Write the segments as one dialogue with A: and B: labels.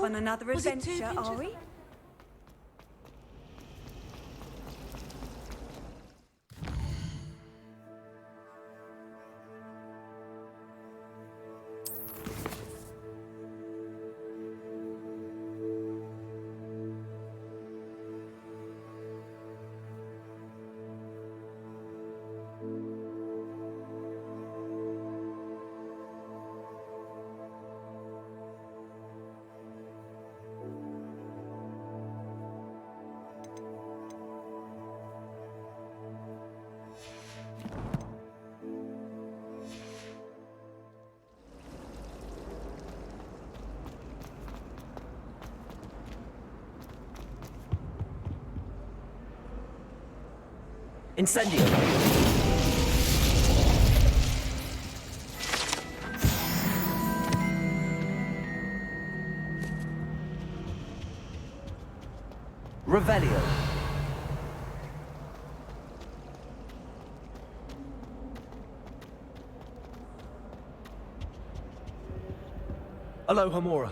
A: on another adventure, are we?
B: Incendio! Revelio! Alohomora!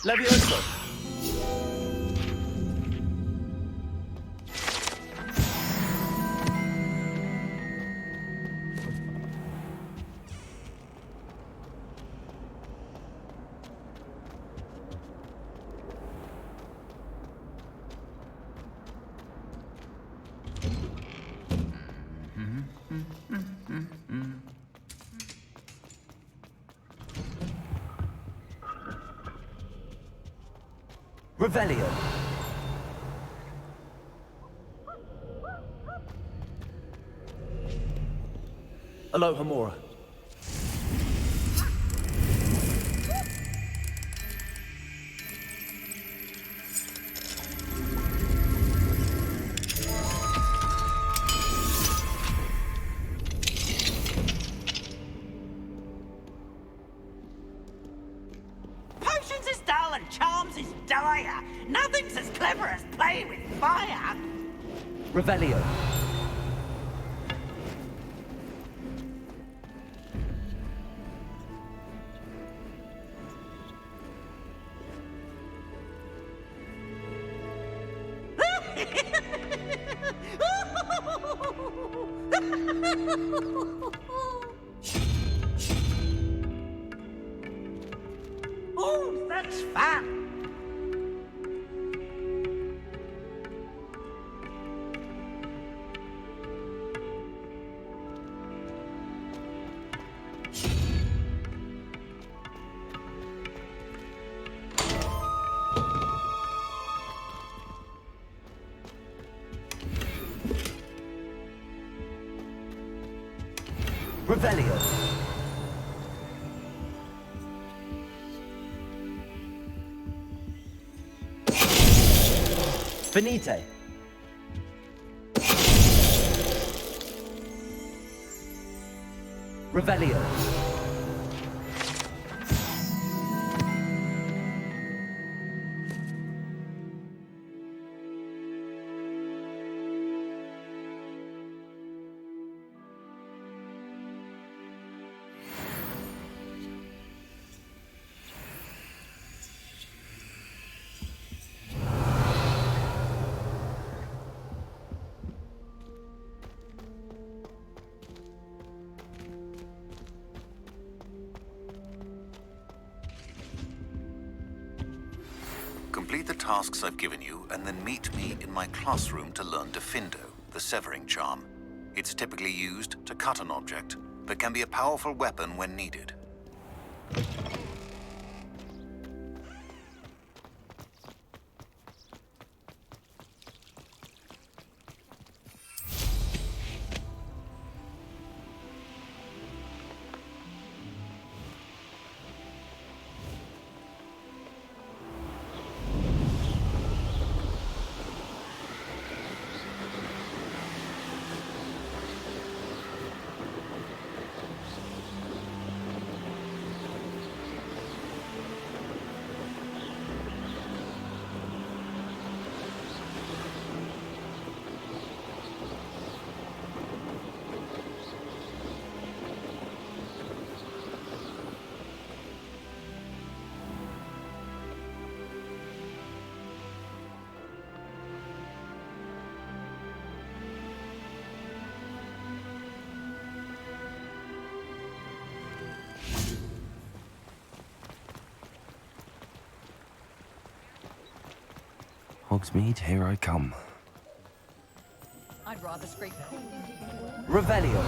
B: Levioso! Revelio! Alohomora!
C: Potions is dull and charms is dire. Nothing's as clever as playing with fire.
B: Revelio!
C: Ooh, that's fun.
B: Revelio! Finite! Revelio!
D: Complete the tasks I've given you, and then meet me in my classroom to learn Defindo, the severing charm. It's typically used to cut an object, but can be a powerful weapon when needed.
E: Hogsmeade, here I come.
F: I'd rather scrape coal.
B: Revelio.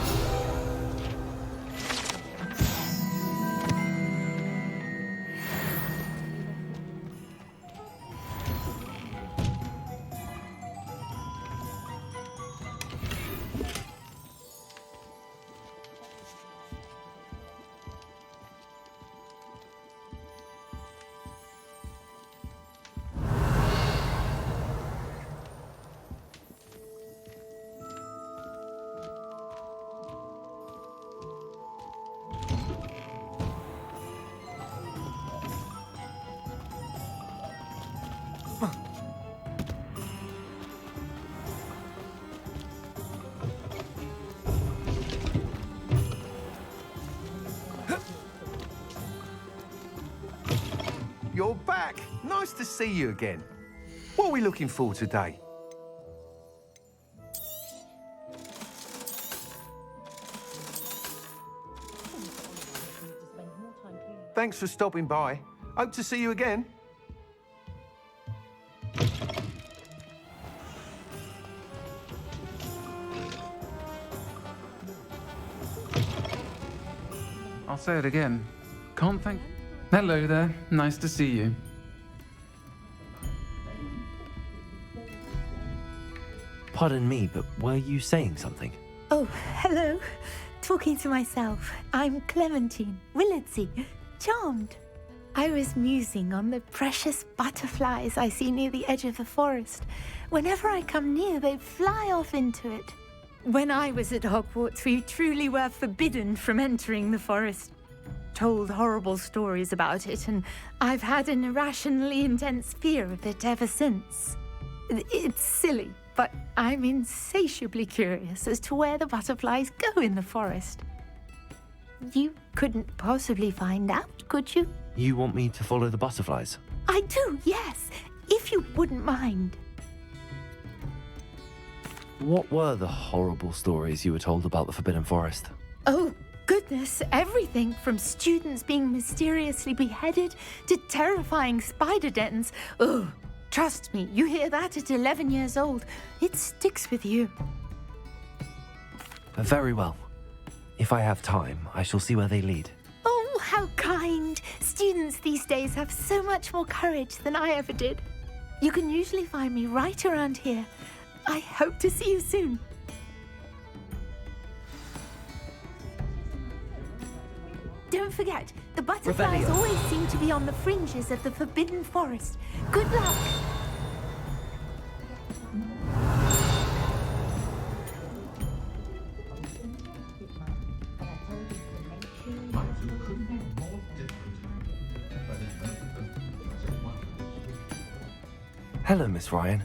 G: You're back. Nice to see you again. What are we looking for today? Thanks for stopping by. Hope to see you again.
H: I'll say it again. Can't thank... Hello there. Nice to see you.
B: Pardon me, but were you saying something?
A: Oh, hello. Talking to myself. I'm Clementine, Willardsey, charmed. I was musing on the precious butterflies I see near the edge of the forest. Whenever I come near, they fly off into it. When I was at Hogwarts, we truly were forbidden from entering the forest. Told horrible stories about it, and I've had an irrationally intense fear of it ever since. It's silly, but I'm insatiably curious as to where the butterflies go in the forest. You couldn't possibly find out, could you?
B: You want me to follow the butterflies?
A: I do, yes, if you wouldn't mind.
B: What were the horrible stories you were told about the Forbidden Forest?
A: Oh, goodness, everything from students being mysteriously beheaded to terrifying spider dens. Ugh, trust me, you hear that at 11 years old, it sticks with you.
B: Very well. If I have time, I shall see where they lead.
A: Oh, how kind. Students these days have so much more courage than I ever did. You can usually find me right around here. I hope to see you soon. Don't forget, the butterflies
B: Revelio.
A: always seem to be on the fringes of the Forbidden Forest. Good luck!
B: Hello, Miss Ryan.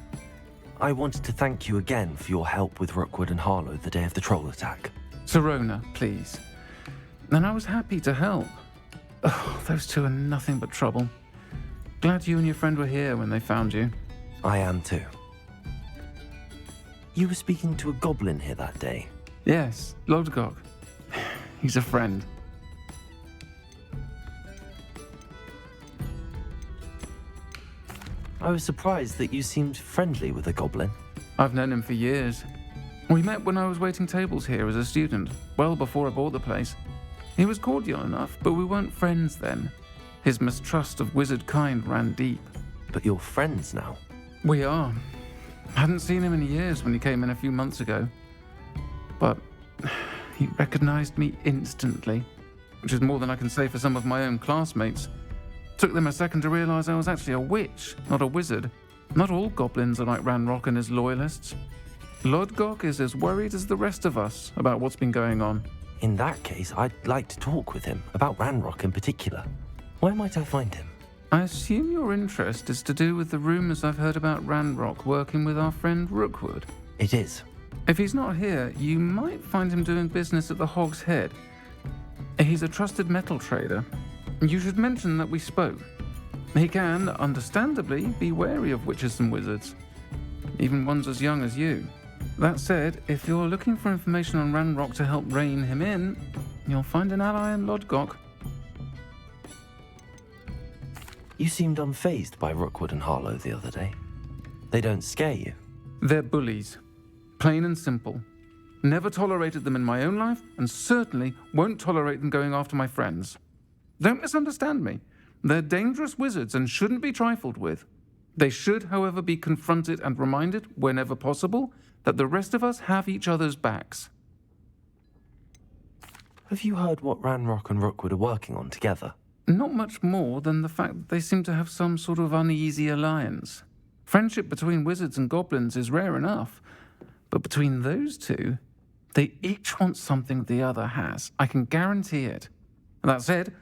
B: I wanted to thank you again for your help with Rookwood and Harlow the day of the troll attack.
H: Serona, please. And I was happy to help. Oh, those two are nothing but trouble. Glad you and your friend were here when they found you.
B: I am too. You were speaking to a goblin here that day.
H: Yes, Lodgok. He's a friend.
B: I was surprised that you seemed friendly with the goblin.
H: I've known him for years. We met when I was waiting tables here as a student, well before I bought the place. He was cordial enough, but we weren't friends then. His mistrust of wizard kind ran deep.
B: But you're friends now.
H: We are. Hadn't seen him in years when he came in a few months ago. But he recognized me instantly, which is more than I can say for some of my own classmates. Took them a second to realize I was actually a witch, not a wizard. Not all goblins are like Ranrock and his loyalists. Lodgok is as worried as the rest of us about what's been going on.
B: In that case, I'd like to talk with him, about Ranrock in particular. Where might I find him?
H: I assume your interest is to do with the rumors I've heard about Ranrock working with our friend Rookwood.
B: It is.
H: If he's not here, you might find him doing business at the Hog's Head. He's a trusted metal trader. You should mention that we spoke. He can, understandably, be wary of witches and wizards, even ones as young as you. That said, if you're looking for information on Ranrock to help rein him in, you'll find an ally in Lodgok.
B: You seemed unfazed by Rookwood and Harlow the other day. They don't scare you?
H: They're bullies. Plain and simple. Never tolerated them in my own life, and certainly won't tolerate them going after my friends. Don't misunderstand me. They're dangerous wizards and shouldn't be trifled with. They should, however, be confronted and reminded, whenever possible, that the rest of us have each other's backs.
B: Have you heard what Ranrock and Rookwood are working on together?
H: Not much more than the fact that they seem to have some sort of uneasy alliance. Friendship between wizards and goblins is rare enough, but between those two, they each want something the other has. I can guarantee it. That said,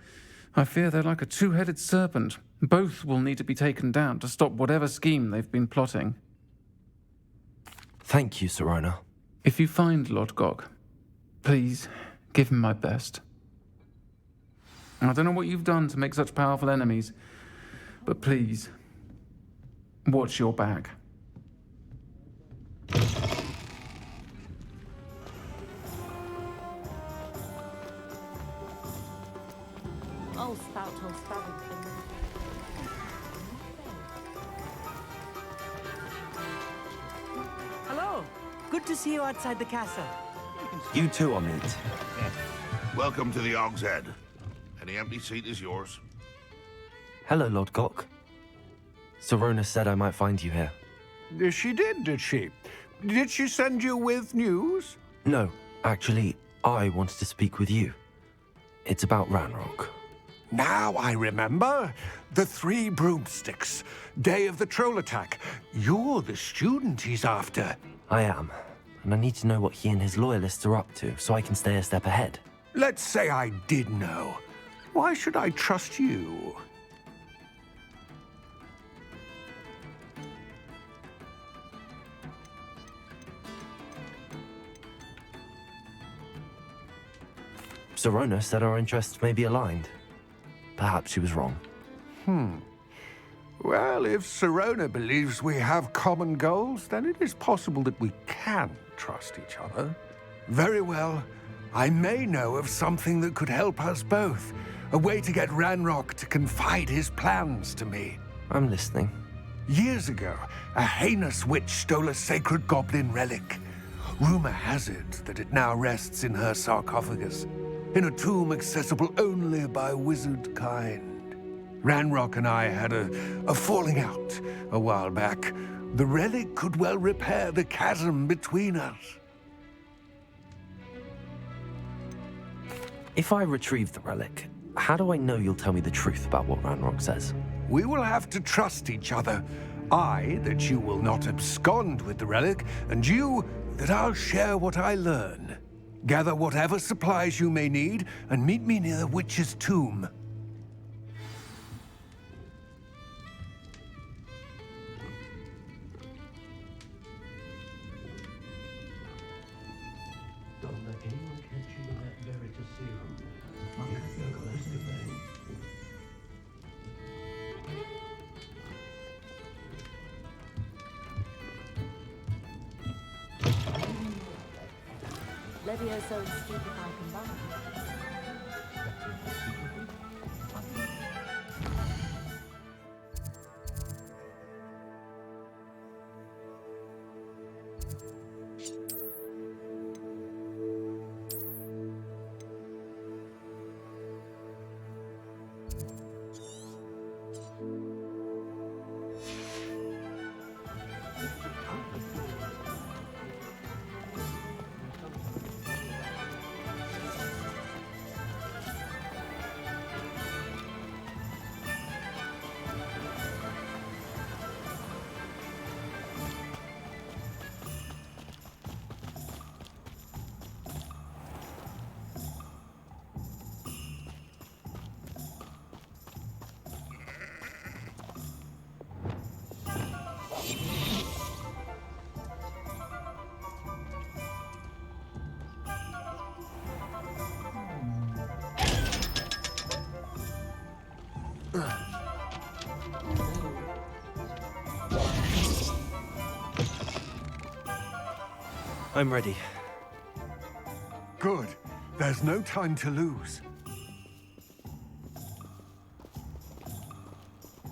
H: I fear they're like a two-headed serpent. Both will need to be taken down to stop whatever scheme they've been plotting.
B: Thank you, Serona.
H: If you find Lodgok, please give him my best. I don't know what you've done to make such powerful enemies, but please, watch your back.
F: Oh, spout, oh, spout.
C: Hello. Good to see you outside the castle.
B: You too, Amit.
E: Welcome to the Og's Head. Any empty seat is yours.
B: Hello, Lodgok. Serona said I might find you here.
G: She did she? Did she send you with news?
B: No, actually, I wanted to speak with you. It's about Ranrock.
G: Now I remember. The 3 broomsticks. Day of the troll attack. You're the student he's after.
B: I am, and I need to know what he and his loyalists are up to so I can stay a step ahead.
G: Let's say I did know. Why should I trust you?
B: Serona said our interests may be aligned. Perhaps she was wrong.
G: Well, if Serona believes we have common goals, then it is possible that we can trust each other. Very well. I may know of something that could help us both. A way to get Ranrock to confide his plans to me.
B: I'm listening.
G: Years ago, a heinous witch stole a sacred goblin relic. Rumor has it that it now rests in her sarcophagus, in a tomb accessible only by wizard kind. Ranrock and I had a falling out a while back. The relic could well repair the chasm between us.
B: If I retrieve the relic, how do I know you'll tell me the truth about what Ranrock says?
G: We will have to trust each other. I, that you will not abscond with the relic, and you, that I'll share what I learn. Gather whatever supplies you may need, and meet me near the witch's tomb.
I: Don't let anyone catch you in that Veritas serum. You're close to fame.
F: Levioso and stupefy combined.
B: I'm ready.
G: Good. There's no time to lose.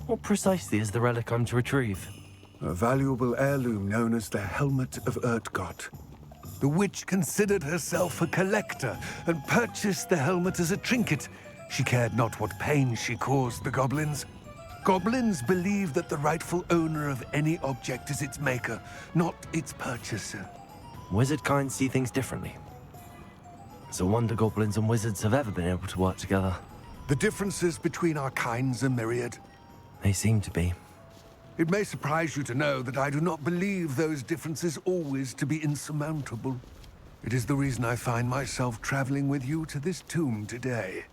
B: What precisely is the relic I'm to retrieve?
G: a valuable heirloom known as the Helmet of Urtkot. The witch considered herself a collector and purchased the helmet as a trinket. She cared not what pain she caused the goblins. Goblins believe that the rightful owner of any object is its maker, not its purchaser.
B: Wizard kind see things differently. It's a wonder goblins and wizards have ever been able to work together.
G: The differences between our kinds are myriad.
B: They seem to be.
G: It may surprise you to know that I do not believe those differences always to be insurmountable. It is the reason I find myself traveling with you to this tomb today.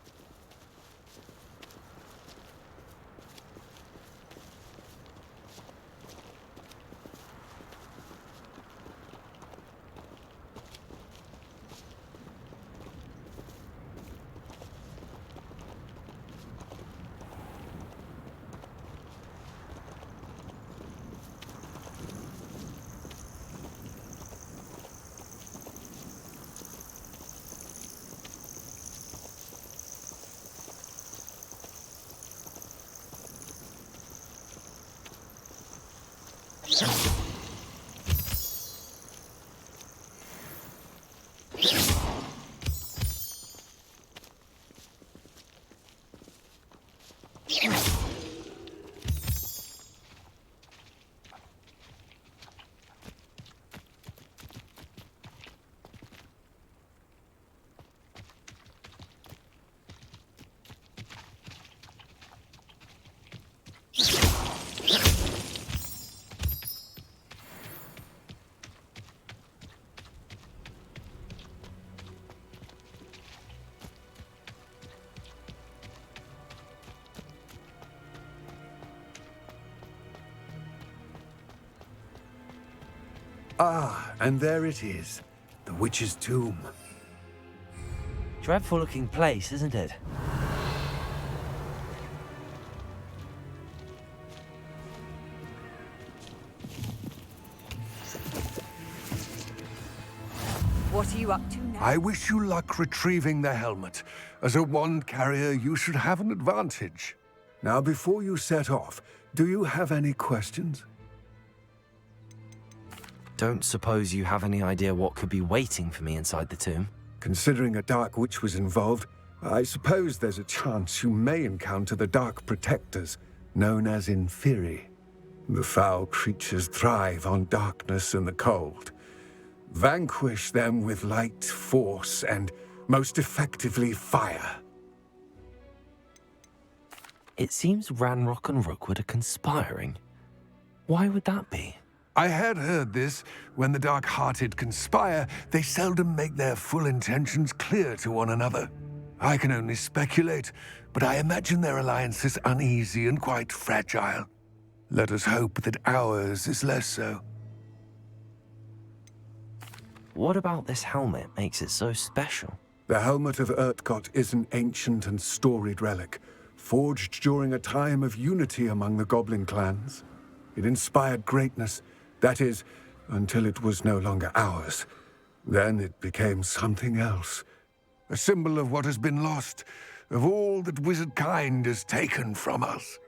G: Ah, and there it is, the witch's tomb.
B: Dreadful looking place, isn't it?
J: What are you up to now?
G: I wish you luck retrieving the helmet. As a wand carrier, you should have an advantage. Now, before you set off, do you have any questions?
B: Don't suppose you have any idea what could be waiting for me inside the tomb?
G: Considering a Dark Witch was involved, I suppose there's a chance you may encounter the Dark Protectors, known as Inferi. The foul creatures thrive on darkness and the cold. Vanquish them with light, force, and, most effectively, fire.
B: It seems Ranrock and Rookwood are conspiring. Why would that be?
G: I had heard this. When the dark-hearted conspire, they seldom make their full intentions clear to one another. I can only speculate, but I imagine their alliance is uneasy and quite fragile. Let us hope that ours is less so.
B: What about this helmet makes it so special?
G: The Helmet of Urtkot is an ancient and storied relic, forged during a time of unity among the goblin clans. It inspired greatness, that is, until it was no longer ours. Then it became something else. A symbol of what has been lost, of all that wizard kind has taken from us.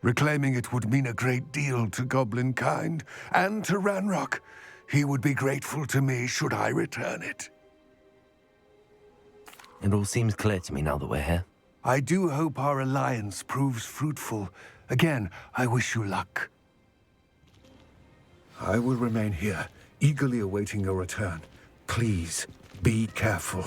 G: Reclaiming it would mean a great deal to goblin kind, and to Ranrock. He would be grateful to me should I return it.
B: It all seems clear to me now that we're here.
G: I do hope our alliance proves fruitful. Again, I wish you luck. I will remain here, eagerly awaiting your return. Please, be careful.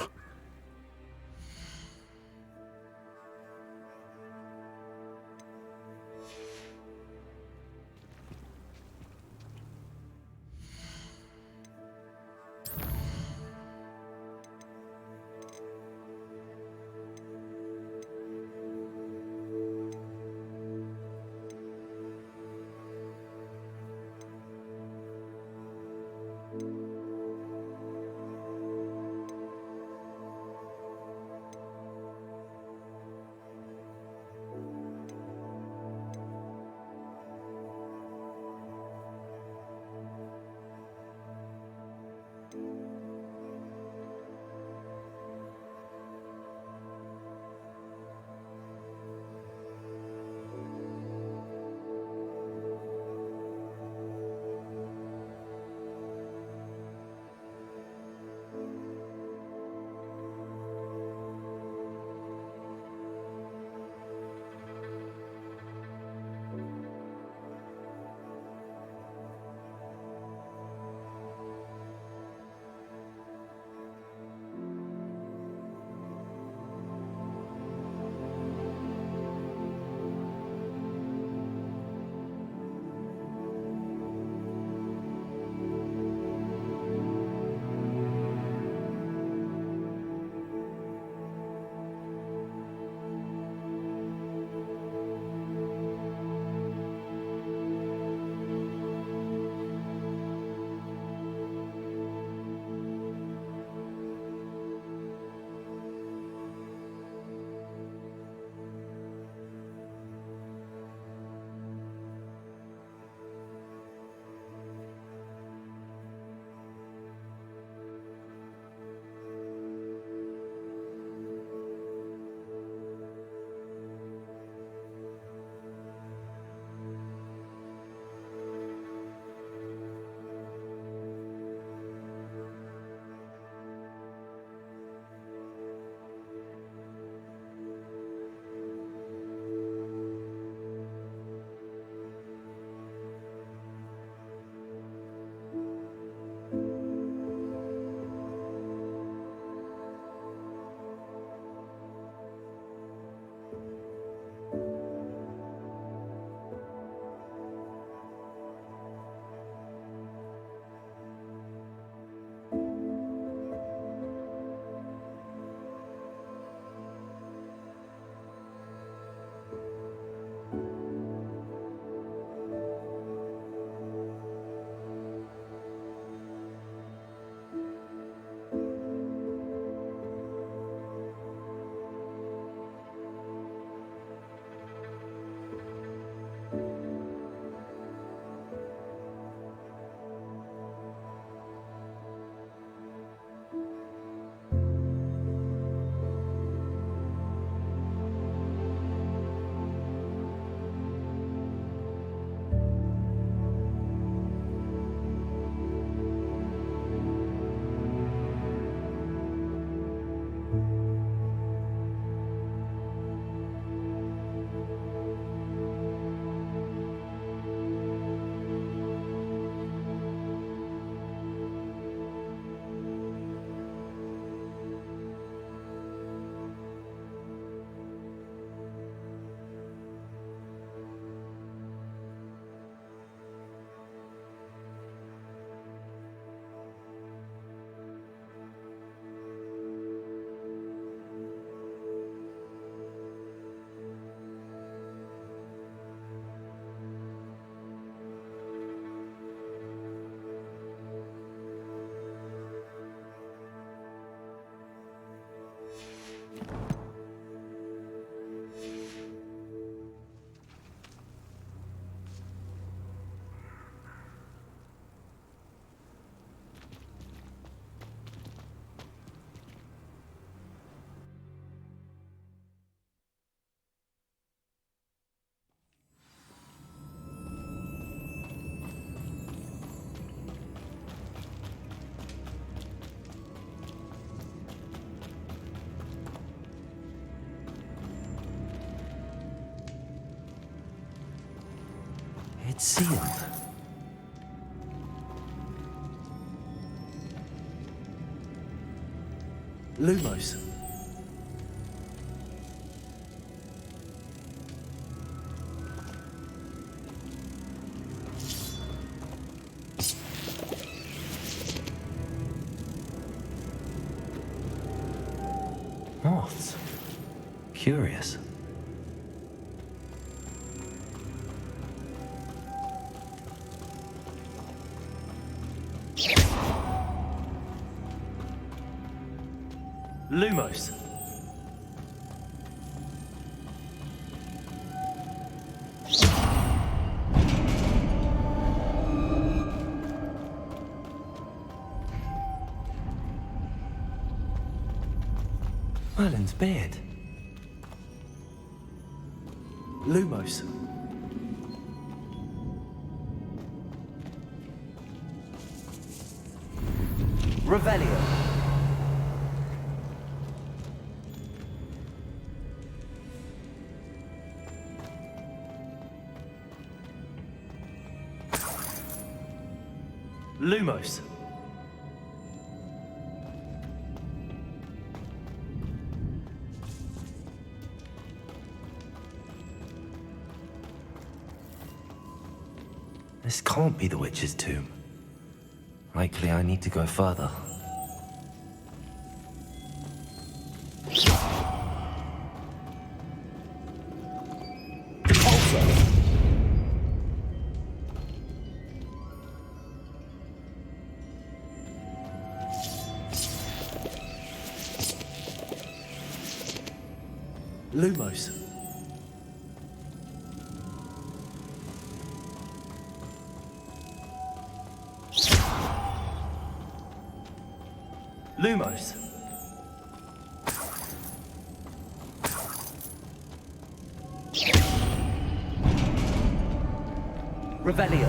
B: see him. Lumos. Moths. Curious. Lumos. Merlin's beard. Lumos. Revelio. Lumos. This can't be the witch's tomb. Likely I need to go further. Lumos. Lumos. Revelio.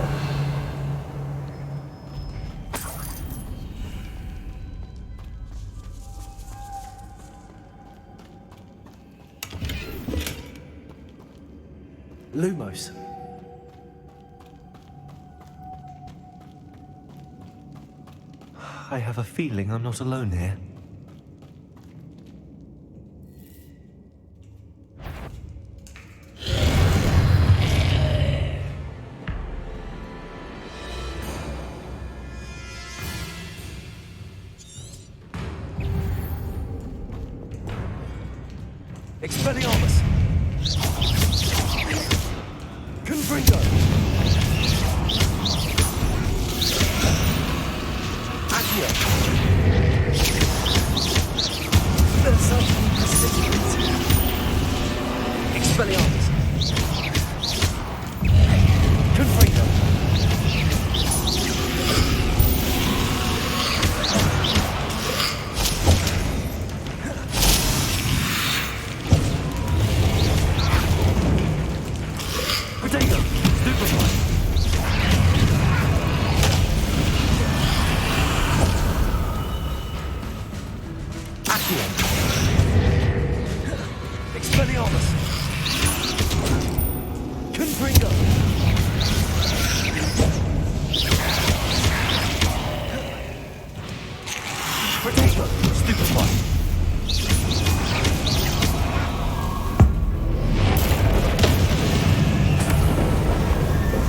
B: Lumos. I have a feeling I'm not alone here. Expelliarmus! Confringo! Accio! Versatile precipitancy! Expelliarmus! Confringo! Potato! Stupefy! Accio! Expelliarmus! Confringo! Potato! Stupefy!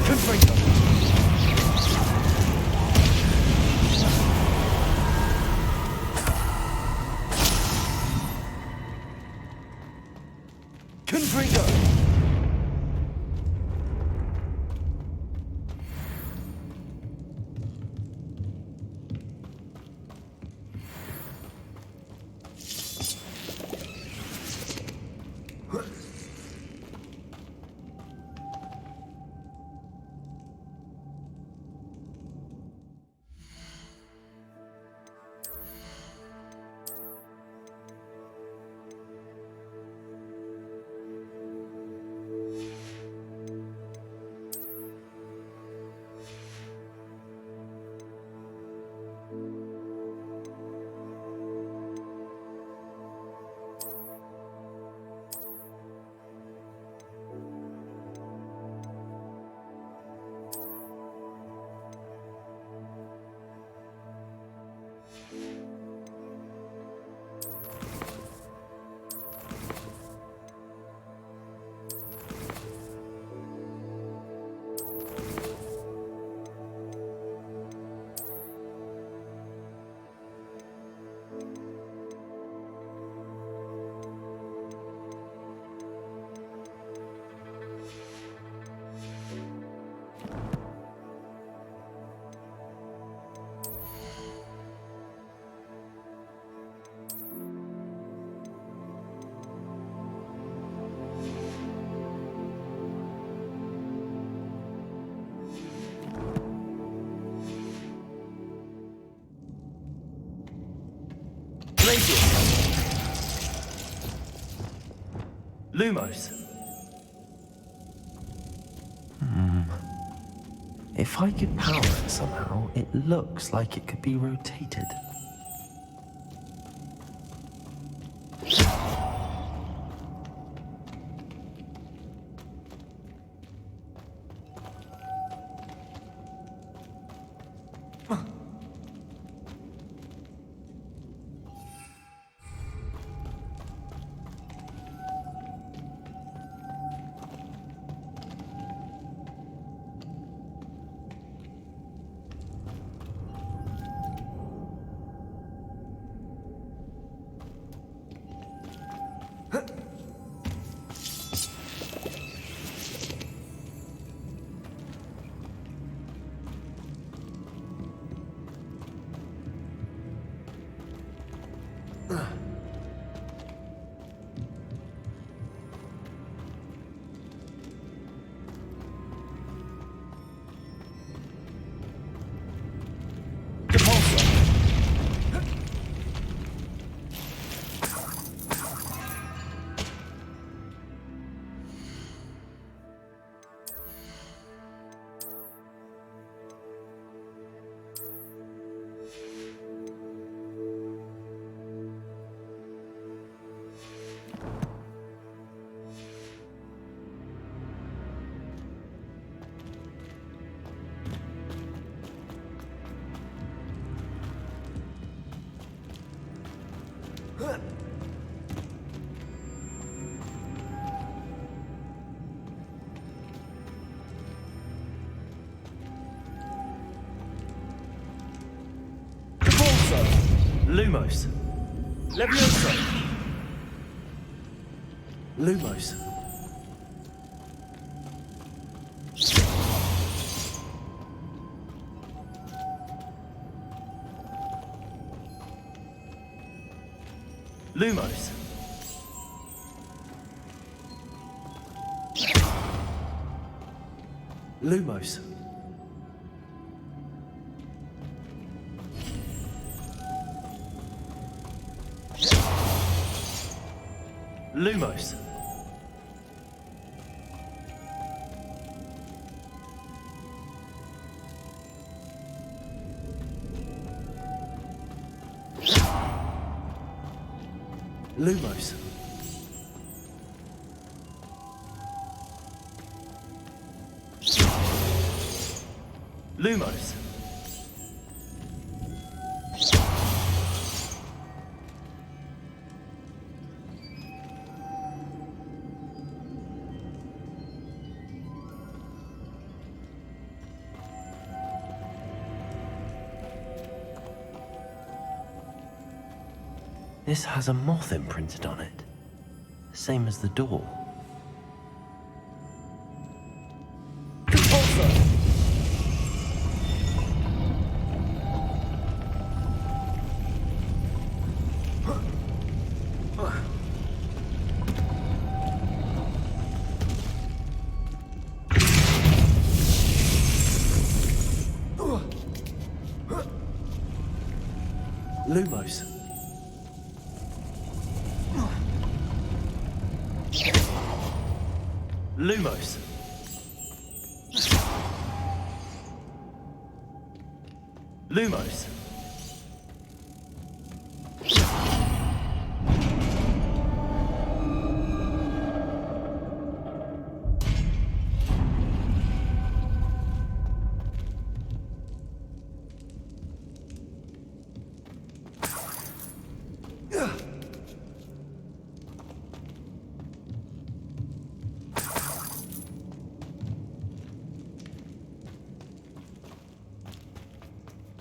B: Confringo! Confringo! Radius. Lumos. If I could power it somehow, it looks like it could be rotated. Lumos. Levioso. Lumos. Lumos. Lumos. Lumos. Lumos. Lumos. This has a moth imprinted on it, same as the door. Lumos. Lumos. Lumos.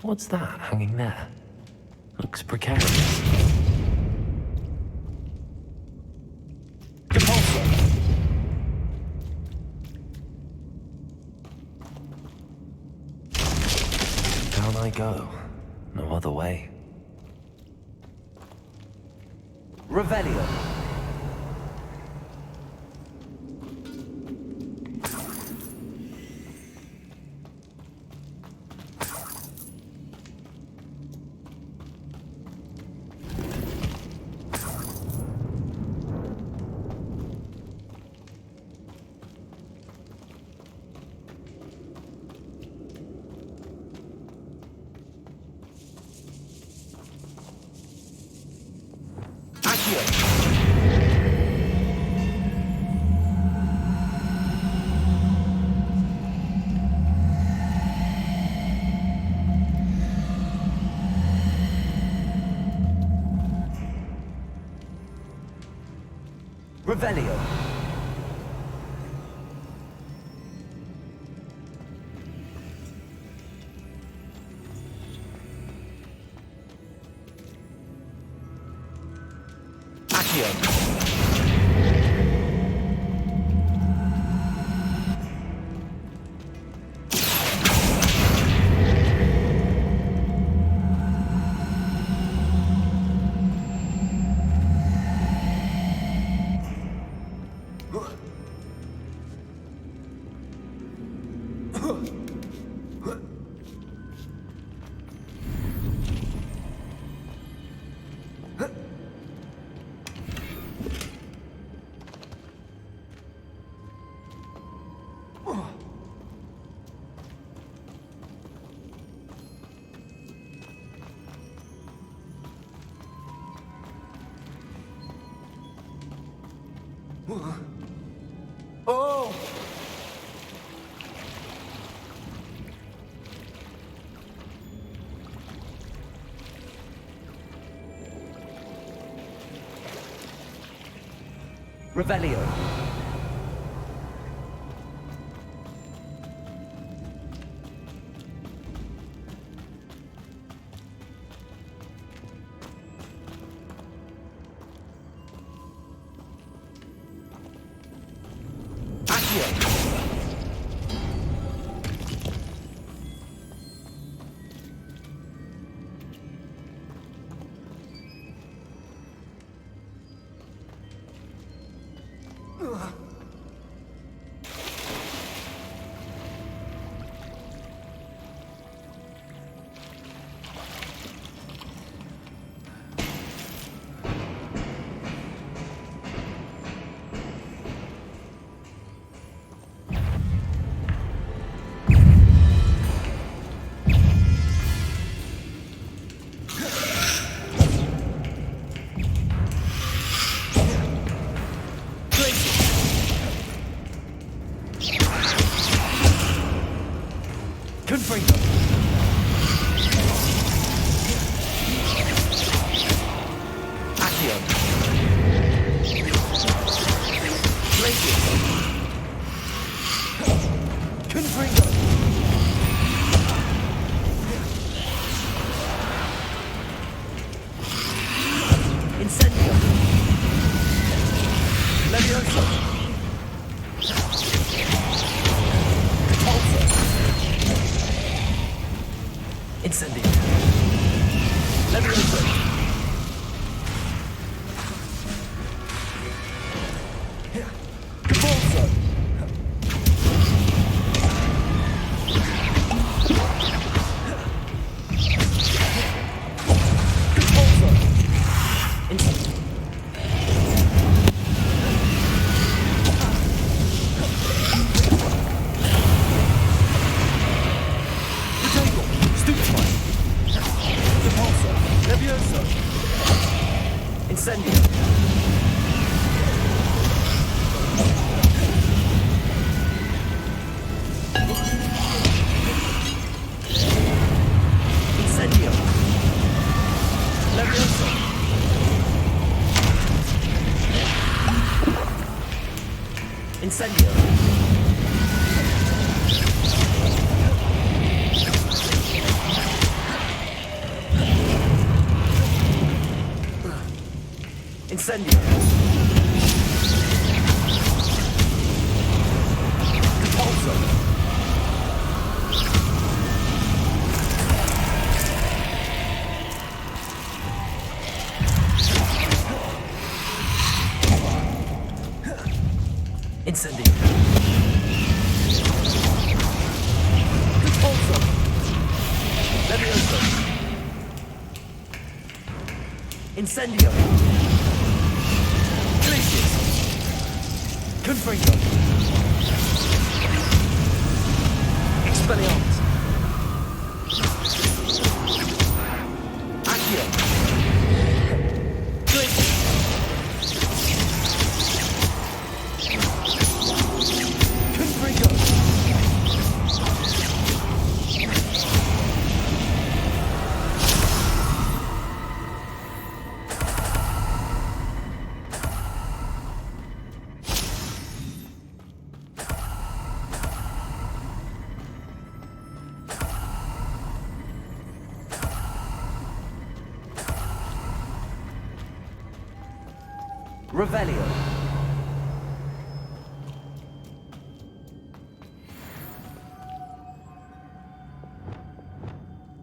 B: What's that hanging there? Looks precarious. Depulsor! Down I go. No other way. Revelio. Revelio. Accio. Oh! Revelio. Incendio! Glacius! Confringo! Expelliarmus! Accio! Glacius! Confringo! Revelio.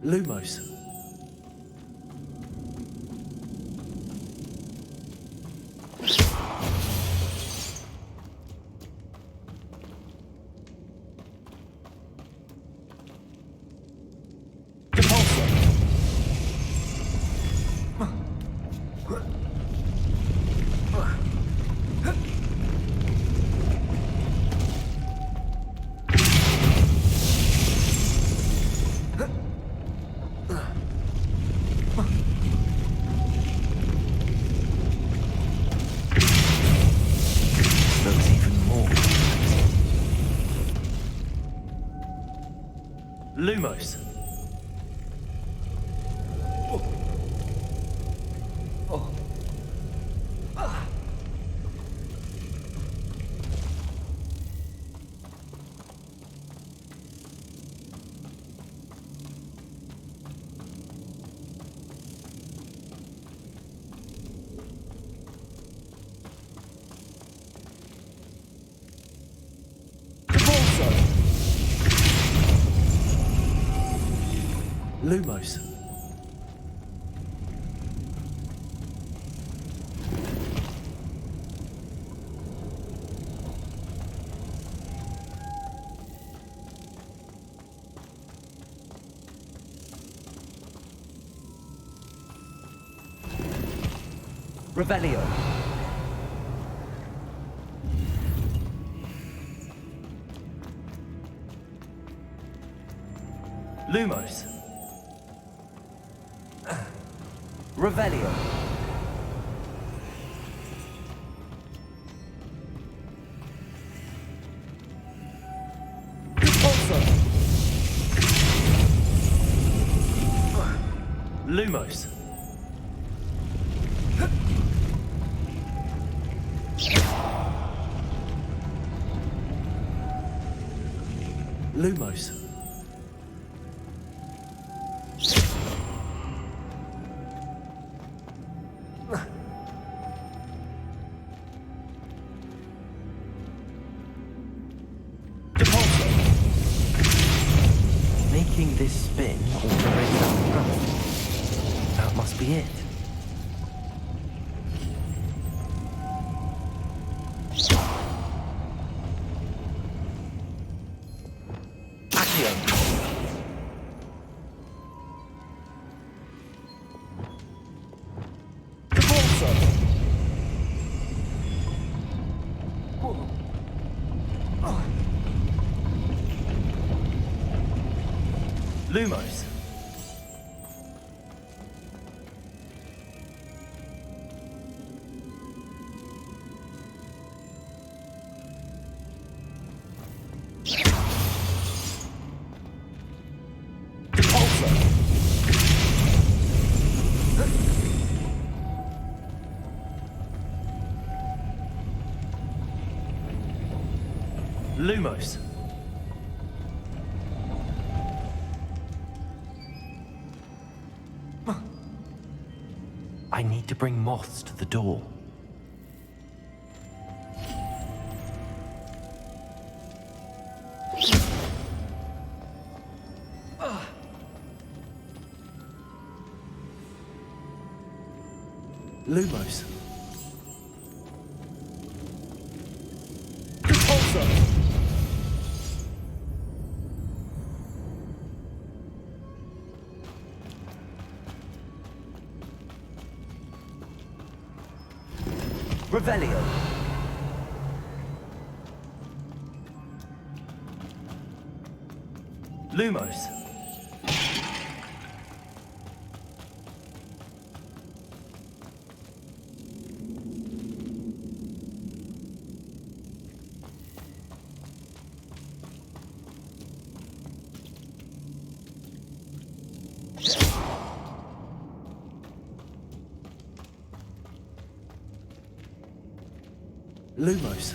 B: Lumos. Lumos. Lumos. Revelio. Lumos. Revelio. Lumos. Lumos. Making this spin all the way down the path. That must be it. Lumos. Lumos. I need to bring moths to the door. Lumos. Revelio. Lumos. Lumos.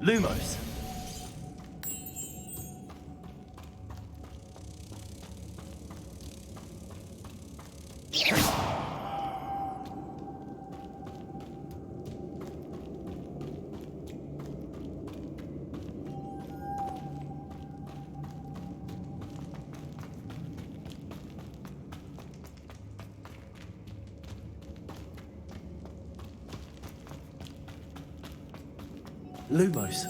B: Lumos. Lumos.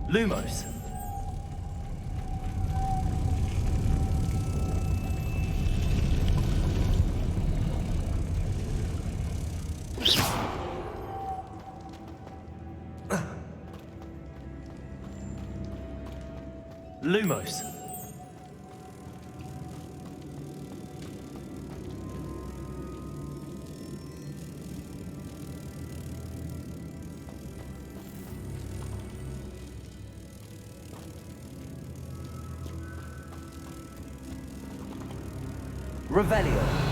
B: Lumos. Lumos. Revelio.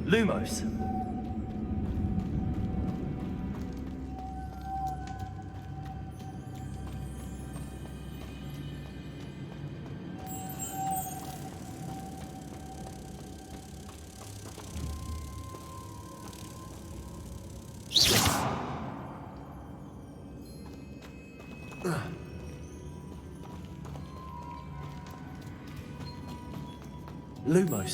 B: Lumos. Lumos.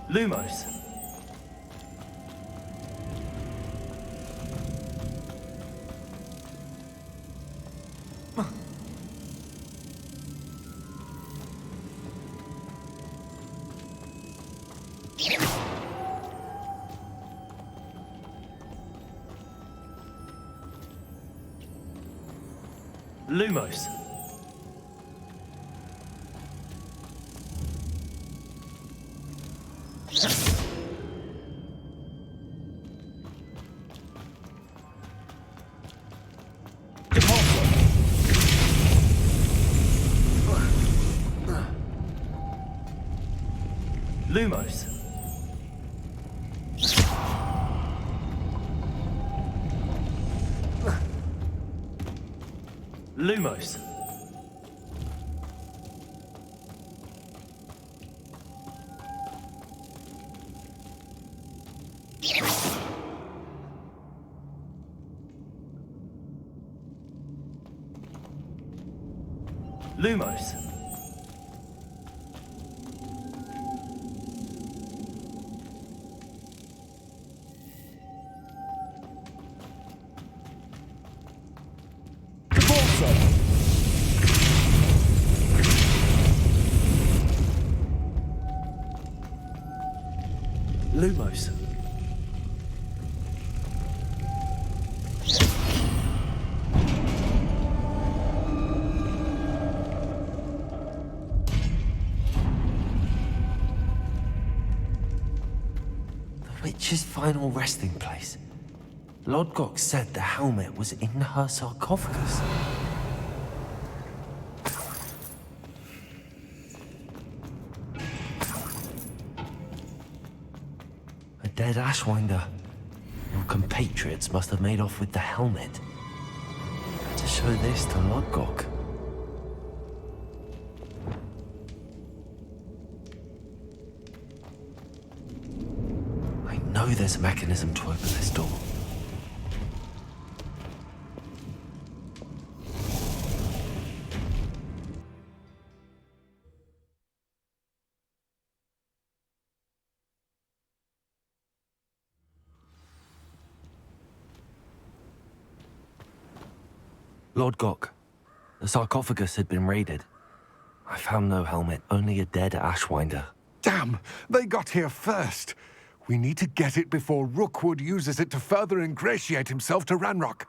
B: Lumos. Lumos. Lumos. Lumos. Lumos. Lumos. The witch's final resting place. Lodgok said the helmet was in her sarcophagus. A dead Ashwinder. Your compatriots must have made off with the helmet. To show this to Lodgok. I know there's a mechanism to open this door. Lord Gok, the sarcophagus had been raided. I found no helmet, only a dead Ashwinder.
G: Damn! They got here first. We need to get it before Rookwood uses it to further ingratiate himself to Ranrock.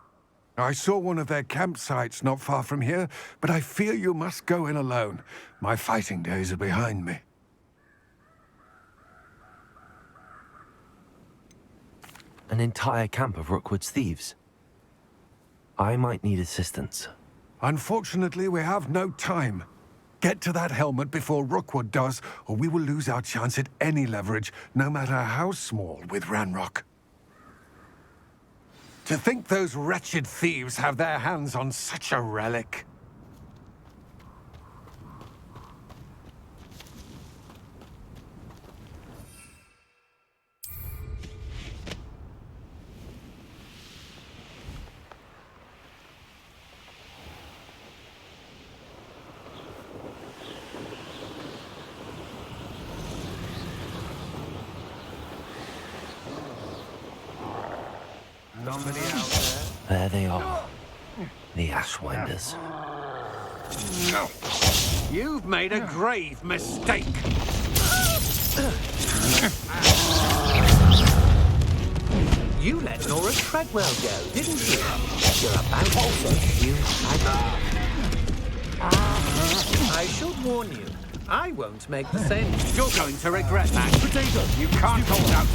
G: I saw one of their campsites not far from here, but I fear you must go in alone. My fighting days are behind me.
B: An entire camp of Rookwood's thieves. I might need assistance.
G: Unfortunately, we have no time. Get to that helmet before Rookwood does, or we will lose our chance at any leverage, no matter how small, with Ranrock. To think those wretched thieves have their hands on such a relic.
E: Somebody out
B: There they are. The Ashwinders.
G: there? You've made a grave mistake.
K: You let Nora Treadwell go, didn't you? You're about also, you had. I should warn you, I won't make the same.
G: You're going to regret that. Potato, you can't hold out.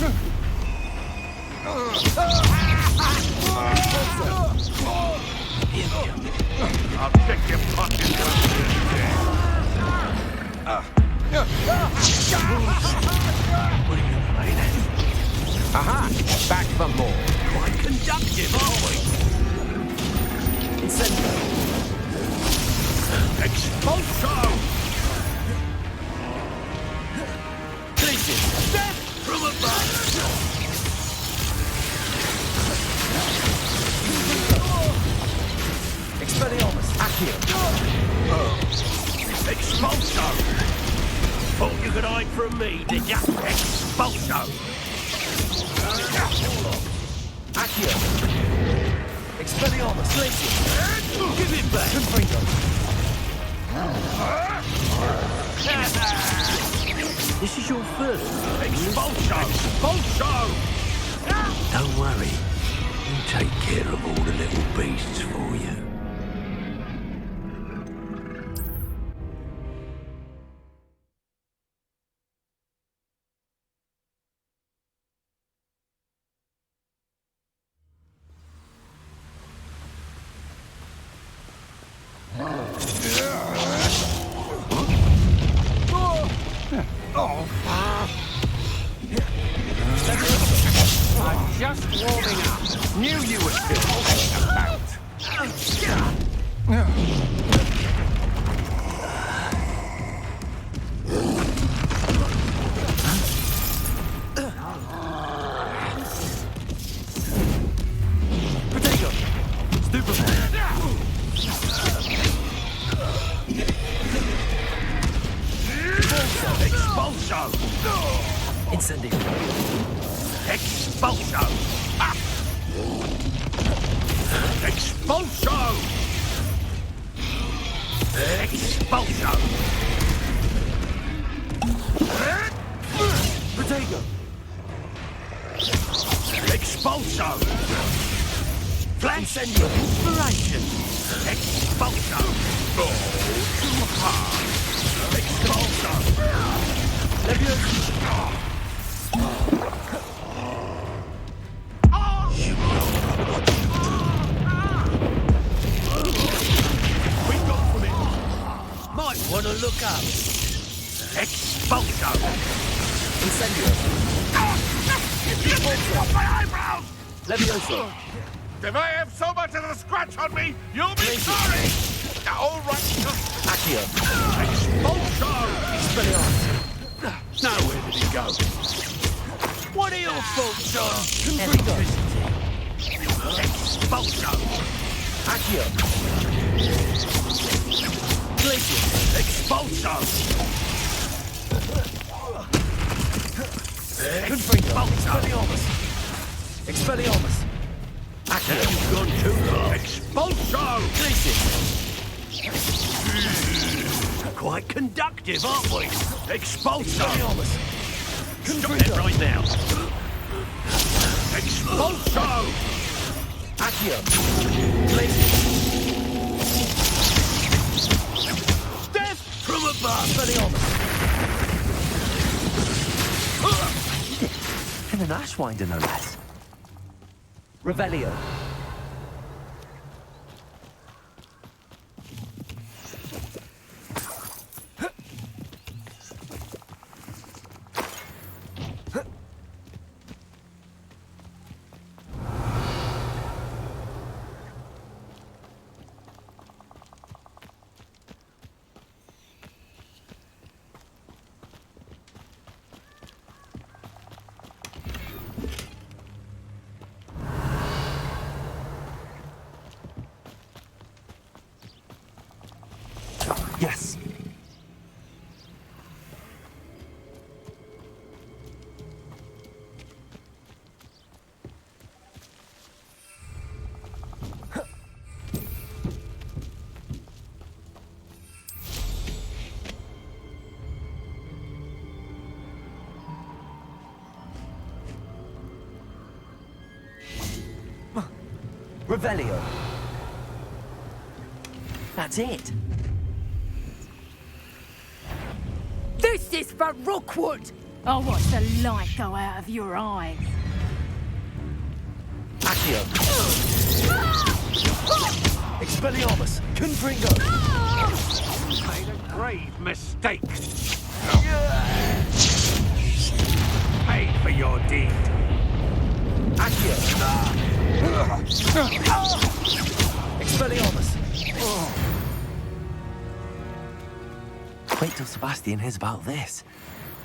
E: I'll check your pockets
K: What are you playing at?
G: Aha! Back for more.
K: Quite conductive, aren't we? Incendio.
E: Expulso!
K: Places.
E: Death from above!
K: Expelliarmus. Accio.
E: Expulso! Thought you could hide from me, did ya? Expulso!
K: Accio. Expelliarmus. Places. Give it back. Confringo. This is your first.
E: Expulso! Expulso!
K: Don't worry. We'll take care of all the little beasts for you.
G: I'm just warming up. Knew you were still about.
K: Potato. Stupefy.
E: Expulso!
K: Incendio.
E: Expulso! Ah. Expulso! Expulso!
K: Potato.
E: Expulso!
K: Incendio. Inspiration.
E: Expulso! Oh, too hard! Expulso!
K: Leviosa.
E: We got from it!
K: Might want to look up.
E: Expulso!
K: Incendio.
E: Off my eyebrows!
K: Leviosa.
E: If I have so much as a scratch on me, you'll be sorry! All right,
K: Accio.
E: Expulso!
K: Expelliarmus.
E: Now where did he go?
K: What are your thoughts on
E: Electricity. Expulso!
K: Accio. Glacier.
E: Expulso!
K: Confringo. Expelliarmus. Expelliarmus.
E: You've gone too far. Expulso! Quite conductive, aren't we? Expulso! Stop that right now! Expulso!
K: Accio!
E: Death from above!
B: And an Ashwinder, no less.
K: Revelio.
B: Yes.
K: Revelio. That's it.
J: This is for Rookwood! I'll watch the light go out of your eyes.
K: Accio. Expelliarmus. Confringo.
E: Made a grave mistake. Paid for your deed.
K: Accio. Expelliarmus.
B: Wait till Sebastian hears about this.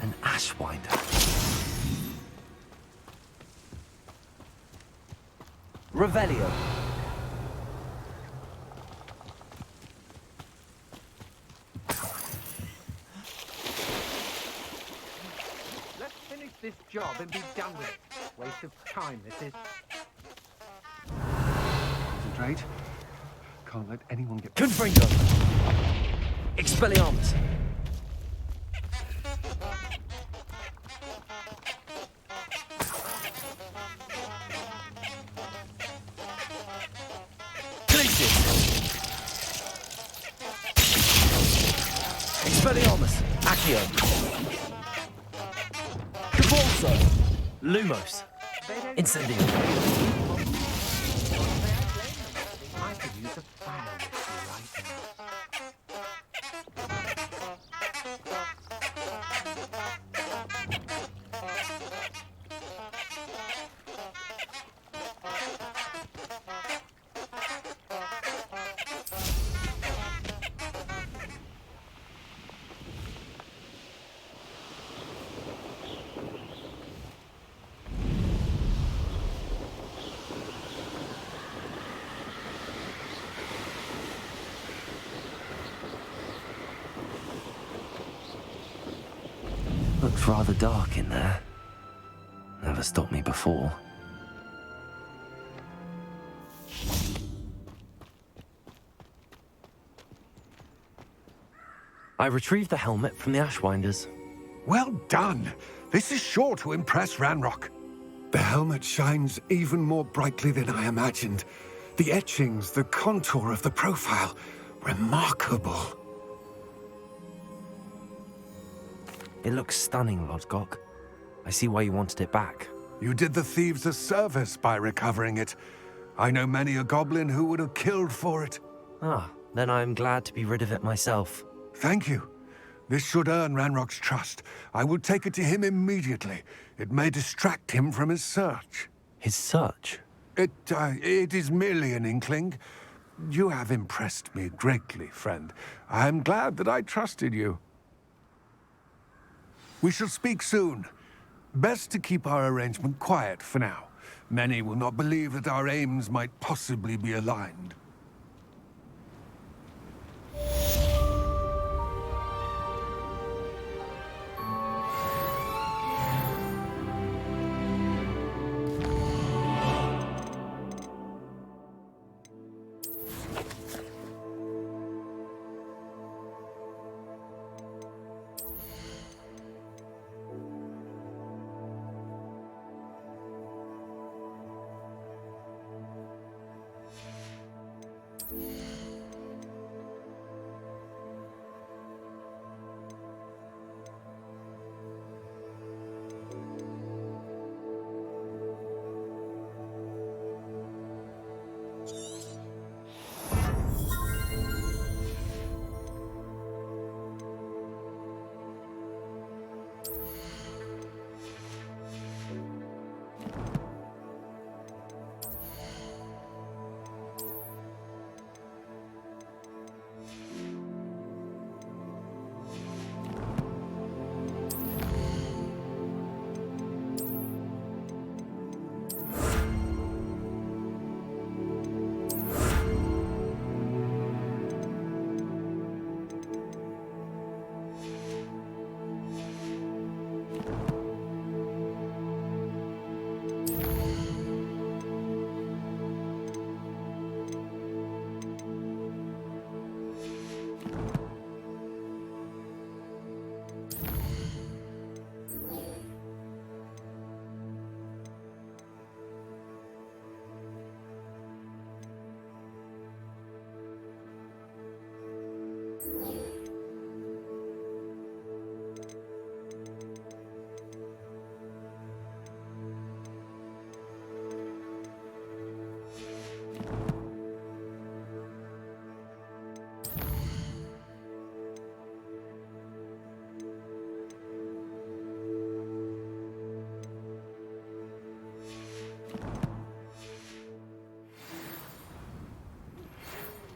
B: An Ashwinder.
K: Revelio.
L: Let's finish this job and be done with it. Waste of time, this is.
G: Concentrate. Can't let anyone get...
K: Confringo. Expelliarmus. Expelliarmus. Accio. Cavalso.
B: Lumos. Incendio.
L: I could use a fire rescue right now.
B: Looks rather dark in there. Never stopped me before. I retrieved the helmet from the Ashwinders.
G: Well done. This is sure to impress Ranrock. The helmet shines even more brightly than I imagined. The etchings, the contour of the profile. Remarkable.
B: It looks stunning, Lodgok. I see why you wanted it back.
G: You did the thieves a service by recovering it. I know many a goblin who would have killed for it.
B: Ah, then I'm glad to be rid of it myself.
G: Thank you. This should earn Ranrock's trust. I will take it to him immediately. It may distract him from his search.
B: His search?
G: It is merely an inkling. You have impressed me greatly, friend. I am glad that I trusted you. We shall speak soon. Best to keep our arrangement quiet for now. Many will not believe that our aims might possibly be aligned.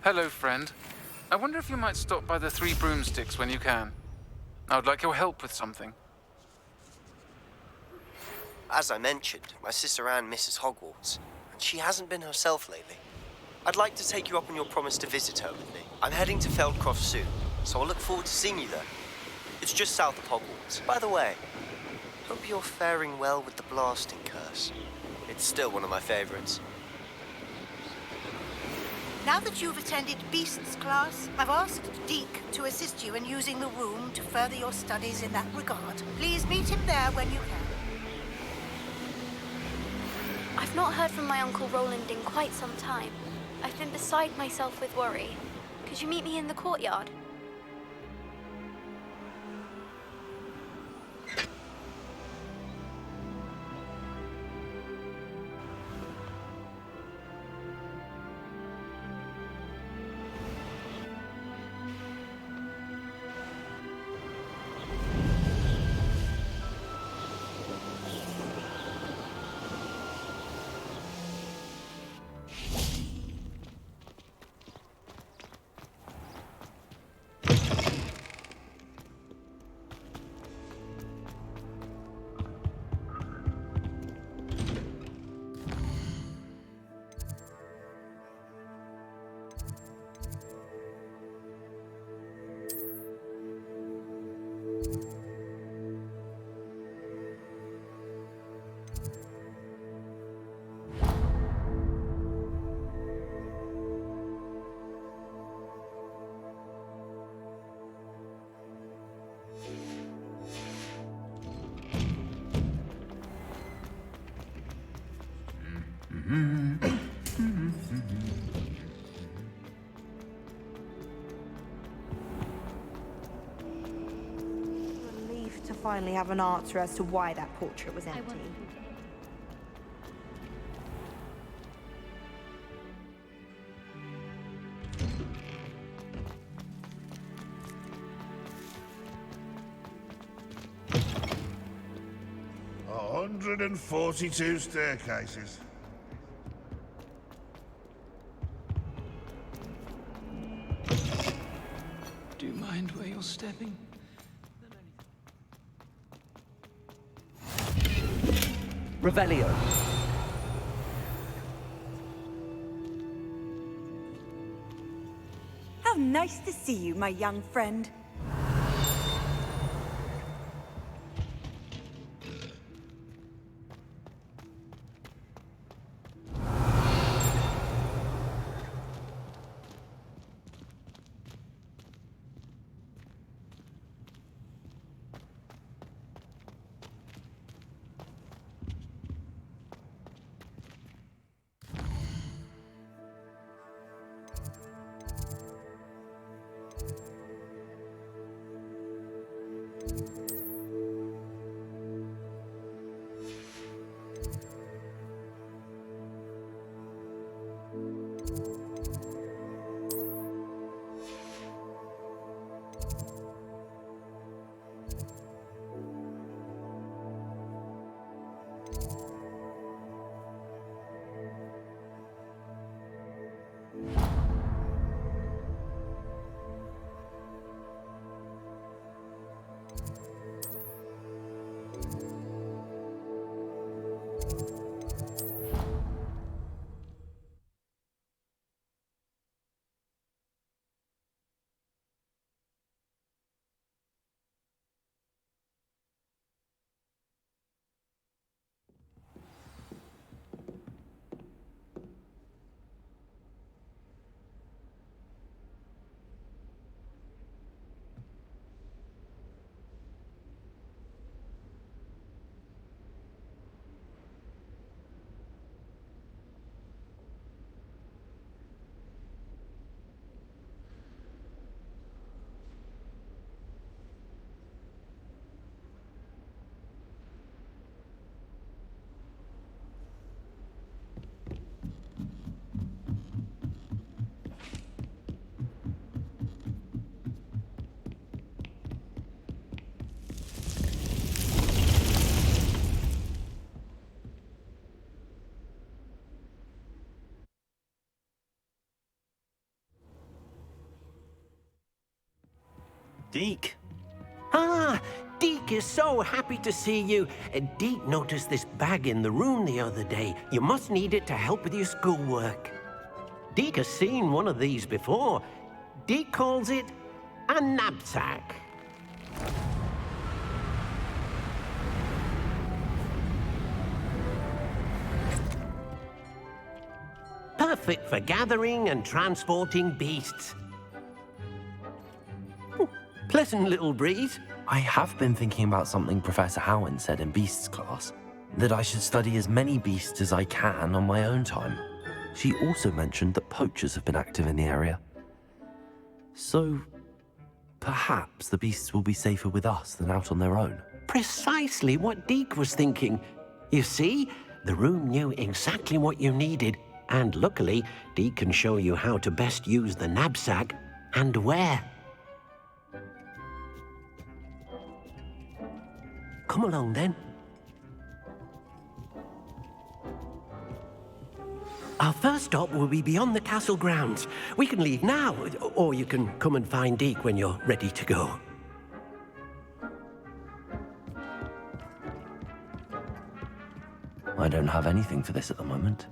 H: Hello, friend. I wonder if you might stop by the Three Broomsticks when you can. I would like your help with something.
M: As I mentioned, my sister Anne misses Hogwarts, and she hasn't been herself lately. I'd like to take you up on your promise to visit her with me. I'm heading to Feldcroft soon, so I'll look forward to seeing you there. It's just south of Hogwarts. By the way, hope you're faring well with the blasting curse. It's still one of my favorites.
N: Now that you've attended Beasts class, I've asked Deke to assist you in using the room to further your studies in that regard. Please meet him there when you can.
O: I've not heard from my Uncle Roland in quite some time. I've been beside myself with worry. Could you meet me in the courtyard?
P: Relief to finally have an answer as to why that portrait was empty.
Q: A 142 staircases.
R: Do you mind where you're stepping?
K: Revelio.
S: How nice to see you, my young friend.
E: Deke.
K: Ah, Deke is so happy to see you. Deke noticed this bag in the room the other day. You must need it to help with your schoolwork. Deke has seen one of these before. Deke calls it a knapsack. Perfect for gathering and transporting beasts. Pleasant little breeze.
B: I have been thinking about something Professor Howin said in Beasts class, that I should study as many beasts as I can on my own time. She also mentioned that poachers have been active in the area. So, perhaps the beasts will be safer with us than out on their own.
K: Precisely what Deke was thinking. You see, the room knew exactly what you needed, and luckily, Deke can show you how to best use the knapsack and where. Come along, then. Our first stop will be beyond the castle grounds. We can leave now, or you can come and find Deke when you're ready to go.
B: I don't have anything for this at the moment.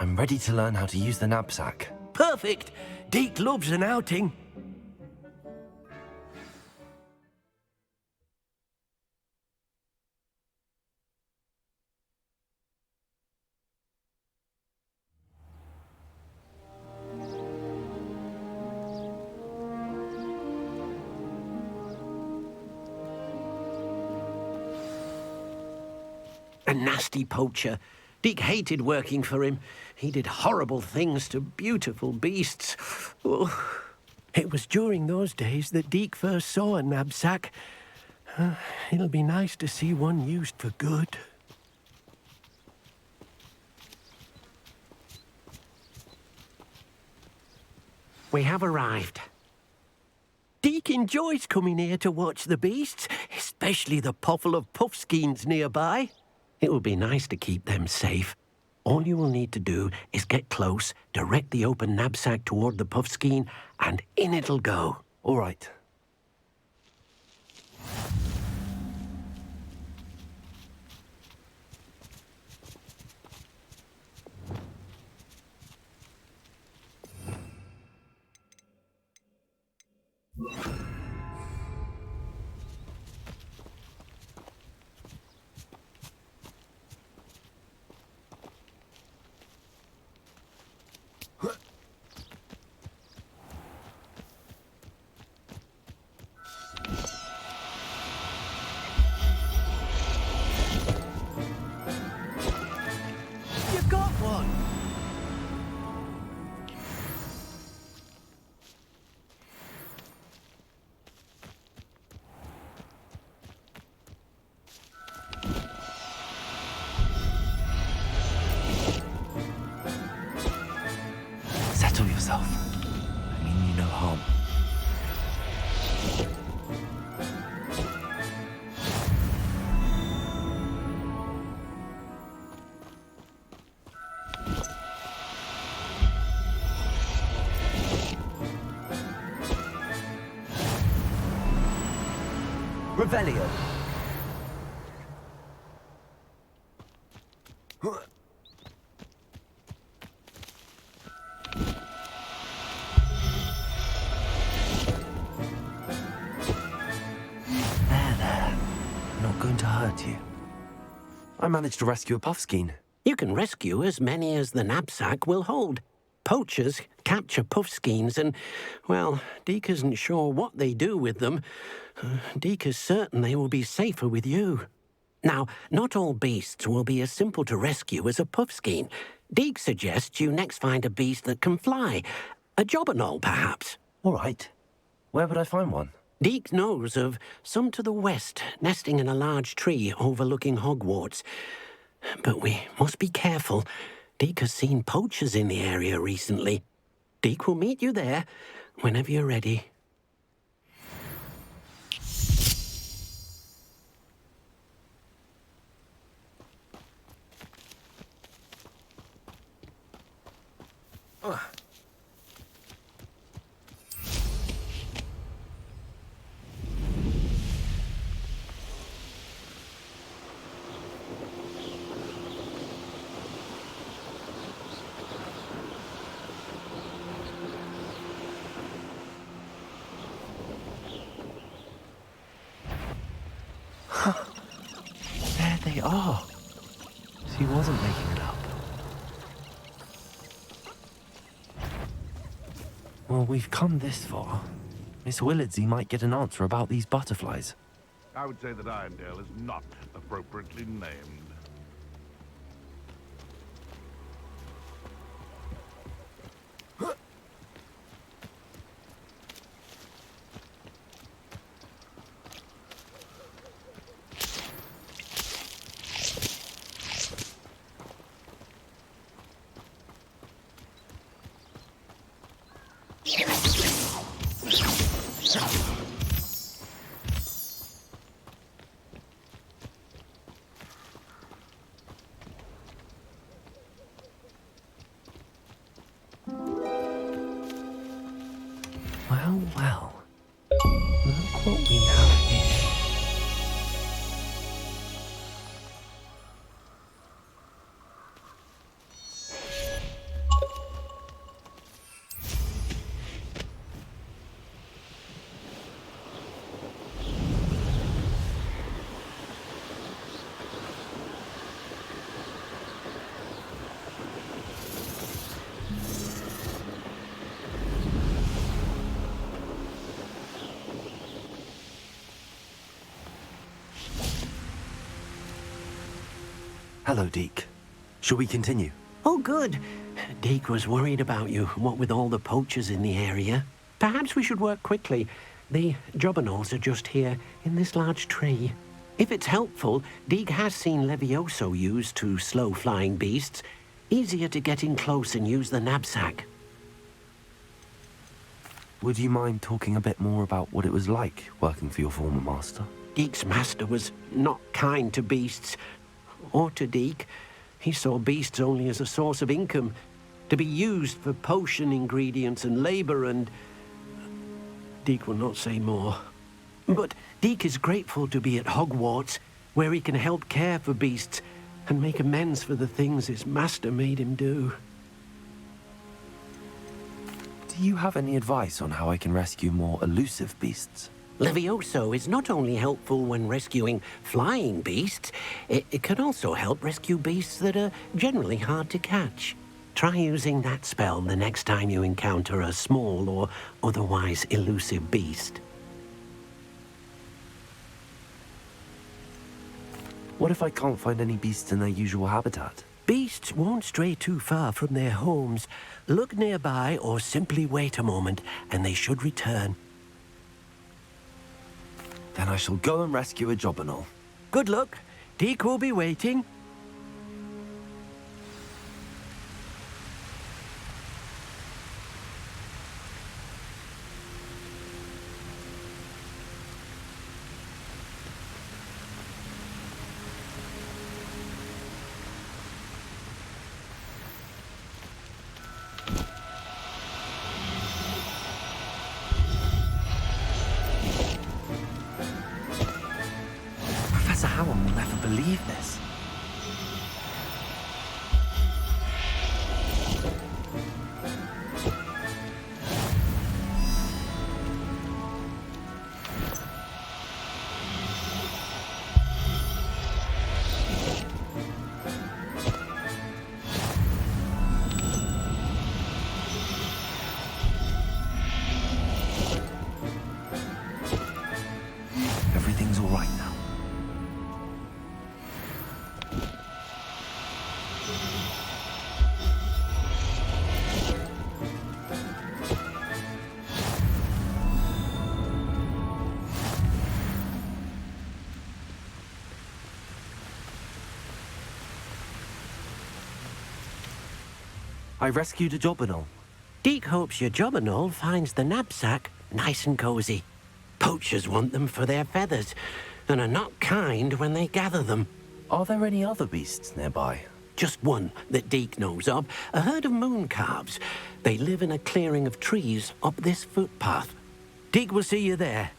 B: I'm ready to learn how to use the knapsack.
K: Perfect! Deke loves an outing. A nasty poacher. Deke hated working for him. He did horrible things to beautiful beasts. Oh, it was during those days that Deke first saw a knapsack. It'll be nice to see one used for good. We have arrived. Deke enjoys coming here to watch the beasts, especially the potful of puffskeins nearby. It will be nice to keep them safe. All you will need to do is get close, direct the open knapsack toward the puffskein, and in it'll go.
B: All right.
K: What?
B: Settle yourself. I mean you no harm. Revelio. There. Not going to hurt you. I managed to rescue a puffskein.
K: You can rescue as many as the knapsack will hold. Poachers capture puffskeins and, well, Deke isn't sure what they do with them. Deke is certain they will be safer with you. Now, not all beasts will be as simple to rescue as a puffskein. Deke suggests you next find a beast that can fly. A jobberknoll, perhaps.
B: All right. Where would I find one?
K: Deke knows of some to the west, nesting in a large tree overlooking Hogwarts. But we must be careful. Deke has seen poachers in the area recently. Deke will meet you there whenever you're ready.
B: There they are. She wasn't making it up. Well, we've come this far. Miss Willardsey might get an answer about these butterflies.
Q: I would say that Irondale is not appropriately named.
B: Well, well. Look what we have here. Hello, Deke. Shall we continue?
K: Oh, good. Deke was worried about you, what with all the poachers in the area. Perhaps we should work quickly. The jobberknolls are just here, in this large tree. If it's helpful, Deke has seen Levioso used to slow flying beasts. Easier to get in close and use the knapsack.
B: Would you mind talking a bit more about what it was like working for your former master?
K: Deke's master was not kind to beasts, or to Deke. He saw beasts only as a source of income, to be used for potion ingredients and labor, and Deke will not say more. But Deke is grateful to be at Hogwarts, where he can help care for beasts and make amends for the things his master made him do.
B: Do you have any advice on how I can rescue more elusive beasts?
K: Levioso is not only helpful when rescuing flying beasts, it can also help rescue beasts that are generally hard to catch. Try using that spell the next time you encounter a small or otherwise elusive beast.
B: What if I can't find any beasts in their usual habitat?
K: Beasts won't stray too far from their homes. Look nearby or simply wait a moment, and they should return.
B: Then I shall go and rescue a Jobberknoll.
K: Good luck. Deke will be waiting.
B: Professor Howard will never believe this. Everything's all right now. I rescued a Jobberknoll.
K: Deke hopes your Jobberknoll finds the knapsack nice and cozy. Poachers want them for their feathers, and are not kind when they gather them.
B: Are there any other beasts nearby?
K: Just one that Deke knows of, a herd of moon calves. They live in a clearing of trees up this footpath. Deke will see you there.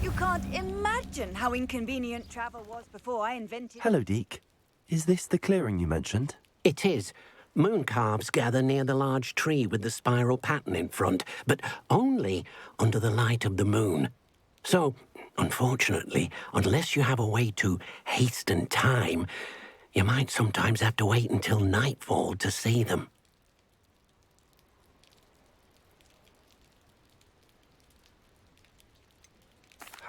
S: You can't imagine how inconvenient travel was before I invented...
B: Hello, Deke. Is this the clearing you mentioned?
K: It is. Moon calves gather near the large tree with the spiral pattern in front, but only under the light of the moon. So, unfortunately, unless you have a way to hasten time, you might sometimes have to wait until nightfall to see them.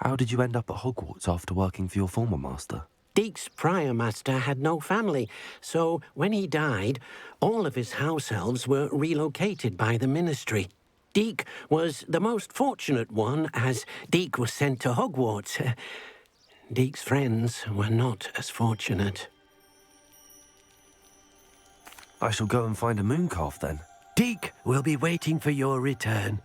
B: How did you end up at Hogwarts after working for your former master?
K: Deke's prior master had no family, so when he died, all of his house elves were relocated by the ministry. Deke was the most fortunate one, as Deke was sent to Hogwarts. Deke's friends were not as fortunate.
B: I shall go and find a moon calf then.
K: Deke will be waiting for your return.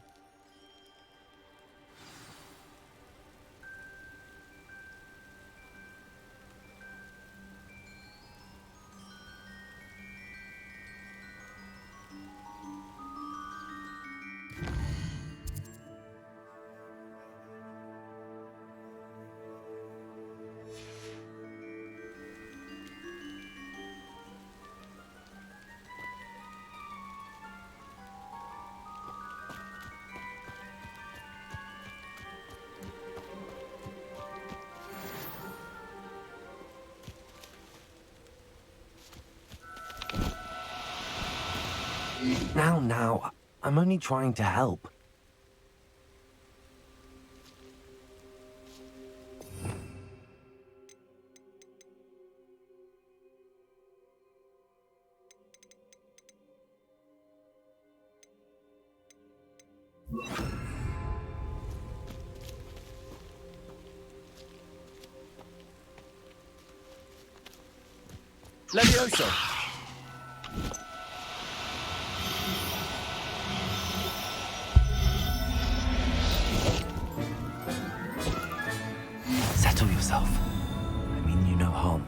B: Now, I'm only trying to help.
E: Levioso!
B: Settle yourself. I mean you no harm.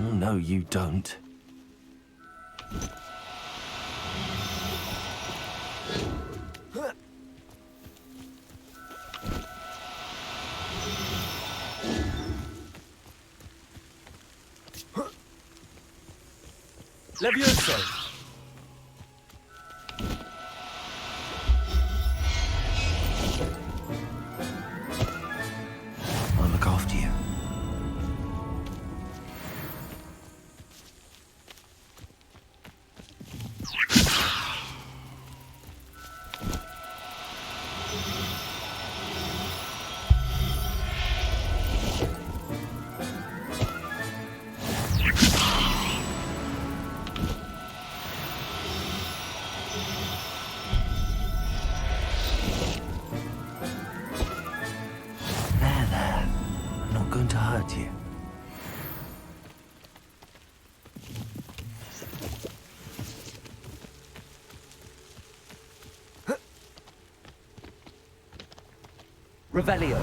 B: Oh, no, you don't.
E: Levioso!
B: I'll look after you. There. I'm not going to hurt you.
E: Revelio.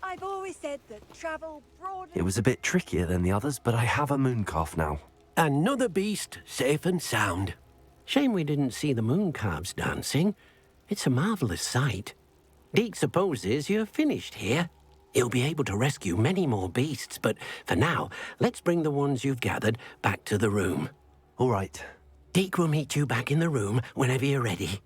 S: I've always said that travel broadens.
B: It was a bit trickier than the others, but I have a moon calf now.
K: Another beast, safe and sound. Shame we didn't see the moon calves dancing. It's a marvelous sight. Deke supposes you're finished here. He'll be able to rescue many more beasts, but for now, let's bring the ones you've gathered back to the room.
B: All right.
K: Deke will meet you back in the room whenever you're ready.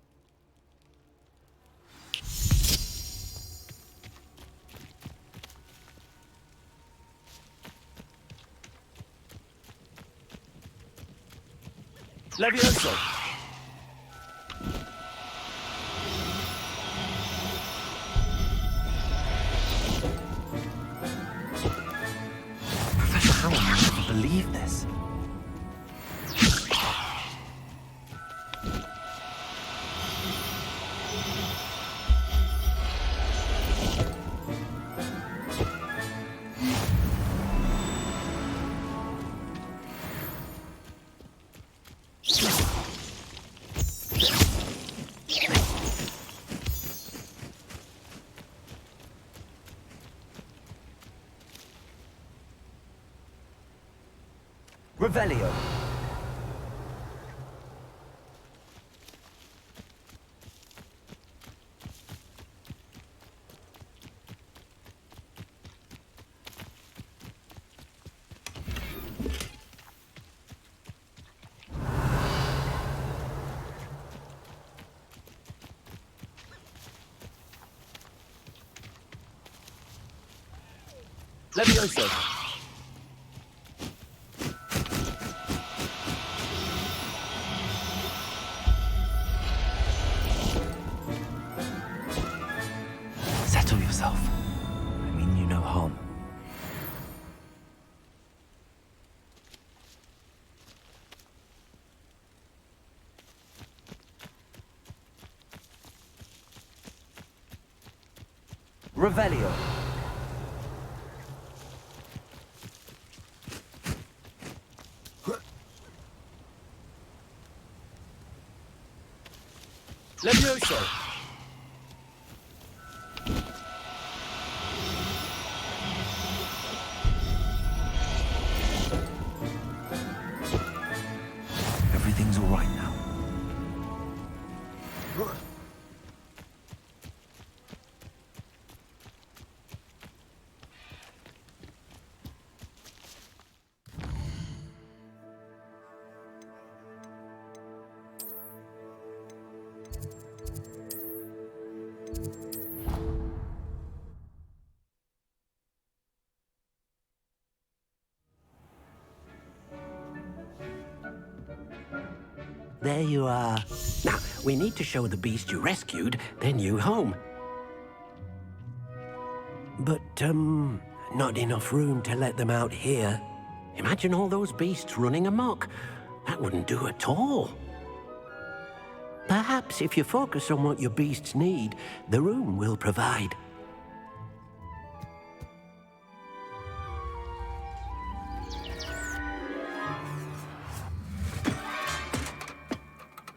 E: Levioso!
B: Professor Howard would never believe this.
E: Revelio. Levioso.
B: Settle yourself. I mean you no harm.
E: Revelio. Levioso.
B: Everything's all right now.
K: There you are. Now, we need to show the beast you rescued their new home. But, not enough room to let them out here. Imagine all those beasts running amok. That wouldn't do at all. Perhaps if you focus on what your beasts need, the room will provide.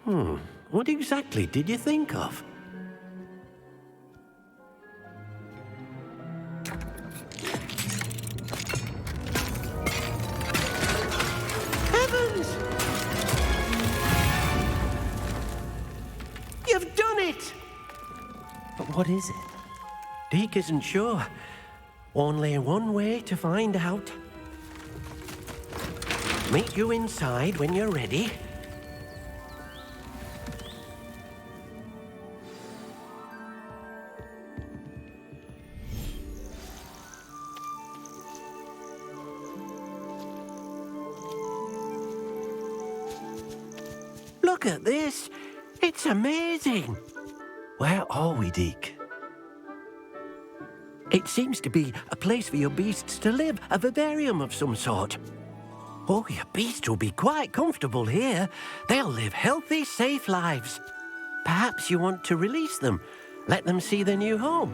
K: What exactly did you think of? Heavens! You've done it!
B: But what is it?
K: Deke isn't sure. Only one way to find out. Meet you inside when you're ready. Look at this. It's amazing.
B: Where are we, Deke?
K: It seems to be a place for your beasts to live, a vivarium of some sort. Oh, your beasts will be quite comfortable here. They'll live healthy, safe lives. Perhaps you want to release them, let them see their new home.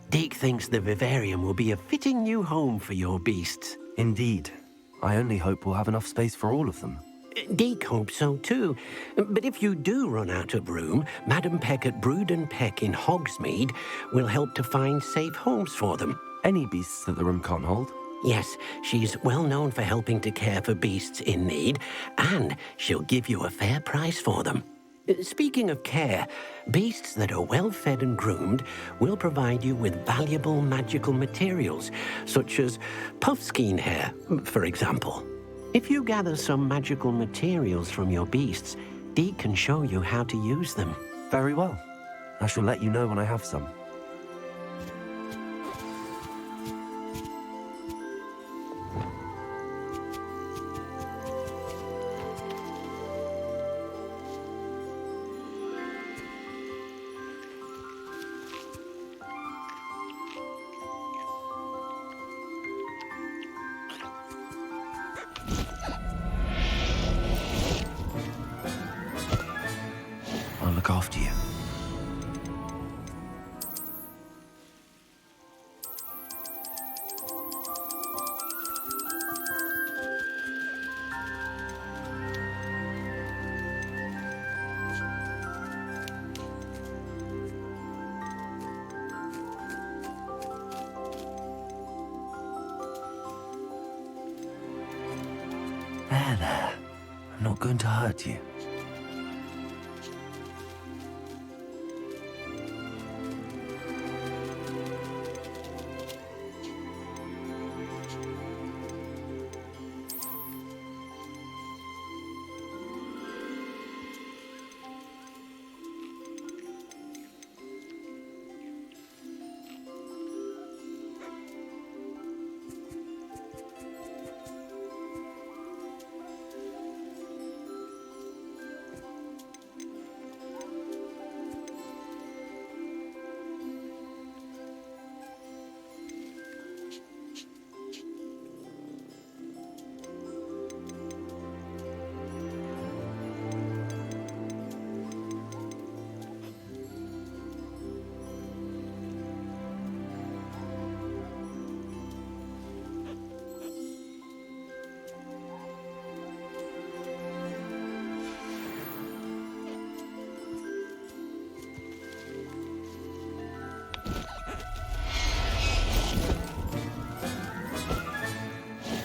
K: Deke thinks the vivarium will be a fitting new home for your beasts.
B: Indeed. I only hope we'll have enough space for all of them.
K: Deke hopes so too. But if you do run out of room, Madam Peck at Brood and Peck in Hogsmeade will help to find safe homes for them.
B: Any beasts that the room can't hold?
K: Yes, she's well known for helping to care for beasts in need, and she'll give you a fair price for them. Speaking of care, beasts that are well fed and groomed will provide you with valuable magical materials, such as puffskein hair, for example. If you gather some magical materials from your beasts, Deke can show you how to use them.
B: Very well. I shall let you know when I have some. I'll look after you. There. I'm not going to hurt you.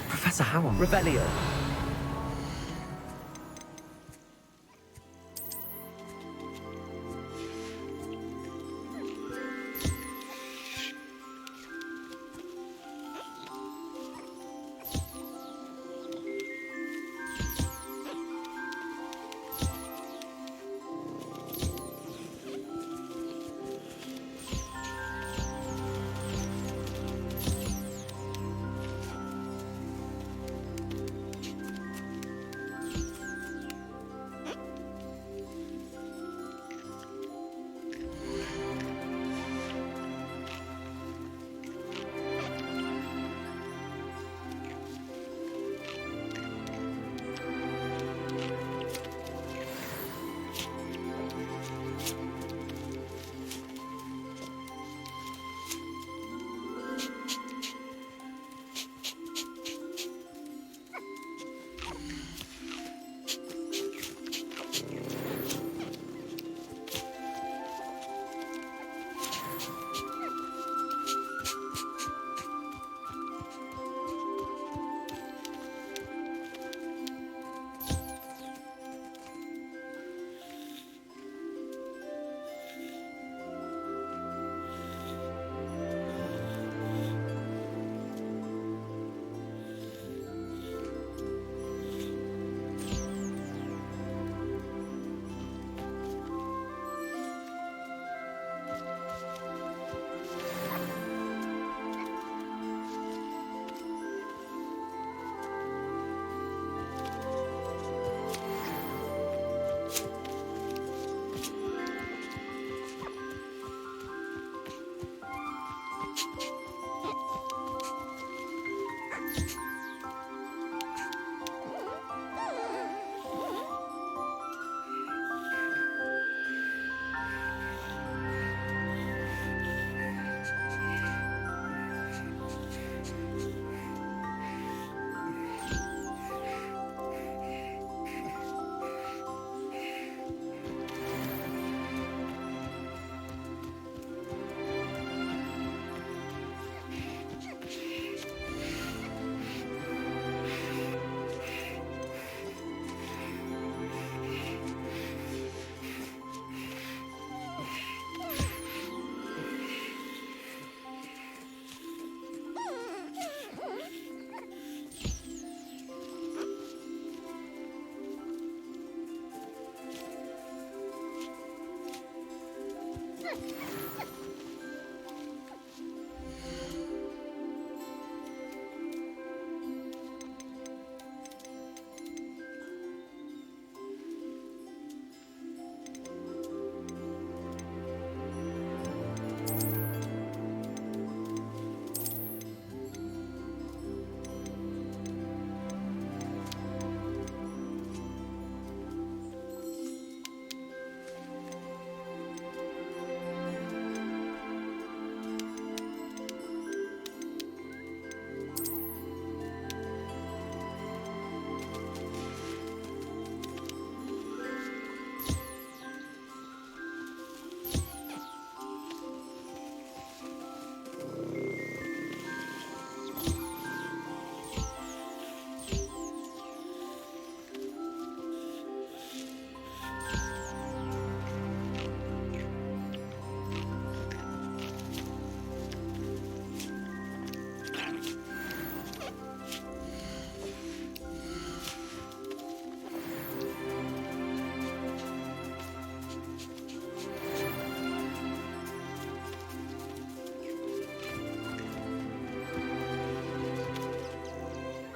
B: Professor Howard. Revelio.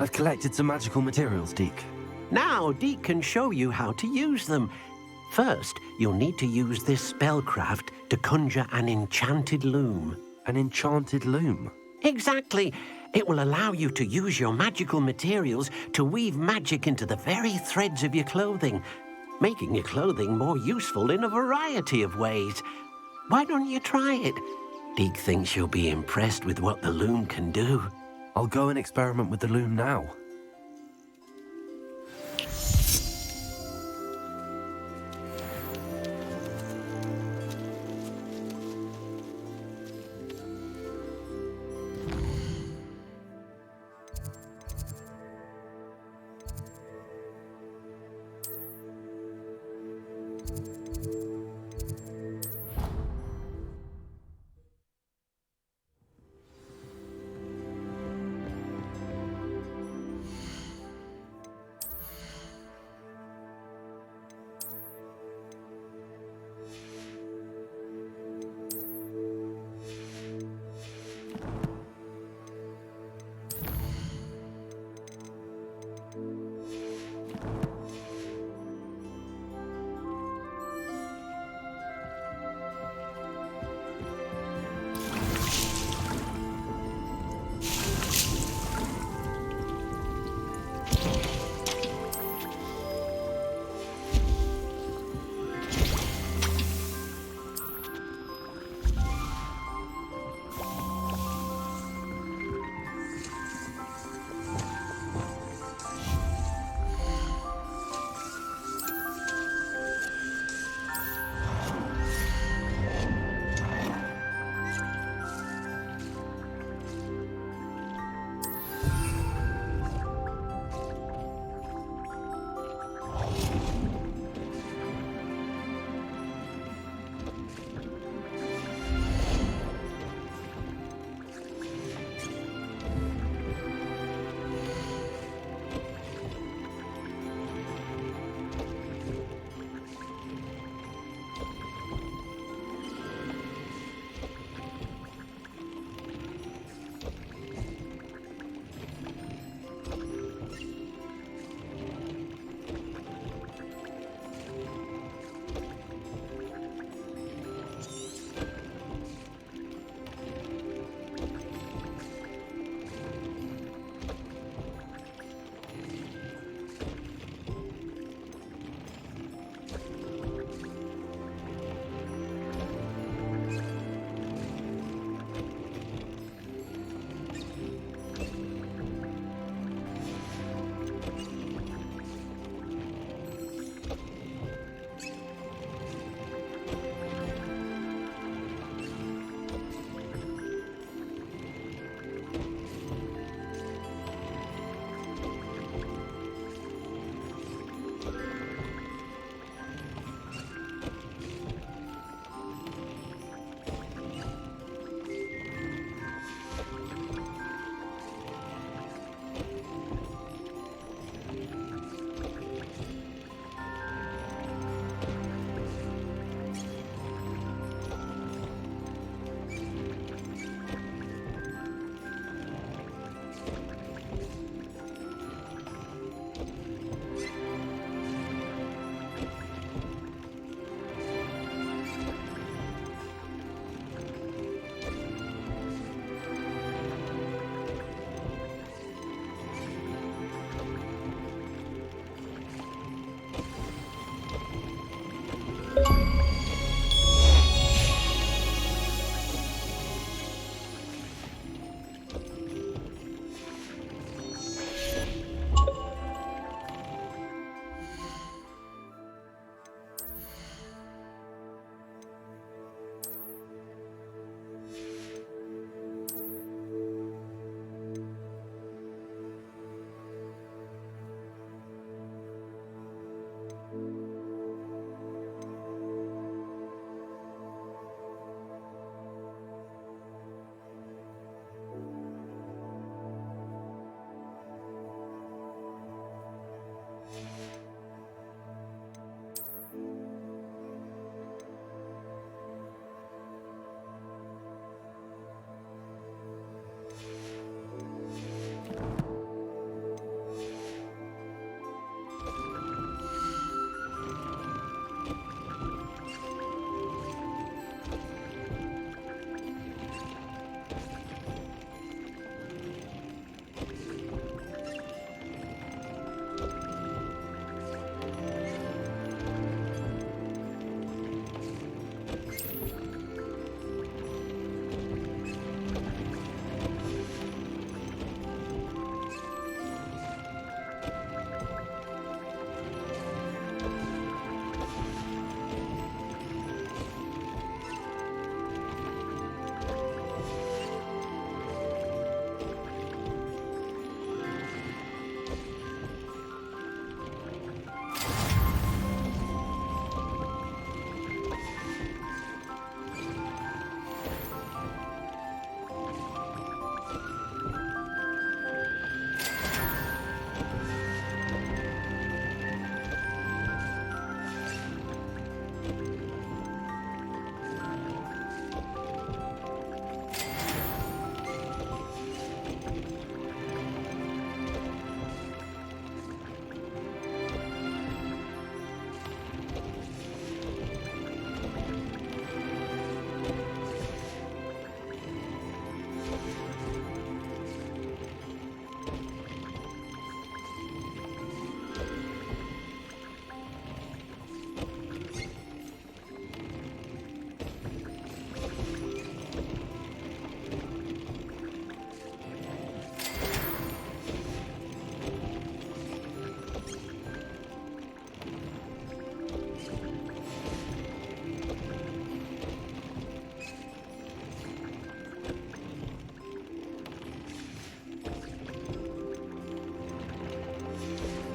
B: I've collected some magical materials, Deke.
K: Now, Deke can show you how to use them. First, you'll need to use this spellcraft to conjure an enchanted loom.
B: An enchanted loom?
K: Exactly. It will allow you to use your magical materials to weave magic into the very threads of your clothing, making your clothing more useful in a variety of ways. Why don't you try it? Deke thinks you'll be impressed with what the loom can do.
B: I'll go and experiment with the loom now.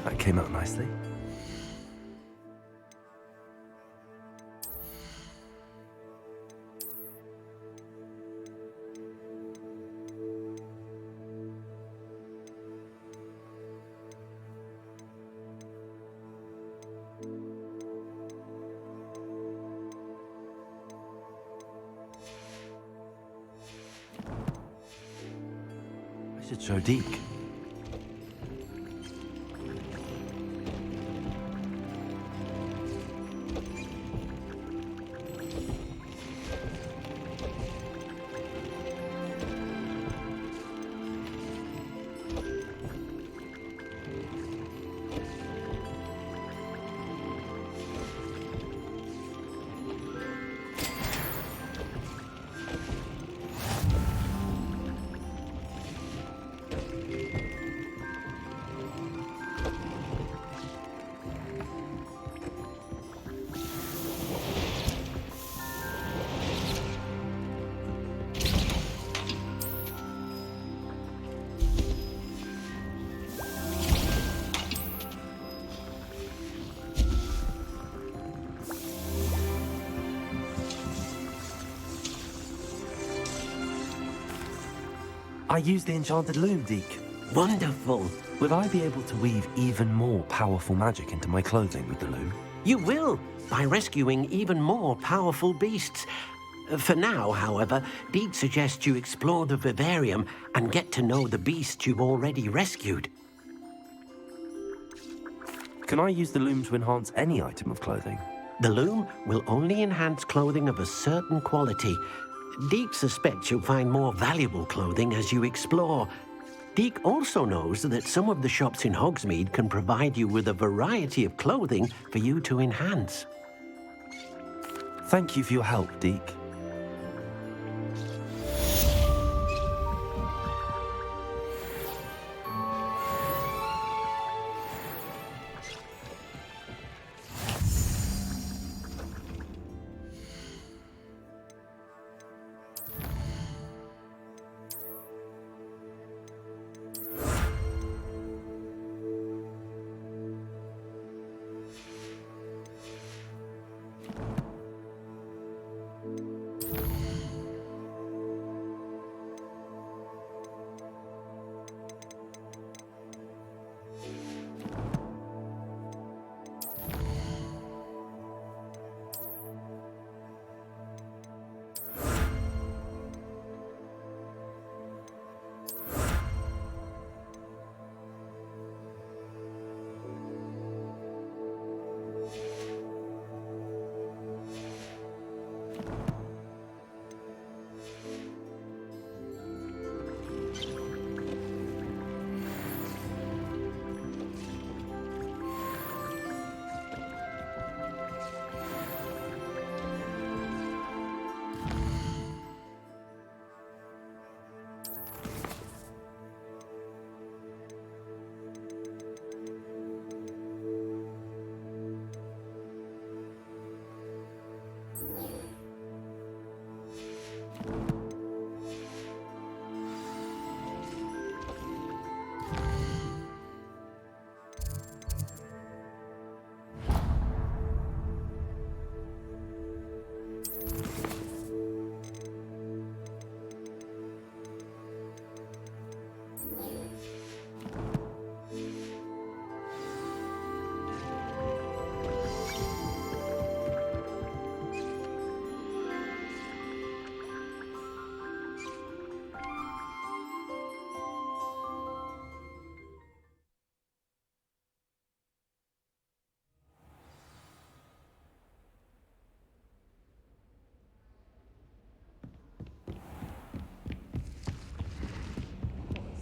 B: That came out nicely. I should show Deke. I used the enchanted loom, Deke.
K: Wonderful.
B: Would I be able to weave even more powerful magic into my clothing with the loom?
K: You will, by rescuing even more powerful beasts. For now, however, Deke suggests you explore the vivarium and get to know the beasts you've already rescued.
B: Can I use the loom to enhance any item of clothing?
K: The loom will only enhance clothing of a certain quality. Deke suspects you'll find more valuable clothing as you explore. Deke also knows that some of the shops in Hogsmeade can provide you with a variety of clothing for you to enhance.
B: Thank you for your help, Deke.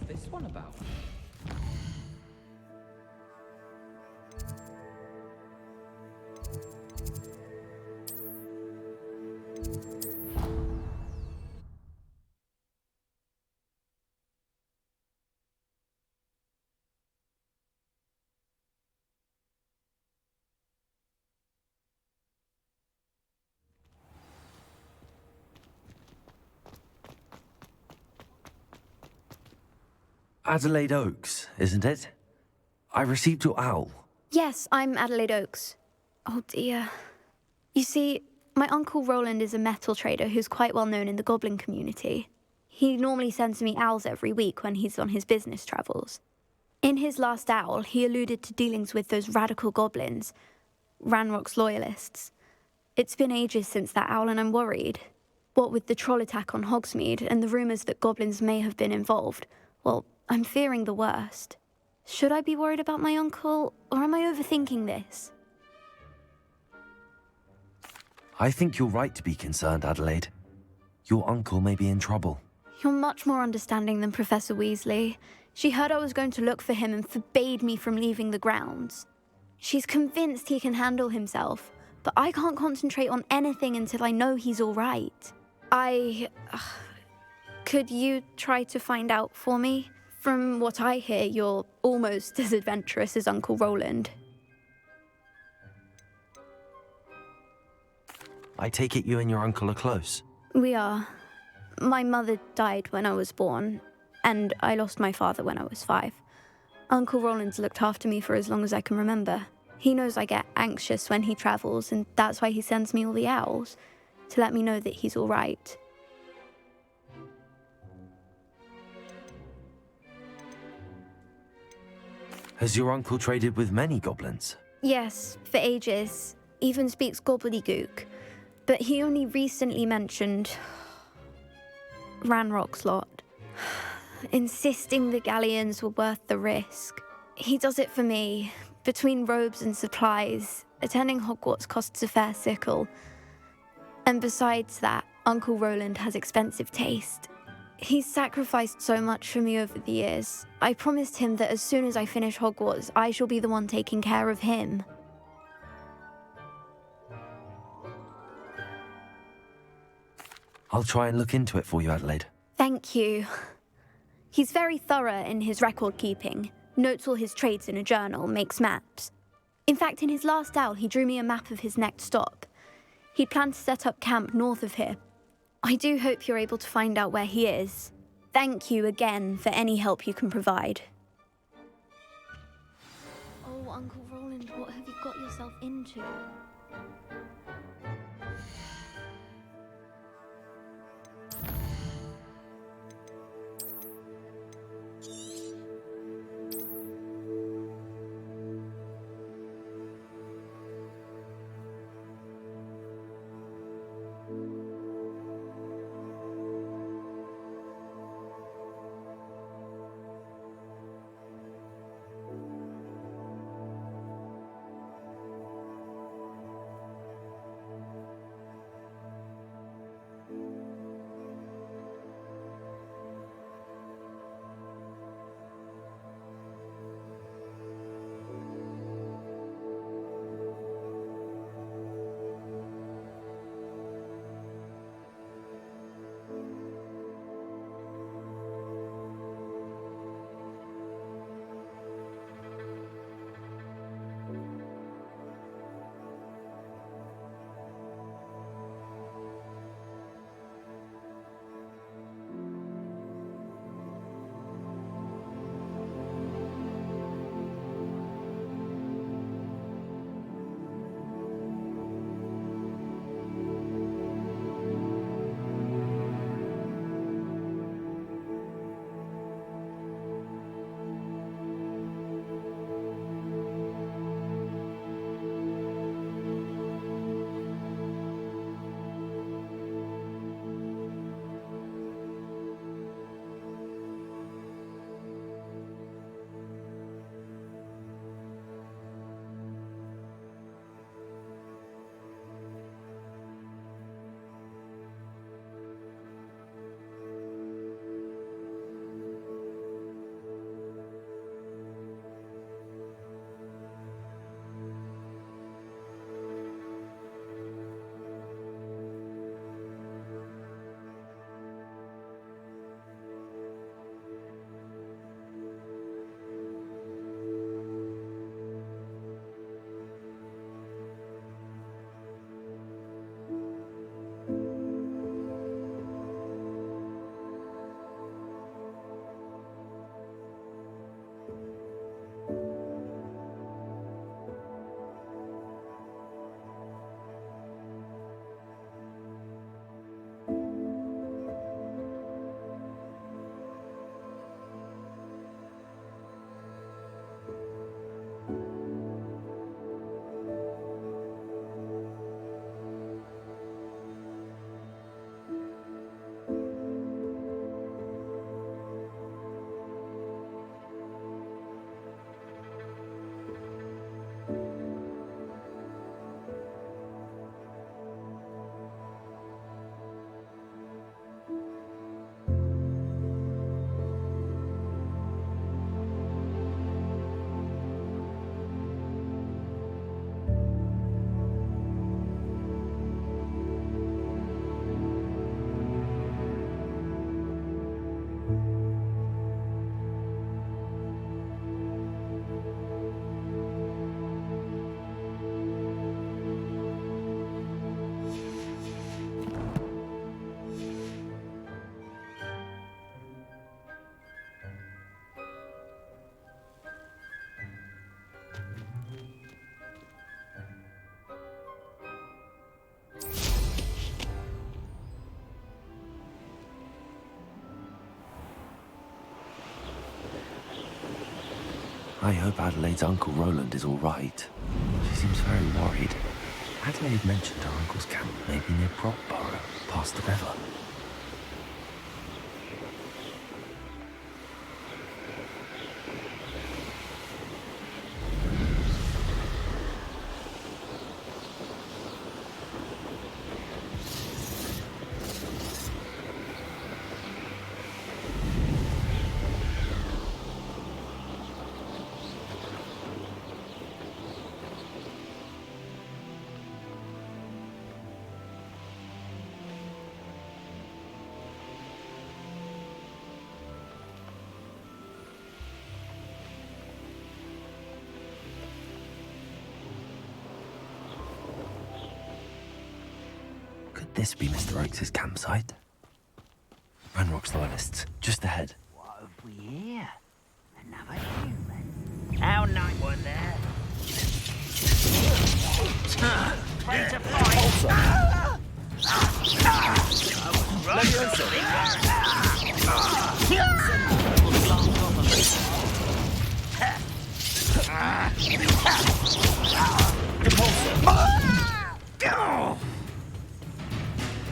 R: What's this one about?
B: Adelaide Oaks, isn't it? I received your owl.
O: Yes, I'm Adelaide Oakes. Oh dear. You see, my Uncle Roland is a metal trader who's quite well known in the goblin community. He normally sends me owls every week when he's on his business travels. In his last owl, he alluded to dealings with those radical goblins, Ranrock's loyalists. It's been ages since that owl and I'm worried. What with the troll attack on Hogsmeade and the rumours that goblins may have been involved, well, I'm fearing the worst. Should I be worried about my uncle, or am I overthinking this?
B: I think you're right to be concerned, Adelaide. Your uncle may be in trouble.
O: You're much more understanding than Professor Weasley. She heard I was going to look for him and forbade me from leaving the grounds. She's convinced he can handle himself, but I can't concentrate on anything until I know he's all right. Could you try to find out for me? From what I hear, you're almost as adventurous as Uncle Roland.
B: I take it you and your uncle are close.
O: We are. My mother died when I was born, and I lost my father when I was 5. Uncle Roland's looked after me for as long as I can remember. He knows I get anxious when he travels, and that's why he sends me all the owls, to let me know that he's all right.
B: Has your uncle traded with many goblins?
O: Yes, for ages. Even speaks gobbledygook. But he only recently mentioned Ranrock's lot, insisting the galleons were worth the risk. He does it for me. Between robes and supplies, attending Hogwarts costs a fair sickle. And besides that, Uncle Roland has expensive taste. He's sacrificed so much for me over the years. I promised him that as soon as I finish Hogwarts, I shall be the one taking care of him.
B: I'll try and look into it for you, Adelaide.
O: Thank you. He's very thorough in his record keeping, notes all his trades in a journal, makes maps. In fact, in his last owl, he drew me a map of his next stop. He planned to set up camp north of here. I do hope you're able to find out where he is. Thank you again for any help you can provide. Oh, Uncle Roland, what have you got yourself into?
B: I hope Adelaide's Uncle Roland is all right. She seems very worried. Adelaide mentioned her uncle's camp may be near Brockborough, past the river. Could this be Mr. Oakes' campsite? Ranrock's loyalists, just ahead.
C: What have we here? Another human. How night one there? Ready to fight?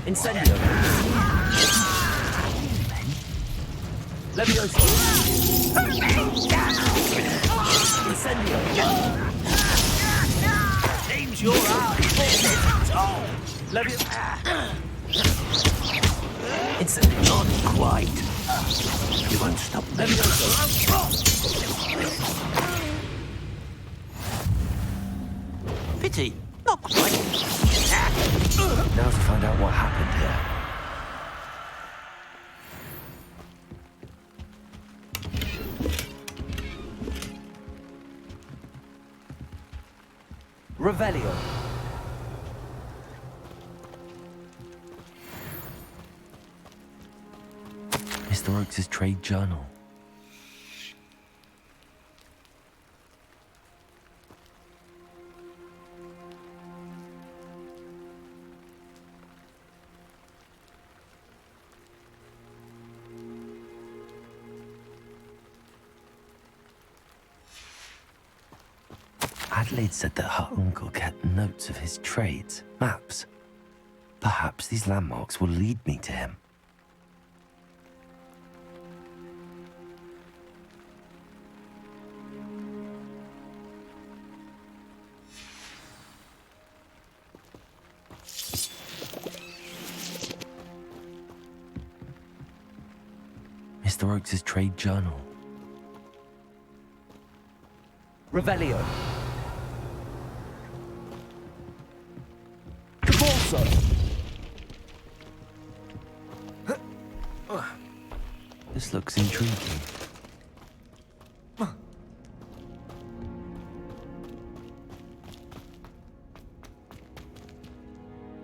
B: Incendio. Levioso. Incendio.
C: Seems you're out.
B: Incendio.
K: Not quite. You won't stop me.
C: Pity. Not quite.
B: Now to find out what happened here. Revelio. Mr. Oakes' trade journal. Adelaide said that her uncle kept notes of his trades, maps. Perhaps these landmarks will lead me to him. Mr. Oakes' trade journal. Revelio. This looks intriguing.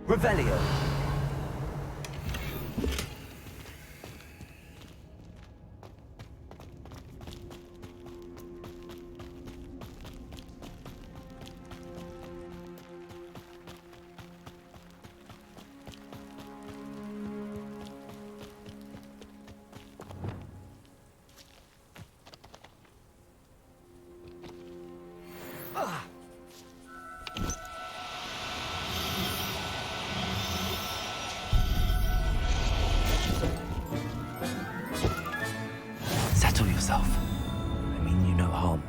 B: Revelio. Settle yourself. I mean you no harm.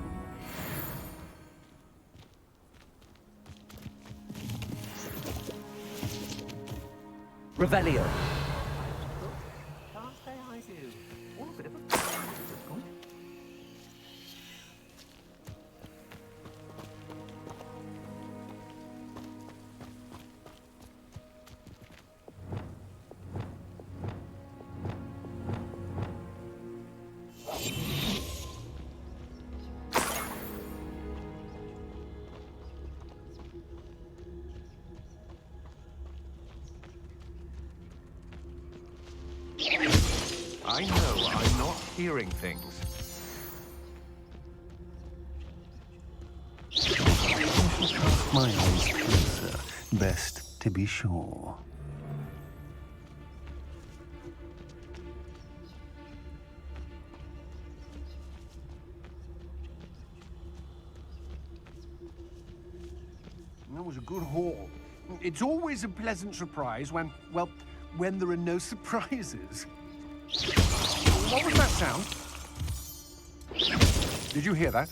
B: Revelio.
L: Can't say I do. All a bit of a
Q: I know I'm not hearing things.
G: I shall cast my eyes closer, best to be sure. That was a good haul. It's always a pleasant surprise when, well, when there are no surprises. What was that sound? Did you hear that?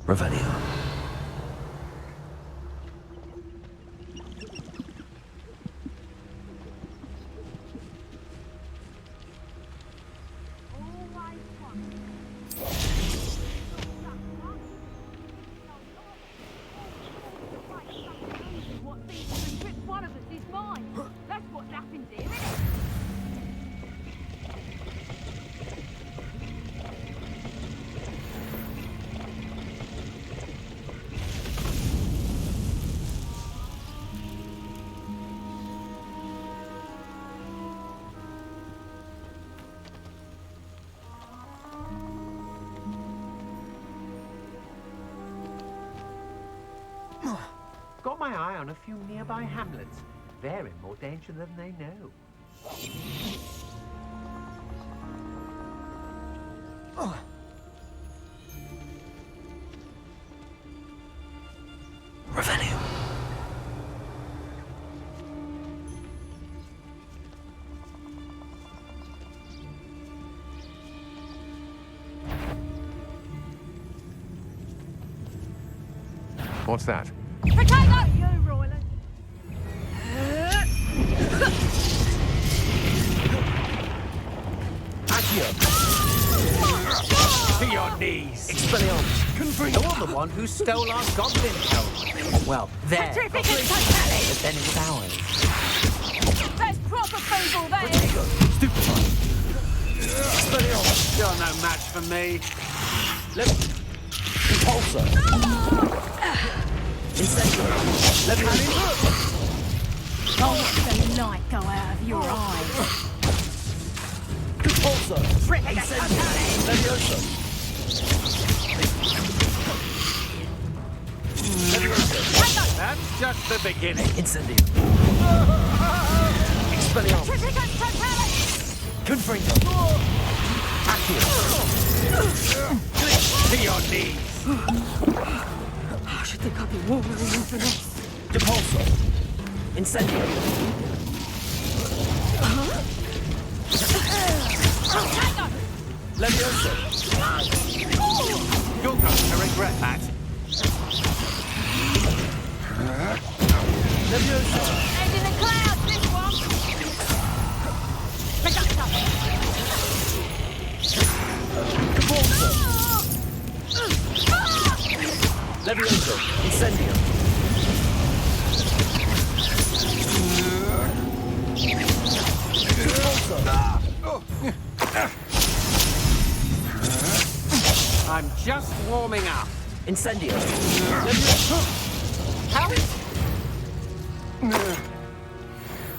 B: Revelio.
J: One of us is mine. That's what happens here, isn't it?
L: Got my eye on a few nearby hamlets. They're in more danger than they know.
B: Revelio.
G: What's that?
J: Potato! You, Royland.
L: To your knees!
T: Expelliarmus!
L: You're the one who stole our goblin helm. Well, their
J: Petrificate
L: goblin,
J: totality!
L: but then it's ours.
J: That's proper feeble, that is.
L: Expelliarmus! You're no match for me.
T: Repulsor! Incendio! Leviathan!
J: Oh, let the light go out of your eyes.
T: Repulsor! Incendio! Leviosa! Leviosa!
L: That's just the beginning.
T: Incendio! Expelliarmus!
J: Petrificate totality!
T: Confringo! Accio!
L: To your knees!
J: I should think I'd be warmer than finesse.
T: Depulso! Incendio!
J: Potato!
T: Leviosa!
L: You're going to regret that.
T: Leviosa!
J: Head in the clouds, this one! Potato!
T: Depulso! Leviosa! Incendio!
L: I'm just warming up.
T: Incendio!
L: How?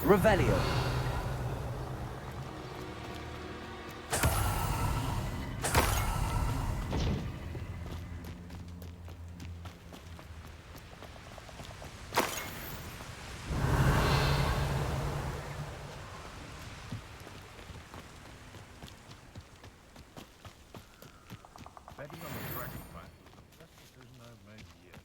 T: Revelio!
Q: Betting on the tracking fight was the best decision I've made in years.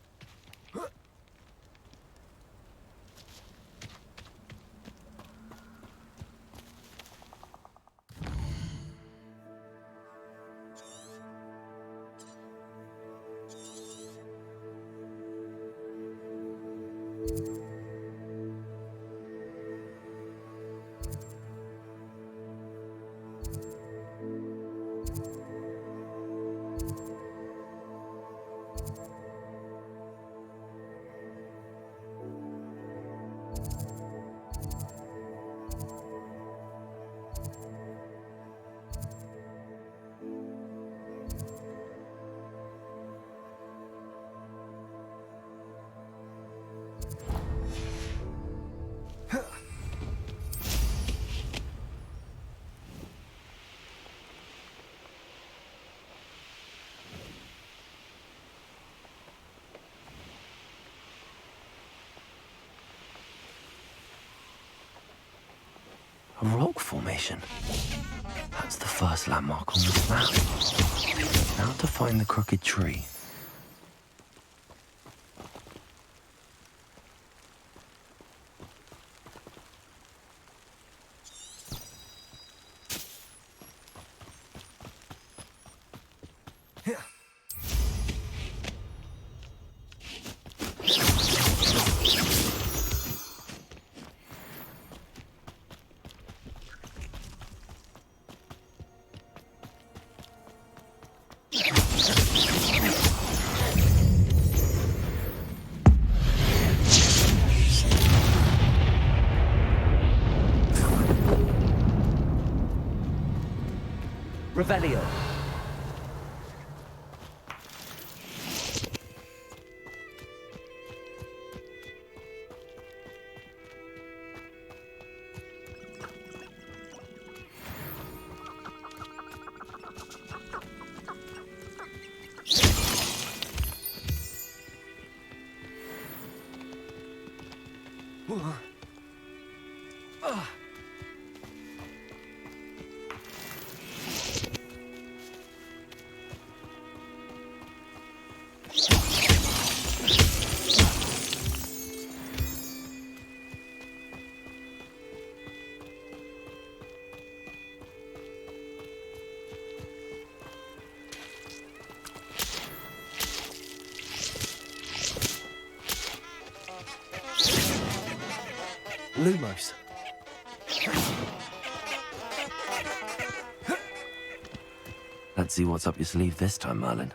B: A rock formation. That's the first landmark on this map. Now to find the crooked tree.
T: Revelio. Lumos.
B: Let's see what's up your sleeve this time, Merlin.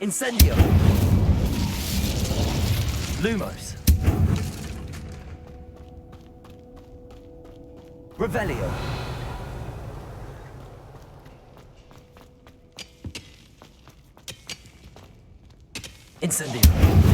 T: Incendio. Lumos. Revelio. Incendio.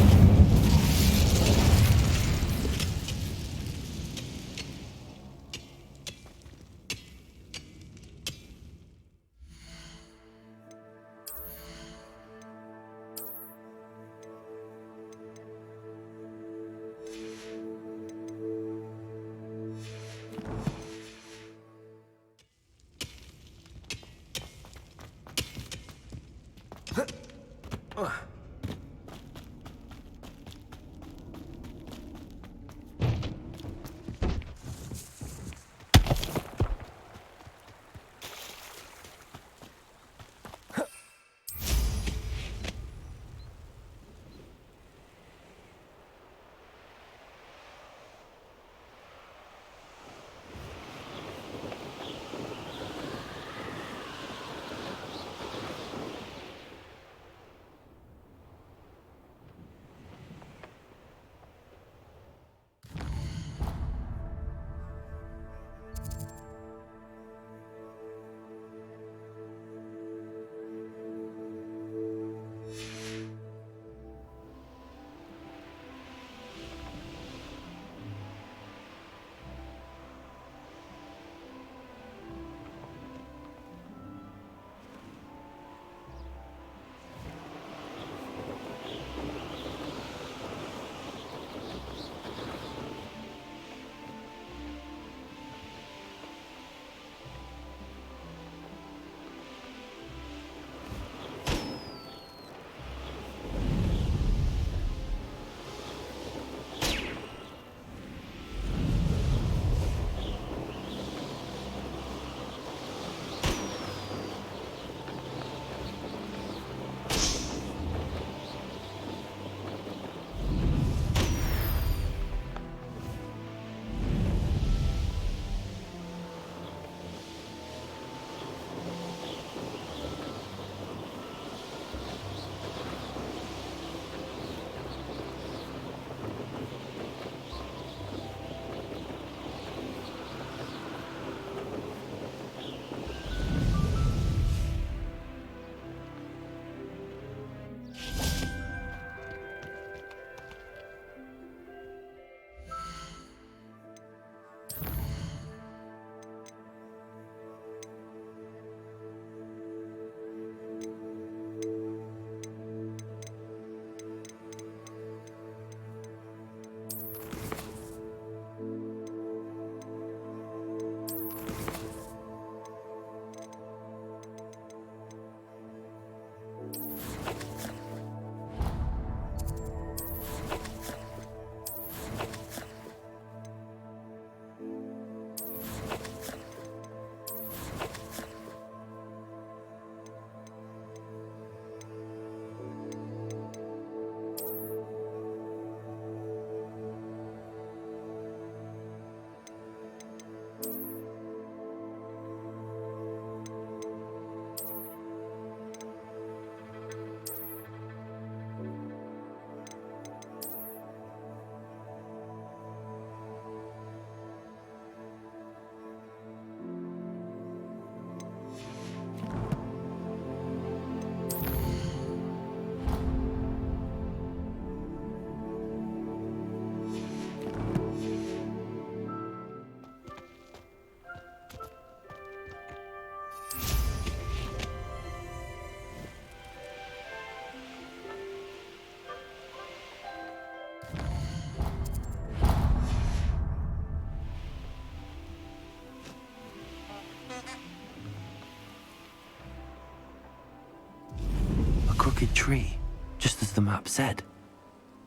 B: crooked tree, just as the map said.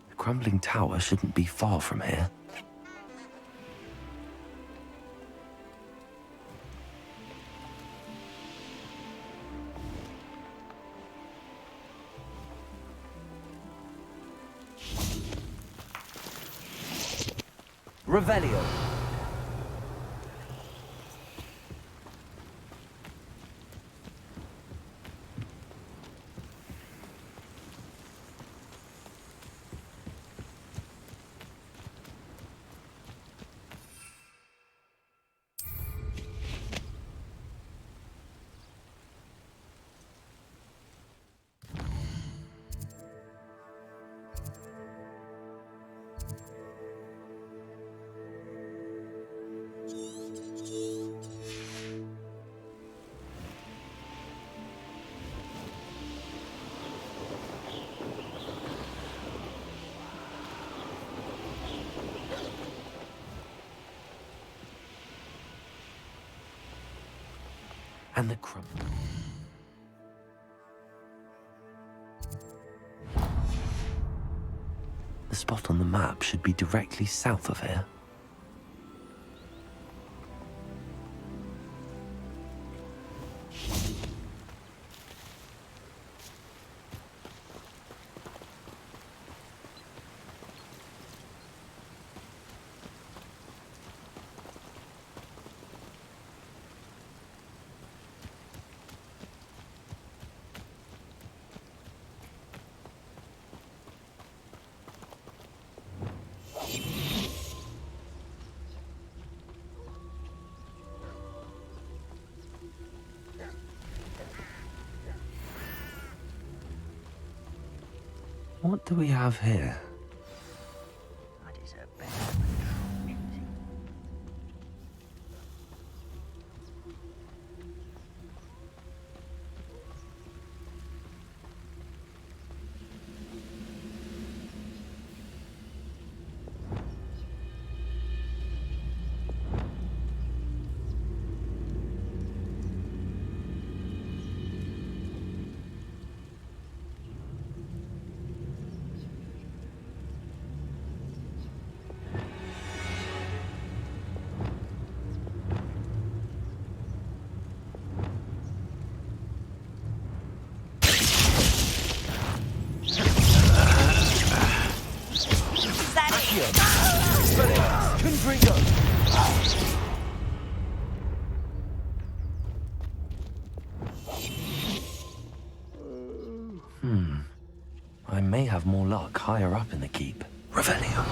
B: The crumbling tower shouldn't be far from here.
T: Revelio.
B: And the crumb. The spot on the map should be directly south of here. What do we have here? I may have more luck higher up in the keep. Revelio.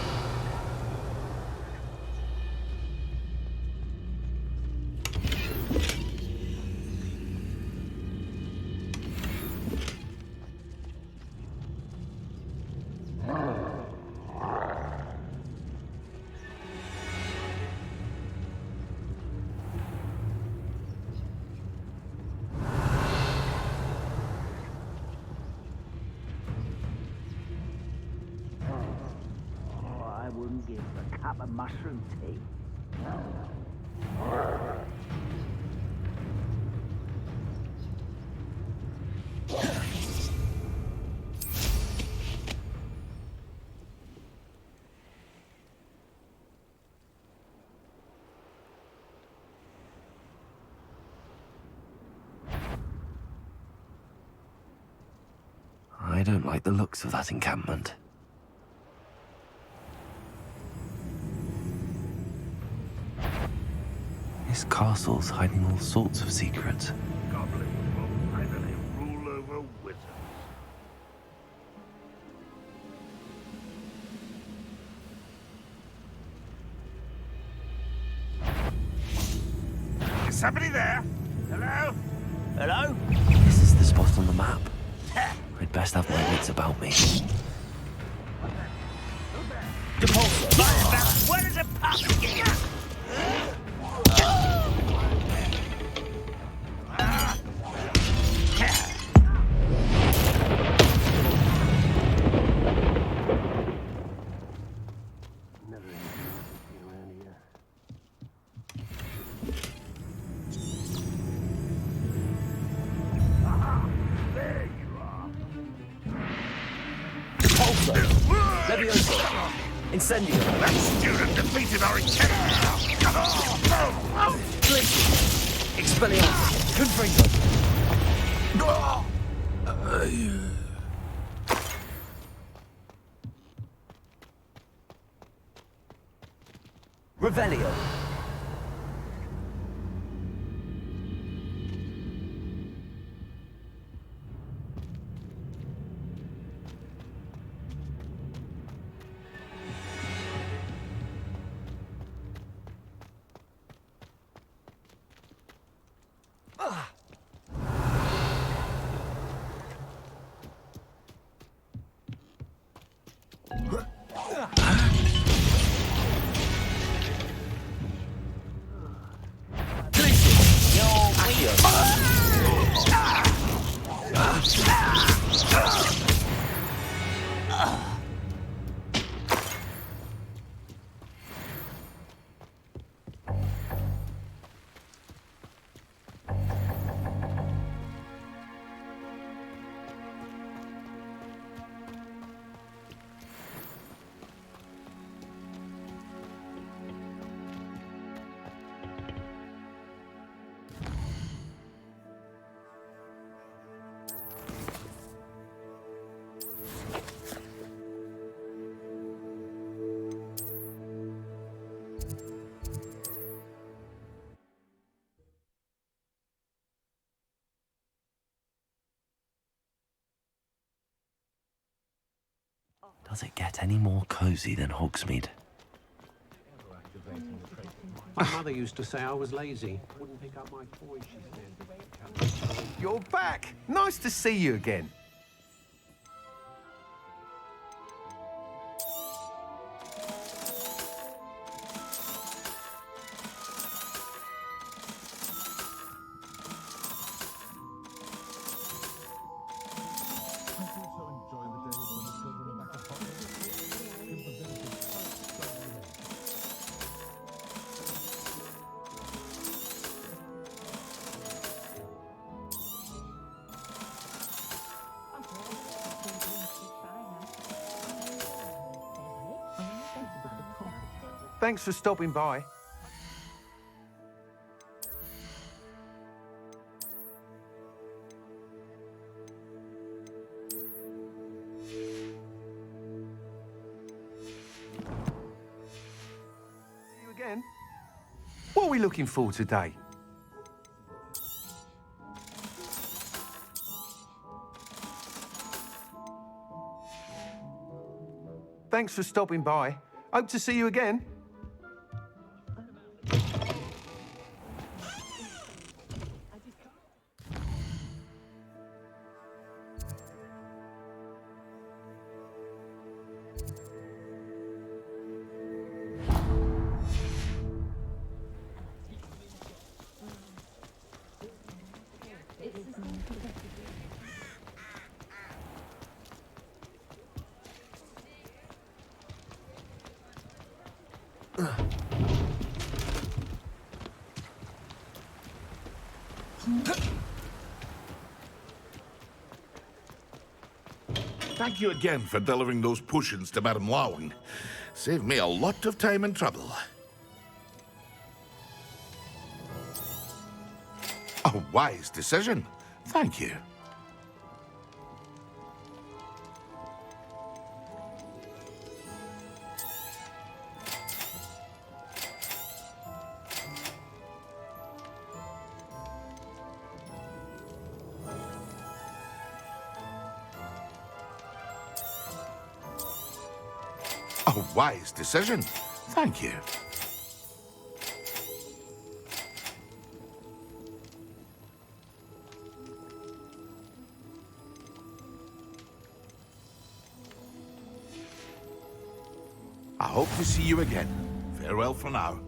C: Give a cup of mushroom tea.
B: I don't like the looks of that encampment. This castle's hiding all sorts of secrets.
Q: Goblins will finally rule over wizards. Is somebody there? Hello?
C: Hello?
B: This is the spot on the map. I'd best have my wits about me.
C: Where is a pumpkin?
T: Levioso! Levioso! Incendio!
E: That student defeated our intent!
T: Glitch! Expelliarmus! Confringo! Revelio!
B: Does it get any more cozy than Hogsmeade?
L: My mother used to say I was lazy. Wouldn't pick up my toys, she said.
G: You're back! Nice to see you again. Thanks for stopping by. You again? What are we looking for today? Thanks for stopping by. Hope to see you again.
E: Thank you again for delivering those potions to Madame Lawing. Saved me a lot of time and trouble. A wise decision. Thank you. A wise decision. Thank you. I hope to see you again. Farewell for now.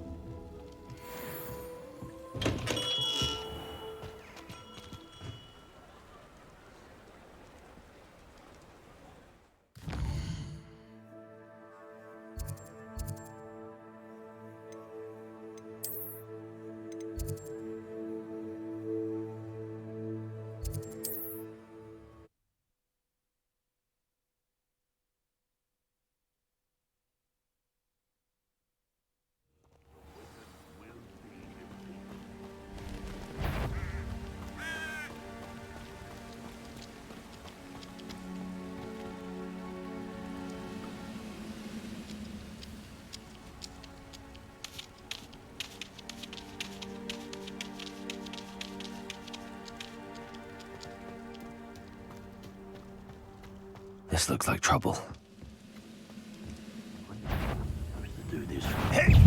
B: This looks like trouble.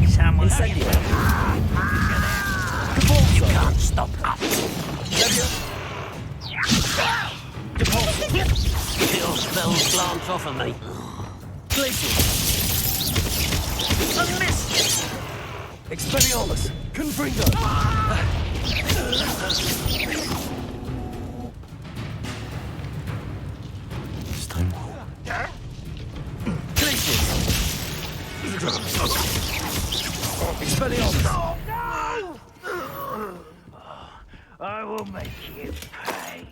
E: Someone
T: Incendio.
E: You can't stop us. Your spells glance off of me.
T: Glacial.
E: A miss!
T: Expelliarmus. Confringo.
B: Stonewall.
T: Glacial. Expelliarmus.
E: I will make you pay.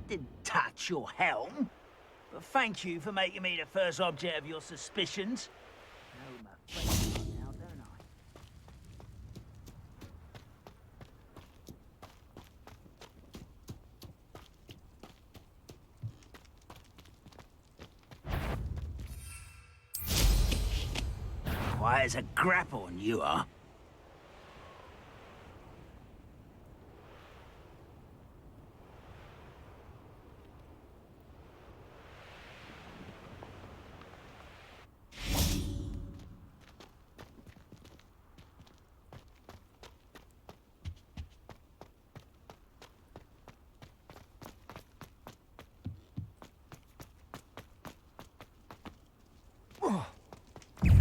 E: Didn't touch your helm, but thank you for making me the first object of your suspicions. No, my friend, now, don't I? Quiet as a grapple, you are.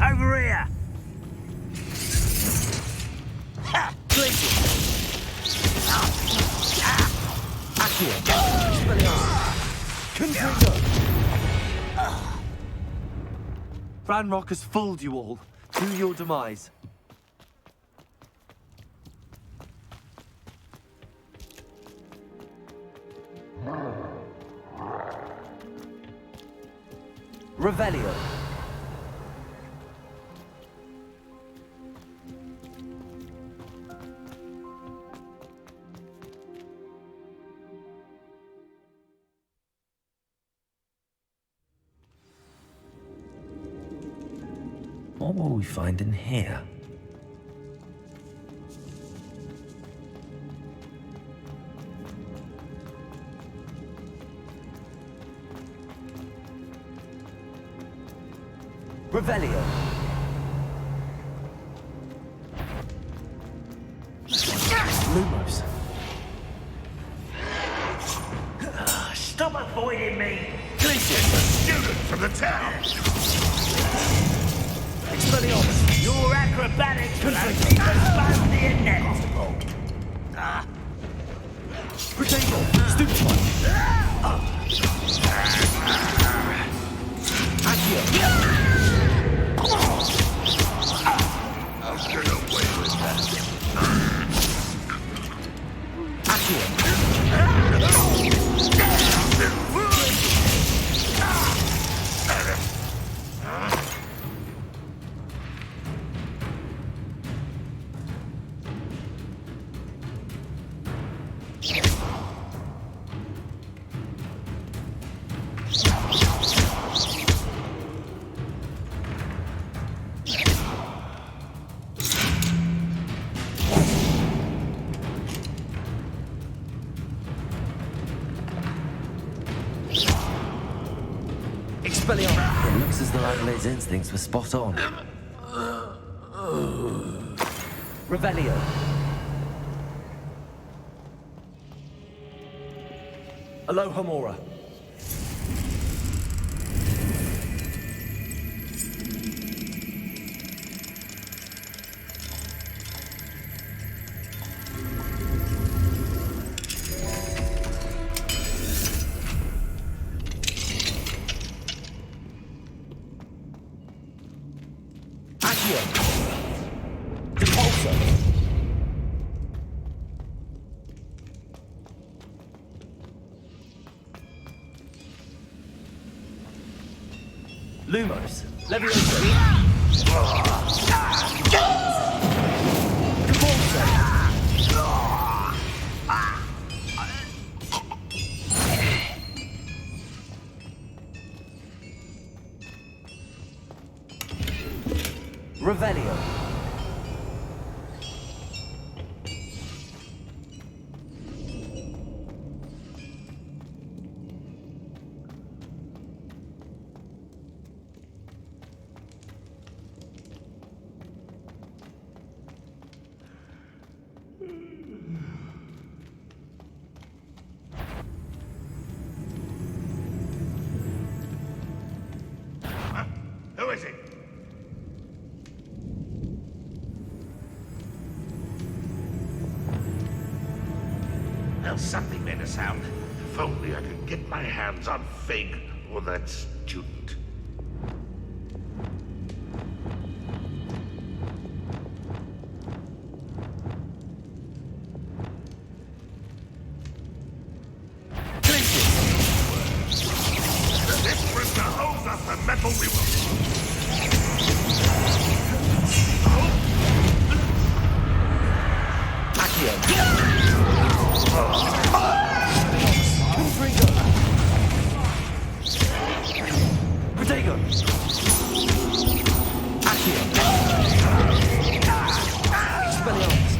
E: Over here! Ha!
T: Ranrock has fooled you all. To your demise. Revelio.
B: What will we find in here?
T: Revelio. Lumos.
E: Stop avoiding me!
Q: It's a student from the town.
T: Expelliarmus.
E: Your acrobatics will postpone the inevitable.
T: Protego. Stupefy. Accio.
Q: I'll get away with that.
B: It looks as though Adelaide's instincts were spot on.
T: Revelio. Alohomora. Lumos. Levioso. Revelio.
Q: Who is it? Well, something made a sound. If only I could get my hands on Fig or that student. This prisoner owes us the metal we will.
T: Protego. Accio. Expelliarmus.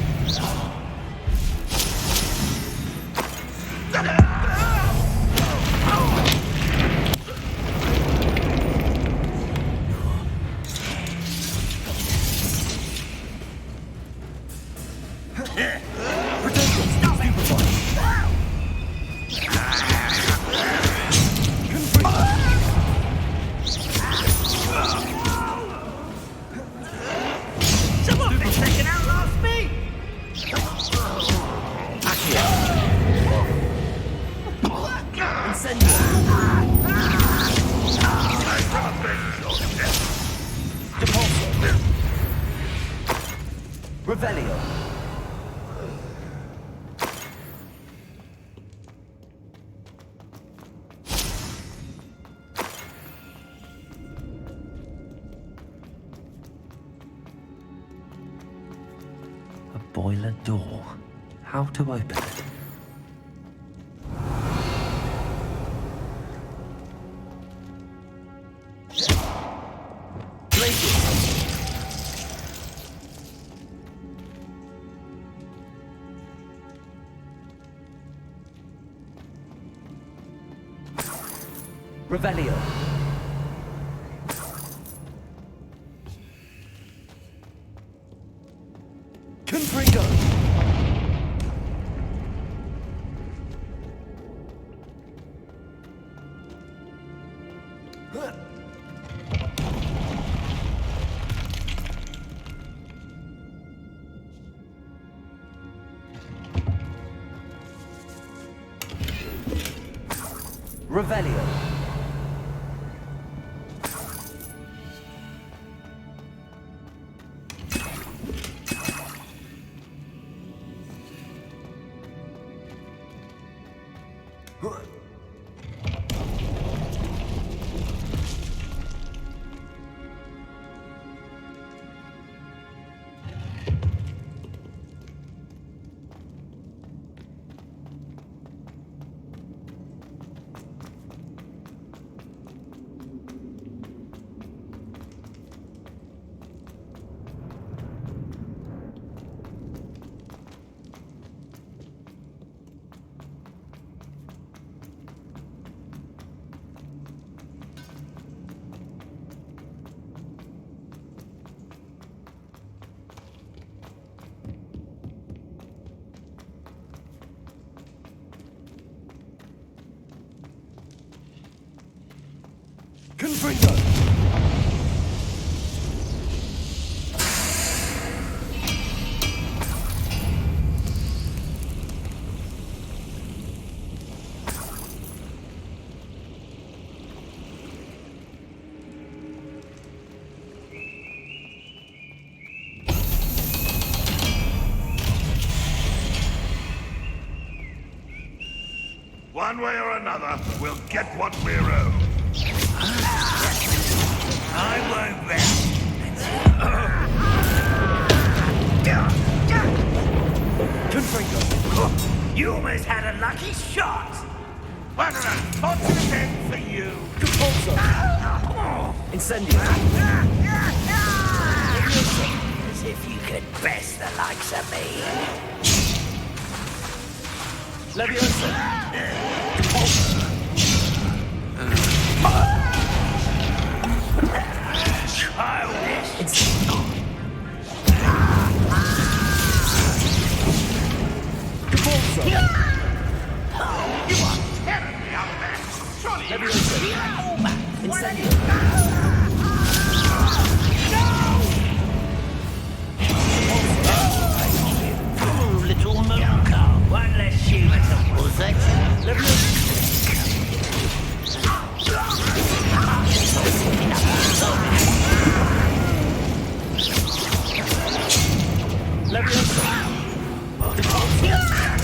T: Revelio.
B: A boiler door. How to open it?
T: Revelio. Confringo. Revelio. Confringo.
Q: One way or another, we'll get what we're owed.
E: I won't rest.
T: Confringo.
E: You almost had a lucky shot.
Q: What an unfortunate end for you.
T: Repulsor. Incendio.
E: As if you could best the likes of me.
T: Leviosa.
E: Childish.
T: Repulsor.
Q: You are terribly outmatched. Surely you
T: Leviosa. Incendio.
E: Little moon car. One less human to protect.
T: Leviosa.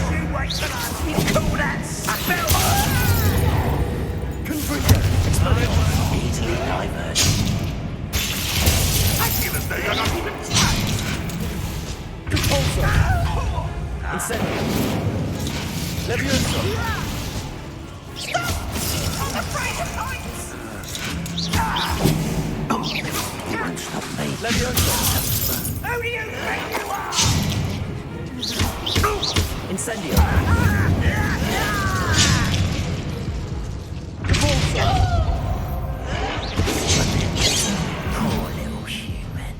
E: You wait till I call that spell.
T: Confringo. Expelliarmus.
E: Easily diverted.
Q: I feel as though you're not even trying.
T: Repulsor. Incendio. Leviosa.
E: I'm afraid of heights. You won't stop me.
T: Leviosa.
E: Who do you think you are?
T: Incendio. Repulsor.
E: Poor little human.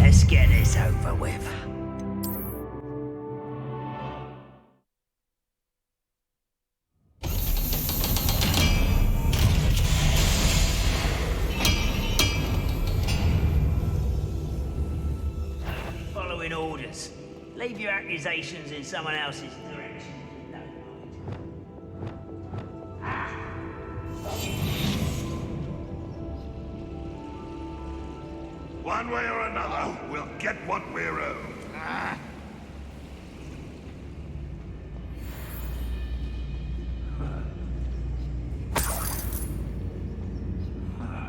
E: Let's get this over with. Following orders. Leave your accusations in someone else's direction.
Q: One way or another, we'll get what we're owed.
E: I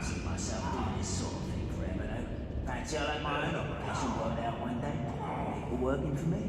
E: see myself doing this sort of thing forever, though. Fancy I'll have my own operation worked out one day. People working for me.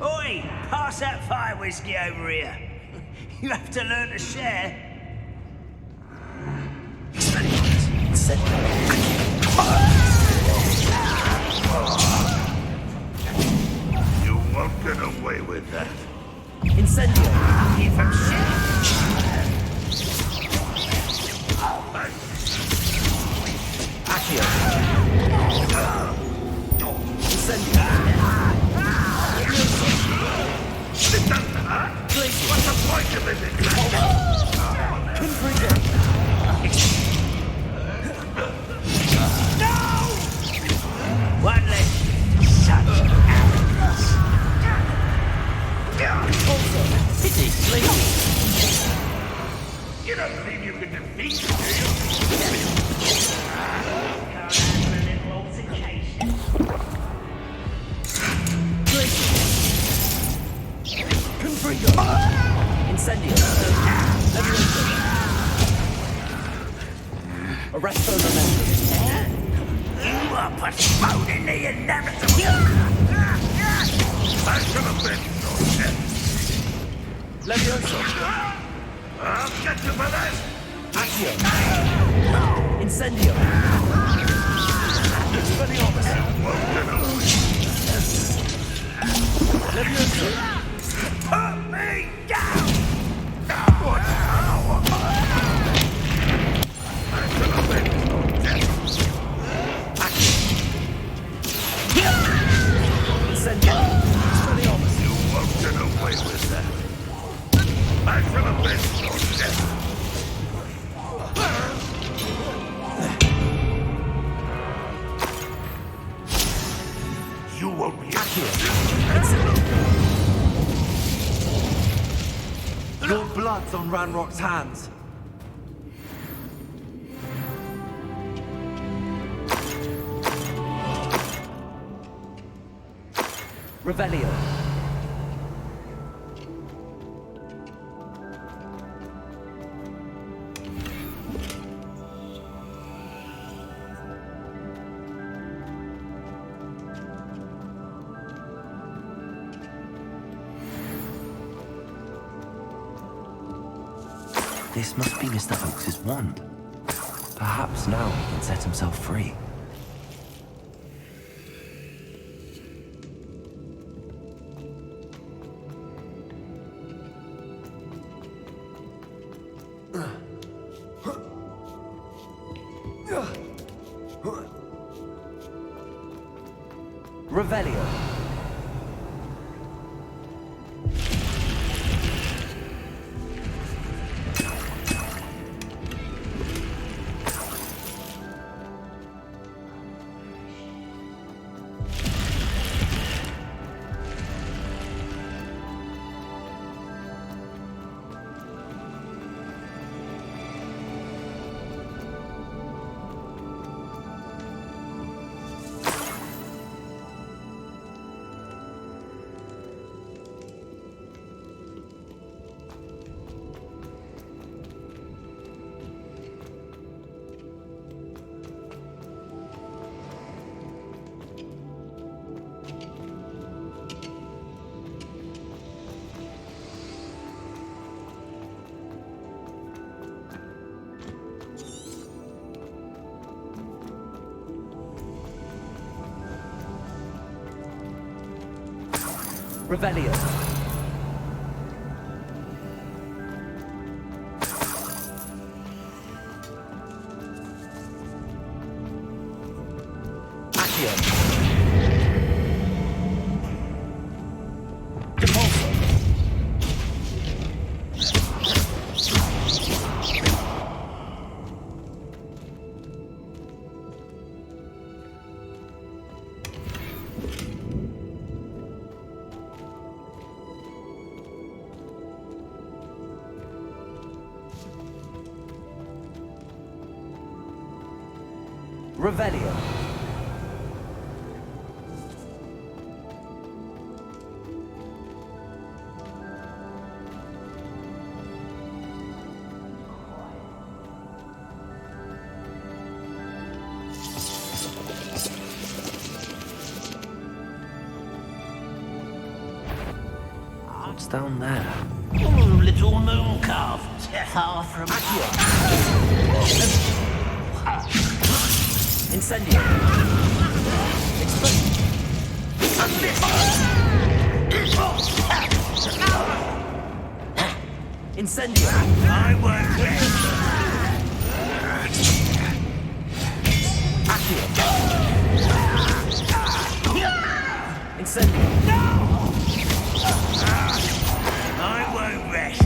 E: Oi! Pass that fire whiskey over here. You have to learn to share.
Q: You won't get away with that.
T: Incendio.
C: Here from shit.
T: Incendio.
Q: What's the point of it?
T: Confringo.
E: One less.
T: Pity, sleepy.
Q: You don't believe you can defeat me, do you?
C: Can't handle a little altercation.
T: Confringo. Incendio. Levioso. Arresto momentum.
C: You are postponing the inevitable.
Q: Back to the bench, Dorset.
T: Levioso.
Q: I'll get you for that.
T: Accio. Incendio. Expelliarmus. Levioso.
C: Put me down!
T: Incendio. Expelliarmus.
Q: You won't get away with that. Back to the bench, Dorset. You won't be
B: Your blood's on Ranrock's hands.
T: Revelio.
B: This must be Mr. Oakes' wand. Perhaps now he can set himself free.
T: Revelio. Revelio. Accio. Depulso. Revelio.
B: What's down there?
C: Oh, little moon calf. Far from
T: Incendio. Incendio.
C: I won't
T: Accio. Incendio.
E: I won't rest.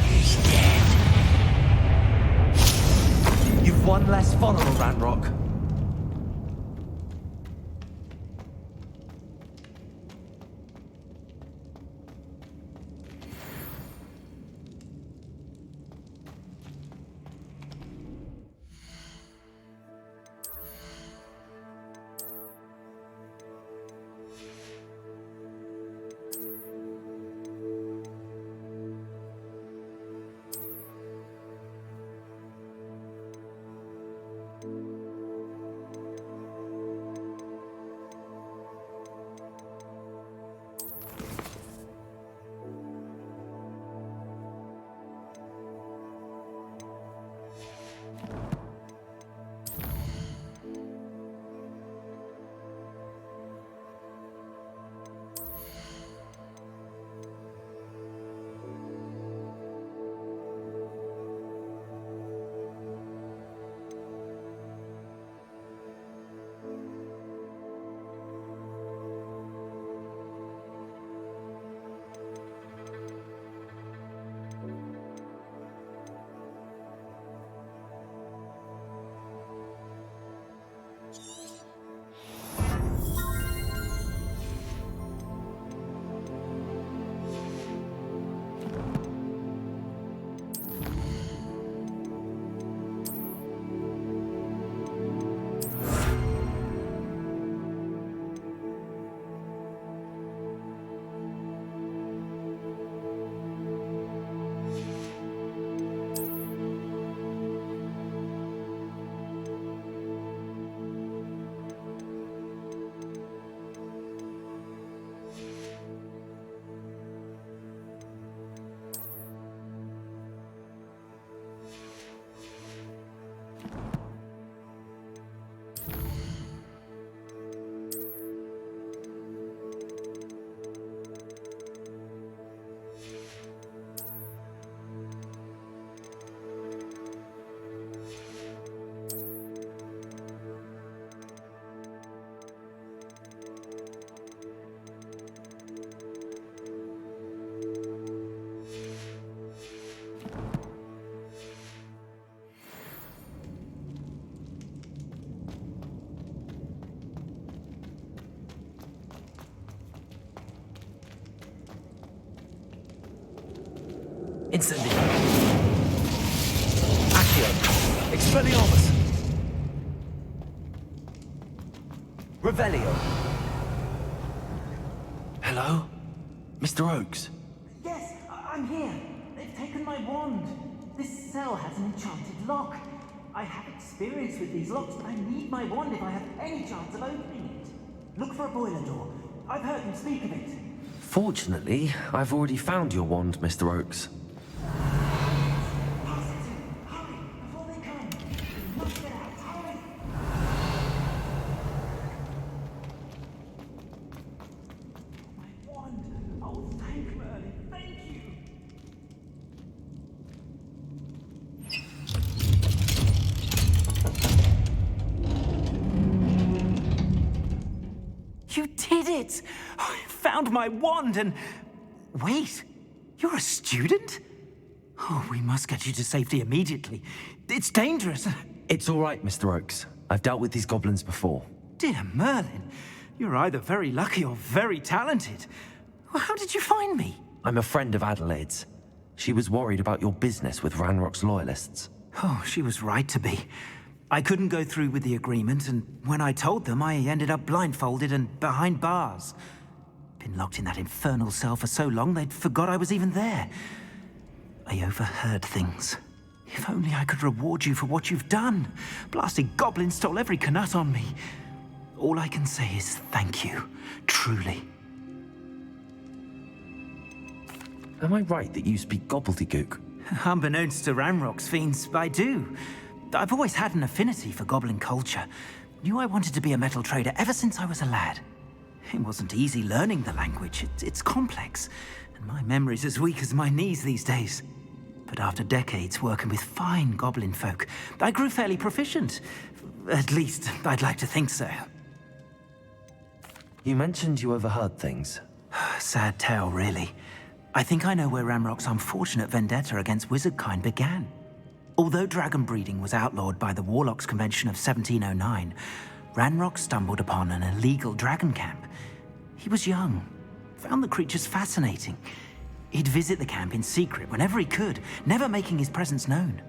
E: He's dead.
T: You've one less follower, Ranrock. Incendio. Accio. Expelliarmus. Revelio.
B: Hello? Mr. Oakes?
C: Yes, I'm here. They've taken my wand. This cell has an enchanted lock. I have experience with these locks, but I need my wand if I have any chance of opening it. Look for a boiler door. I've heard them speak of it.
B: Fortunately, I've already found your wand, Mr. Oakes.
C: You did it! I found my wand and... Wait, you're a student? Oh, we must get you to safety immediately. It's dangerous.
B: It's all right, Mr. Oakes. I've dealt with these goblins before.
C: Dear Merlin, you're either very lucky or very talented. Well, how did you find me?
B: I'm a friend of Adelaide's. She was worried about your business with Ranrock's loyalists.
C: Oh, she was right to be. I couldn't go through with the agreement, and when I told them, I ended up blindfolded and behind bars. Been locked in that infernal cell for so long, they'd forgot I was even there. I overheard things. If only I could reward you for what you've done. Blasted goblins stole every Knut on me. All I can say is thank you, truly.
B: Am I right that you speak gobbledygook?
C: Unbeknownst to Ranrock's fiends, I do. I've always had an affinity for goblin culture. Knew I wanted to be a metal trader ever since I was a lad. It wasn't easy learning the language. It's complex, and my memory's as weak as my knees these days. But after decades working with fine goblin folk, I grew fairly proficient. At least, I'd like to think so.
B: You mentioned you overheard things.
C: Sad tale, really. I think I know where Ranrock's unfortunate vendetta against wizardkind began. Although dragon breeding was outlawed by the Warlocks Convention of 1709, Ranrock stumbled upon an illegal dragon camp. He was young, found the creatures fascinating. He'd visit the camp in secret whenever he could, never making his presence known.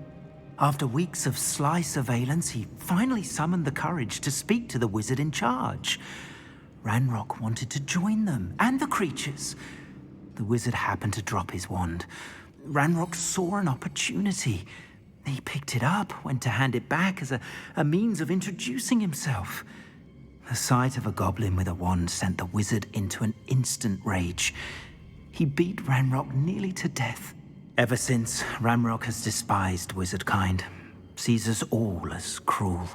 C: After weeks of sly surveillance, he finally summoned the courage to speak to the wizard in charge. Ranrock wanted to join them, and the creatures. The wizard happened to drop his wand. Ranrock saw an opportunity. He picked it up, went to hand it back as a means of introducing himself. The sight of a goblin with a wand sent the wizard into an instant rage. He beat Ranrock nearly to death. Ever since, Ranrock has despised wizardkind, sees us all as cruel.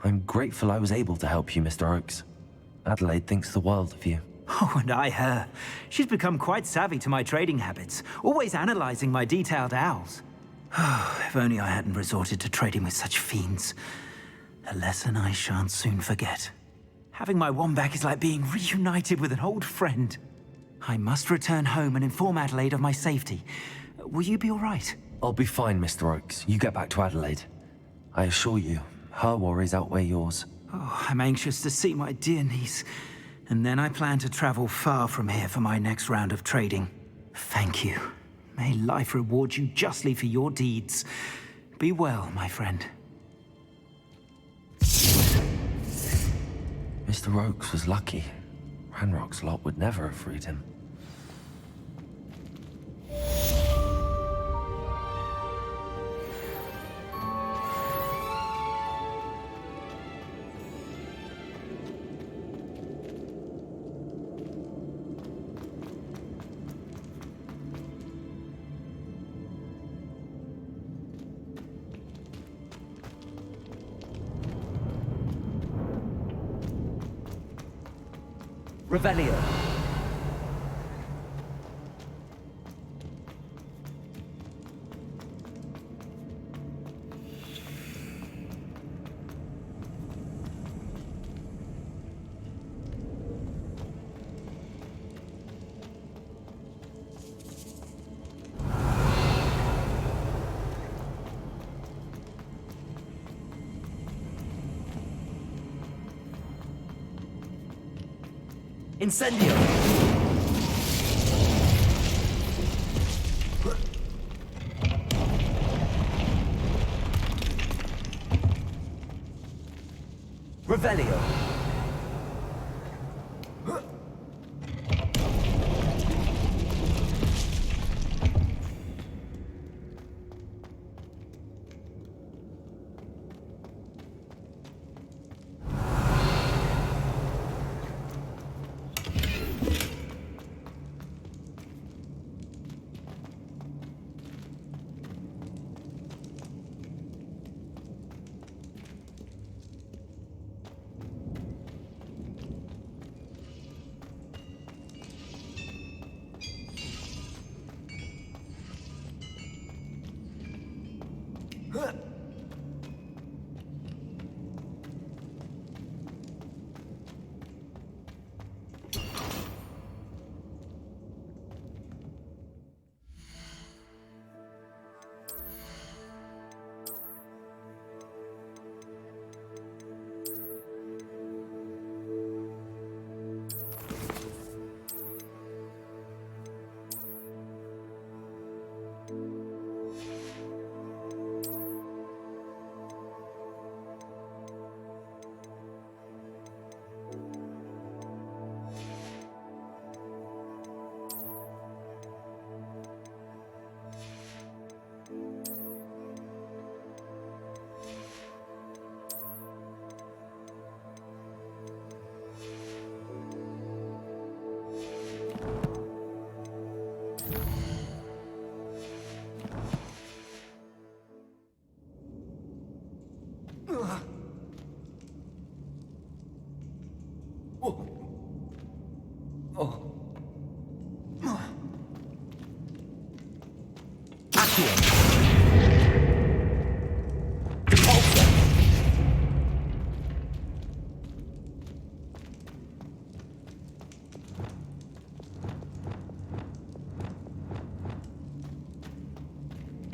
B: I'm grateful I was able to help you, Mr. Oakes. Adelaide thinks the world of you.
C: Oh, and I her. She's become quite savvy to my trading habits, always analyzing my detailed owls. If only I hadn't resorted to trading with such fiends. A lesson I shan't soon forget. Having my wand back is like being reunited with an old friend. I must return home and inform Adelaide of my safety. Will you be all right?
B: I'll be fine, Mr. Oakes. You get back to Adelaide. I assure you, her worries outweigh yours.
C: Oh, I'm anxious to see my dear niece. And then I plan to travel far from here for my next round of trading. Thank you. May life reward you justly for your deeds. Be well, my friend.
B: Mr. Oakes was lucky. Ranrock's lot would never have freed him.
T: Revelio. Incendio! Revelio!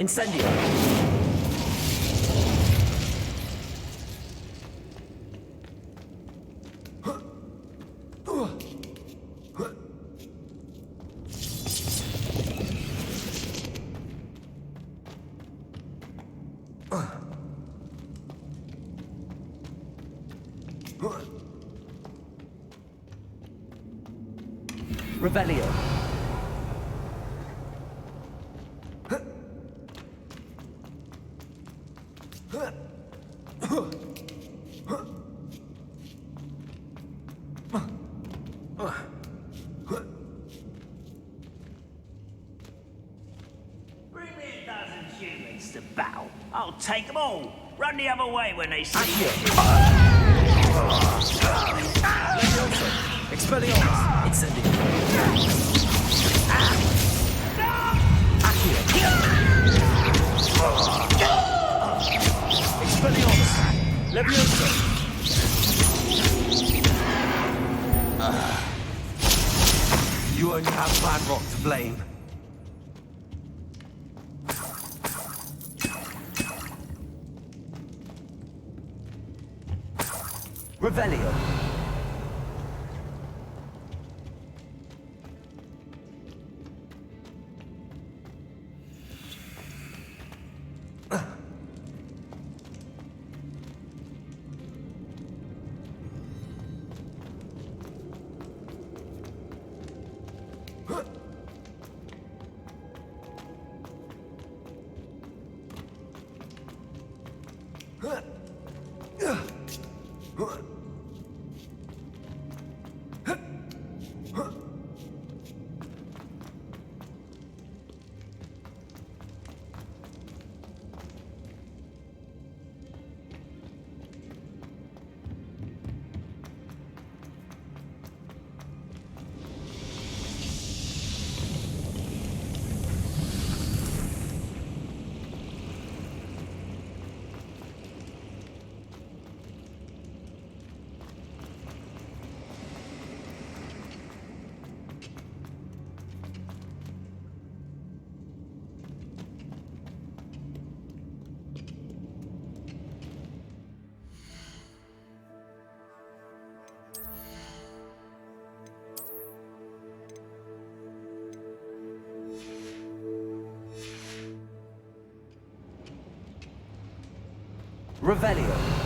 T: Incendio. Revelio.
E: Bring me a dozen humans to battle. I'll take them all. Run the other way when they see you.
T: Expelliarmus. Incendio. Expelliarmus. Levioso.
B: You only have Clan Rock to blame.
T: Revelio. Revelio.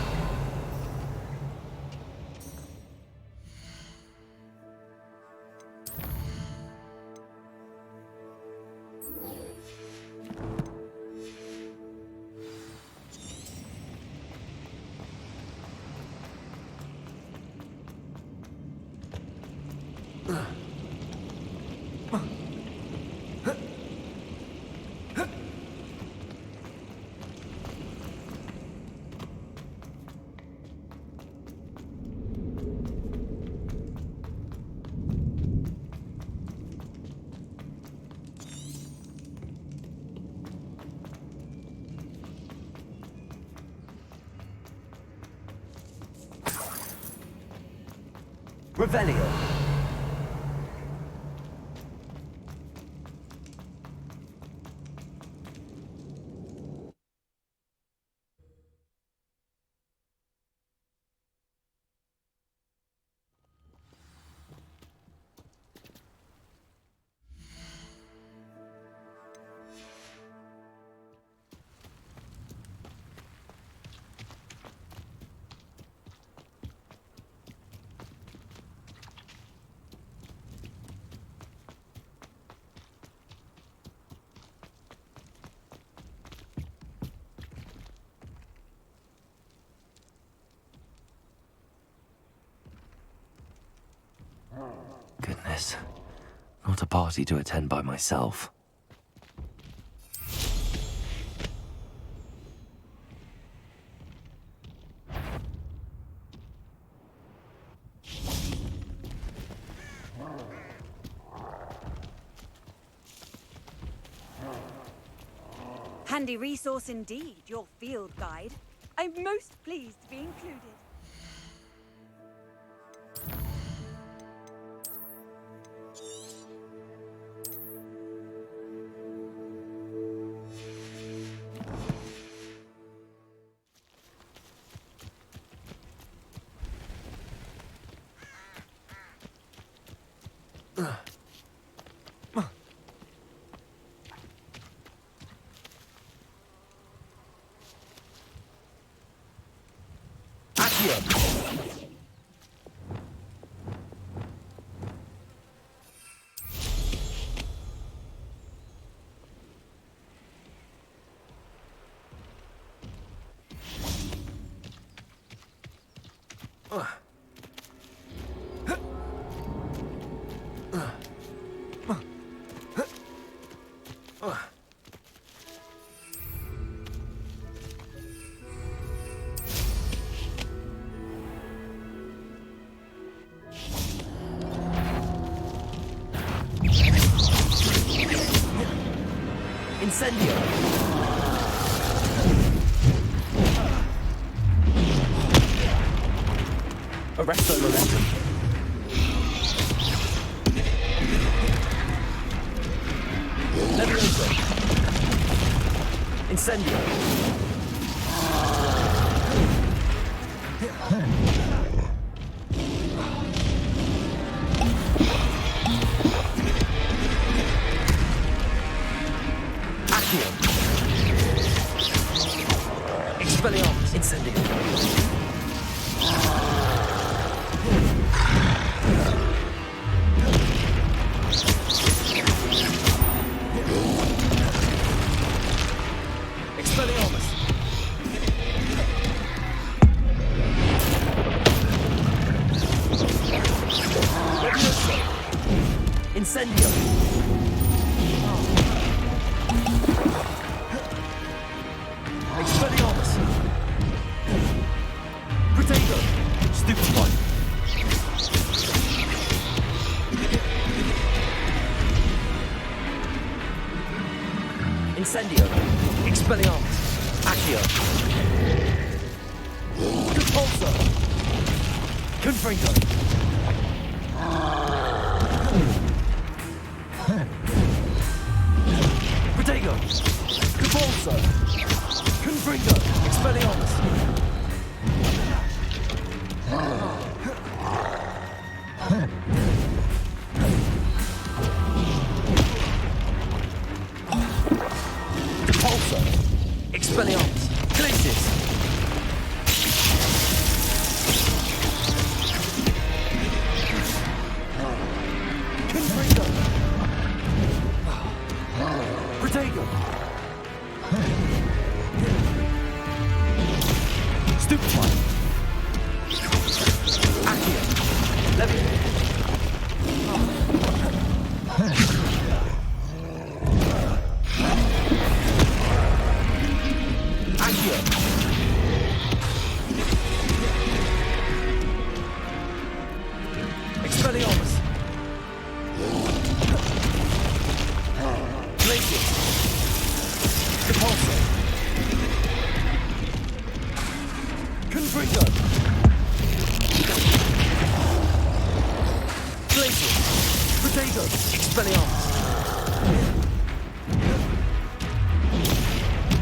T: Revelio.
B: Goodness. Not a party to attend by myself.
S: Handy resource indeed, your field guide. I'm most pleased to be included.
T: Accio! Incendio! Arresto momentum. Levioso! Incendio! Accio! Expelliarmus! Incendio! Expelliarmus! Levioso! Incendio! Expelliarmus! Protego! Stupefy! Incendio! Expelliarmus! Accio! Repulsor! Confringo! Protego! Repulsor! Confringo! Expelliarmus! Repulsor! Expelliarmus! Glacius! Confringo! Protego! Stupefy! Accio! Levy! Accio! Expelliarmus! Glacius! Repulsor! Confringo! Glacius! Protego! Expelliarmus!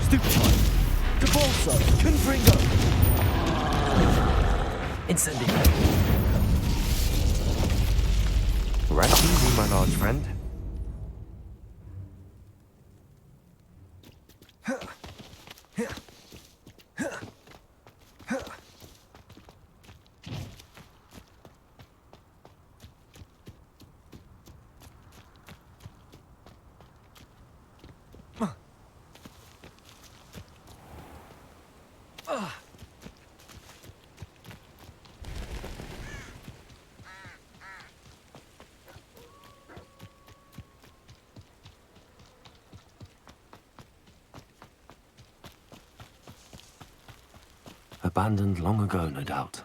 T: Stupefy! Repulsor! Confringo! Incendio!
B: Right easy, my large friend. Abandoned long ago, no doubt.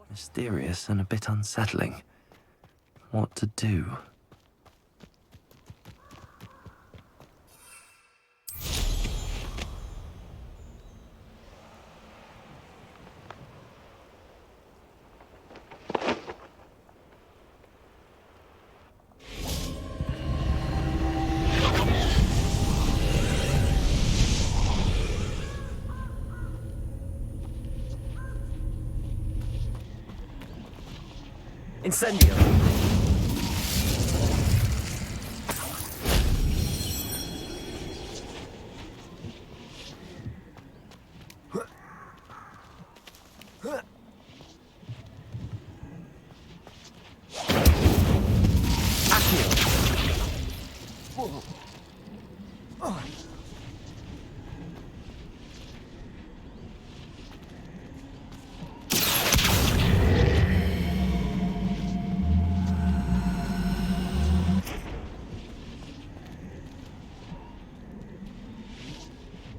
B: Mysterious and a bit unsettling. What to do?
T: Incendio.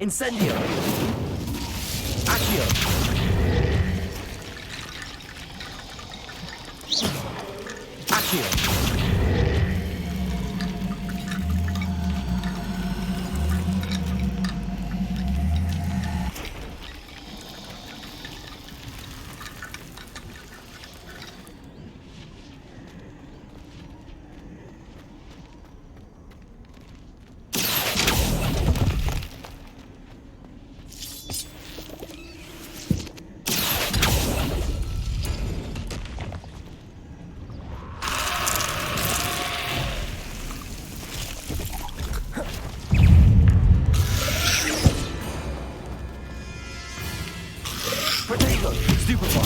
T: Incendio. Accio. Accio. Protego. Stupefy.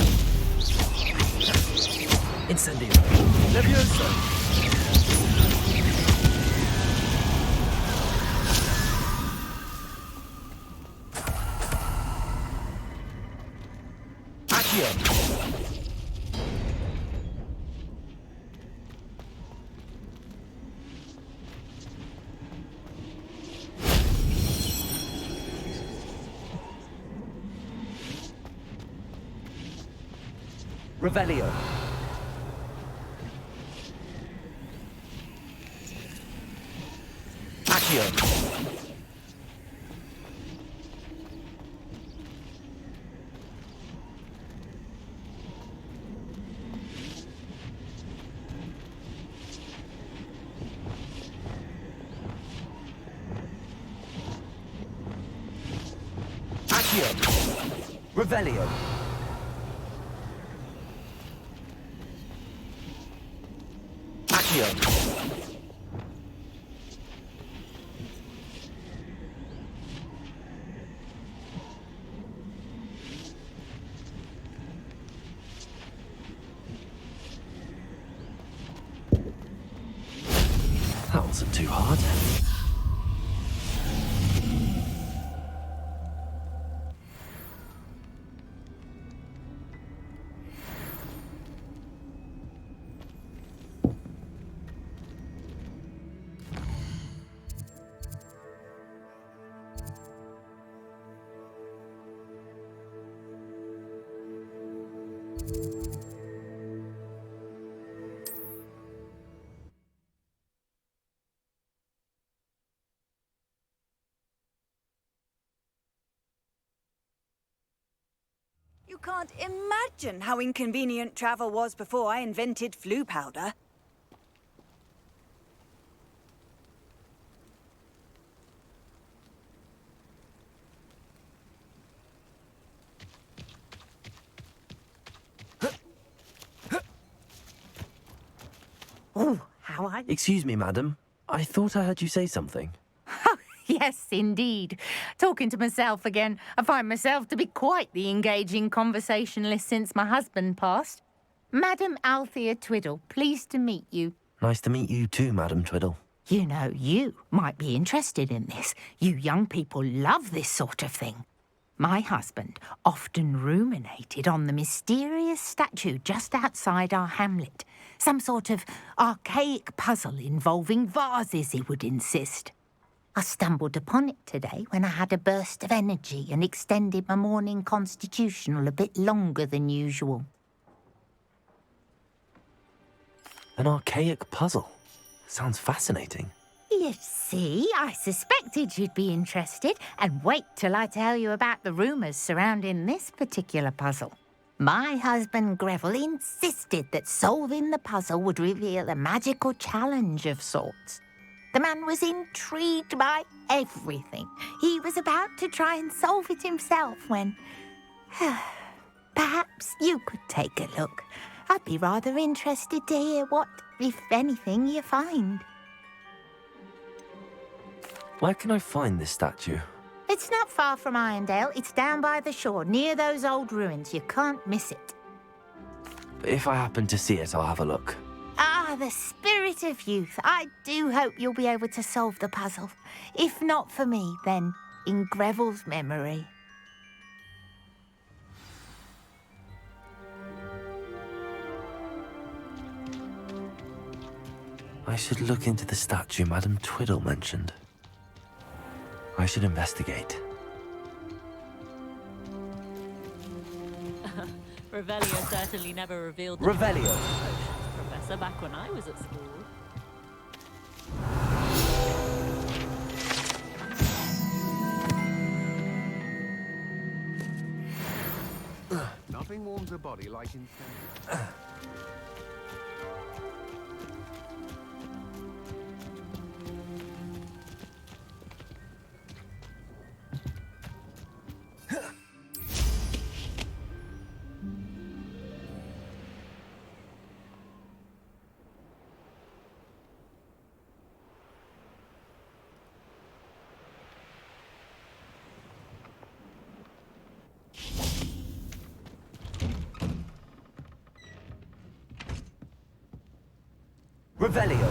T: Incendio. Levioso. Accio. Revelio. Accio. Accio. Revelio. Accio.
B: That wasn't too hard.
S: You can't imagine how inconvenient travel was before I invented flu powder.
A: Oh, how I...
B: Excuse me, madam. I thought I heard you say something.
A: Yes, indeed. Talking to myself again. I find myself to be quite the engaging conversationalist since my husband passed. Madam Althea Twiddle, pleased to meet you.
B: Nice to meet you too, Madam Twiddle.
A: You know, you might be interested in this. You young people love this sort of thing. My husband often ruminated on the mysterious statue just outside our hamlet. Some sort of archaic puzzle involving vases, he would insist. I stumbled upon it today when I had a burst of energy and extended my morning constitutional a bit longer than usual.
B: An archaic puzzle. Sounds fascinating.
A: You see, I suspected you'd be interested, and wait till I tell you about the rumours surrounding this particular puzzle. My husband Greville insisted that solving the puzzle would reveal a magical challenge of sorts. The man was intrigued by everything. He was about to try and solve it himself when... Perhaps you could take a look. I'd be rather interested to hear what, if anything, you find.
B: Where can I find this statue?
A: It's not far from Irondale. It's down by the shore, near those old ruins. You can't miss it.
B: If I happen to see it, I'll have a look.
A: Ah, the spirit of youth. I do hope you'll be able to solve the puzzle. If not for me, then in Greville's memory.
B: I should look into the statue Madame Twiddle mentioned. I should investigate.
F: Revelio certainly never revealed the
T: Revelio.
F: potions, Professor, back when I was at school.
L: Nothing warms a body like incense.
T: Revelio.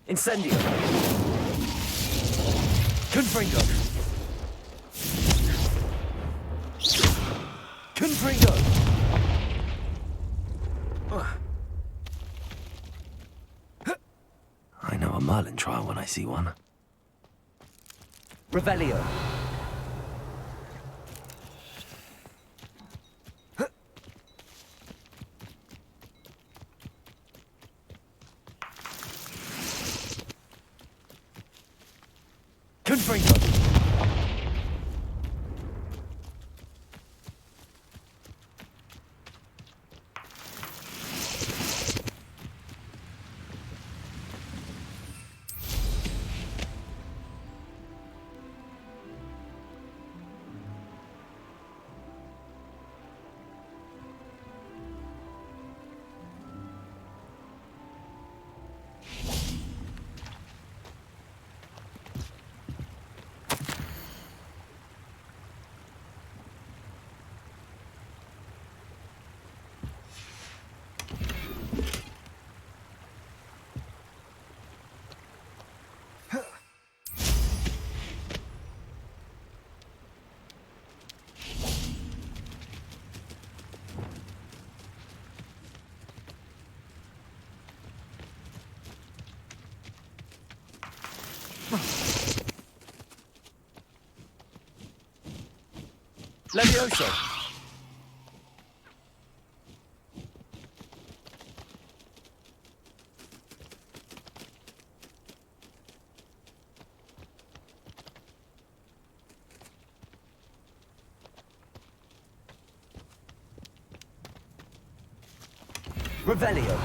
T: Incendio. Confringo. Confringo.
B: I know a Merlin trial when I see one.
T: Revelio. Confringo. Levioso. Revelio.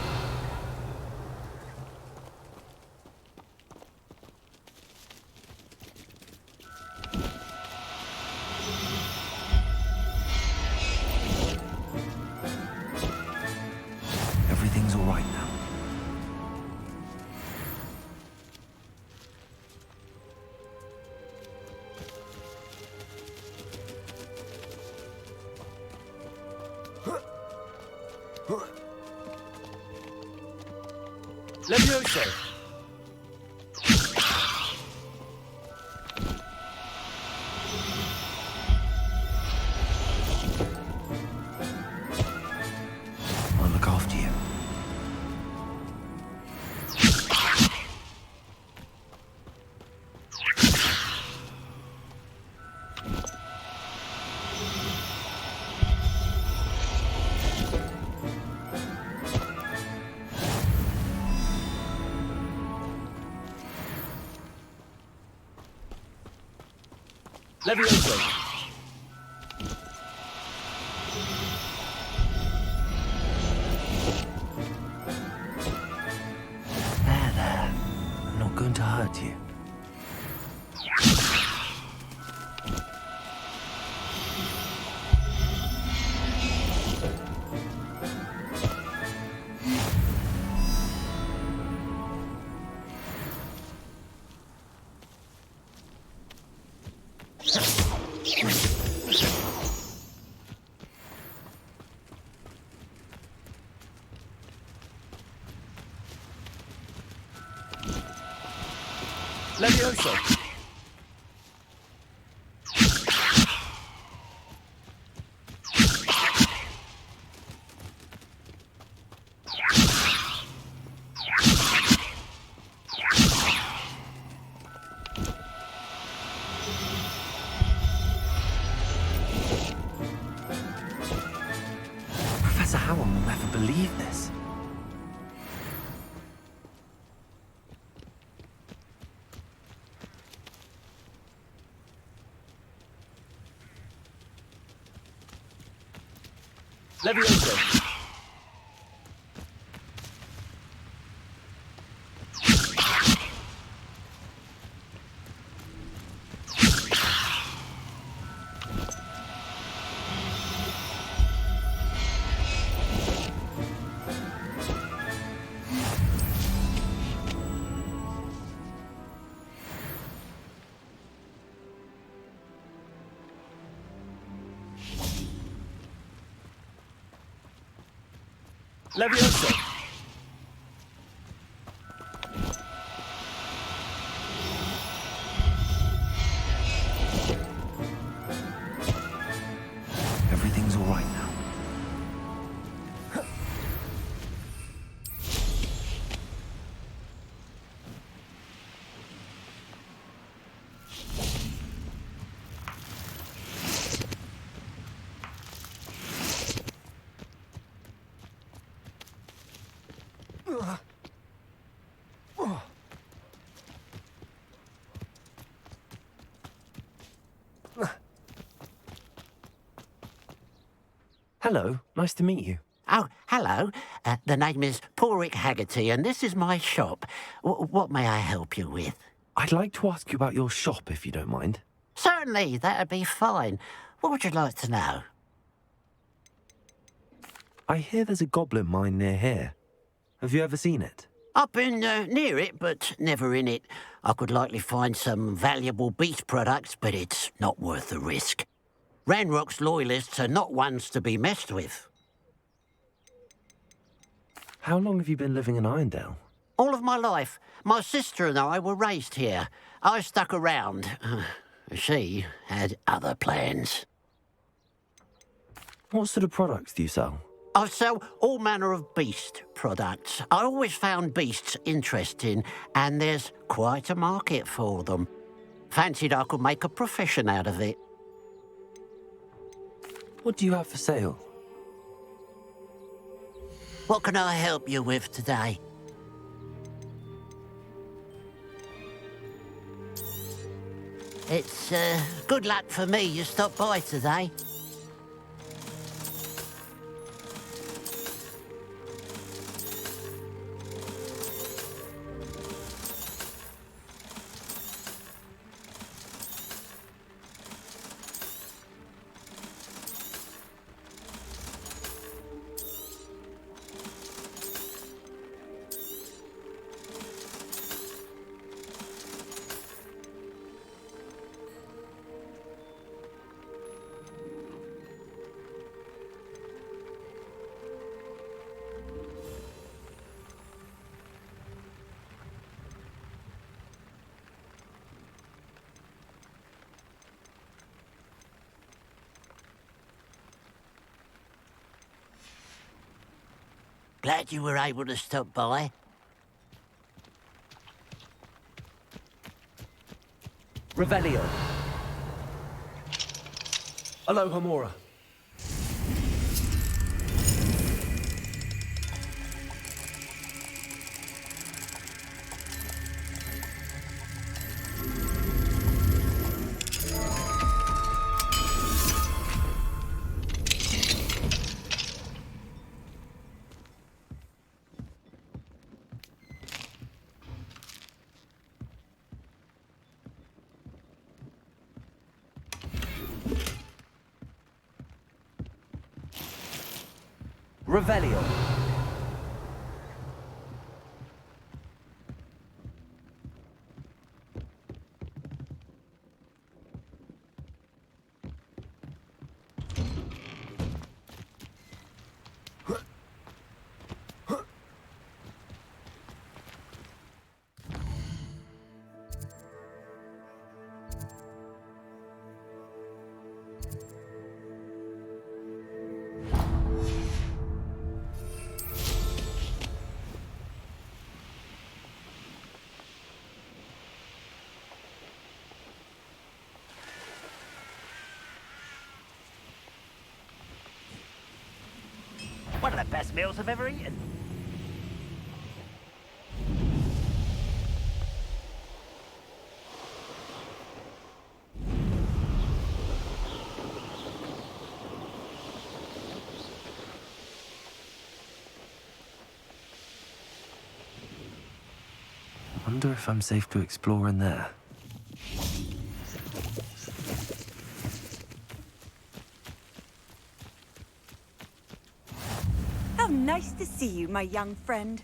B: Everything's all right now.
T: Levioso.
B: I'll look after you.
T: Levioso.
B: There. I'm not going to hurt you.
T: Levioso.
B: Professor Howell will never believe this.
T: Levioso. Levioso.
B: Everything's all right now. Hello, nice to meet you.
K: Oh, hello. The name is Porrick Haggerty, and this is my shop. What may I help you with?
B: I'd like to ask you about your shop, if you don't mind.
K: Certainly, that'd be fine. What would you like to know?
B: I hear there's a goblin mine near here. Have you ever seen it?
K: I've been near it, but never in it. I could likely find some valuable beast products, but it's not worth the risk. Ranrock's loyalists are not ones to be messed with.
B: How long have you been living in Irondale?
K: All of my life. My sister and I were raised here. I stuck around. She had other plans.
B: What sort of products do you sell?
K: I sell all manner of beast products. I always found beasts interesting, and there's quite a market for them. Fancied I could make a profession out of it.
B: What do you have for sale?
K: What can I help you with today? It's good luck for me you stopped by today. Glad you were able to stop by.
T: Revelio. Alohomora. Revelio.
E: One of the best meals I've ever eaten.
B: I wonder if I'm safe to explore in there.
S: How nice to see you, my young friend.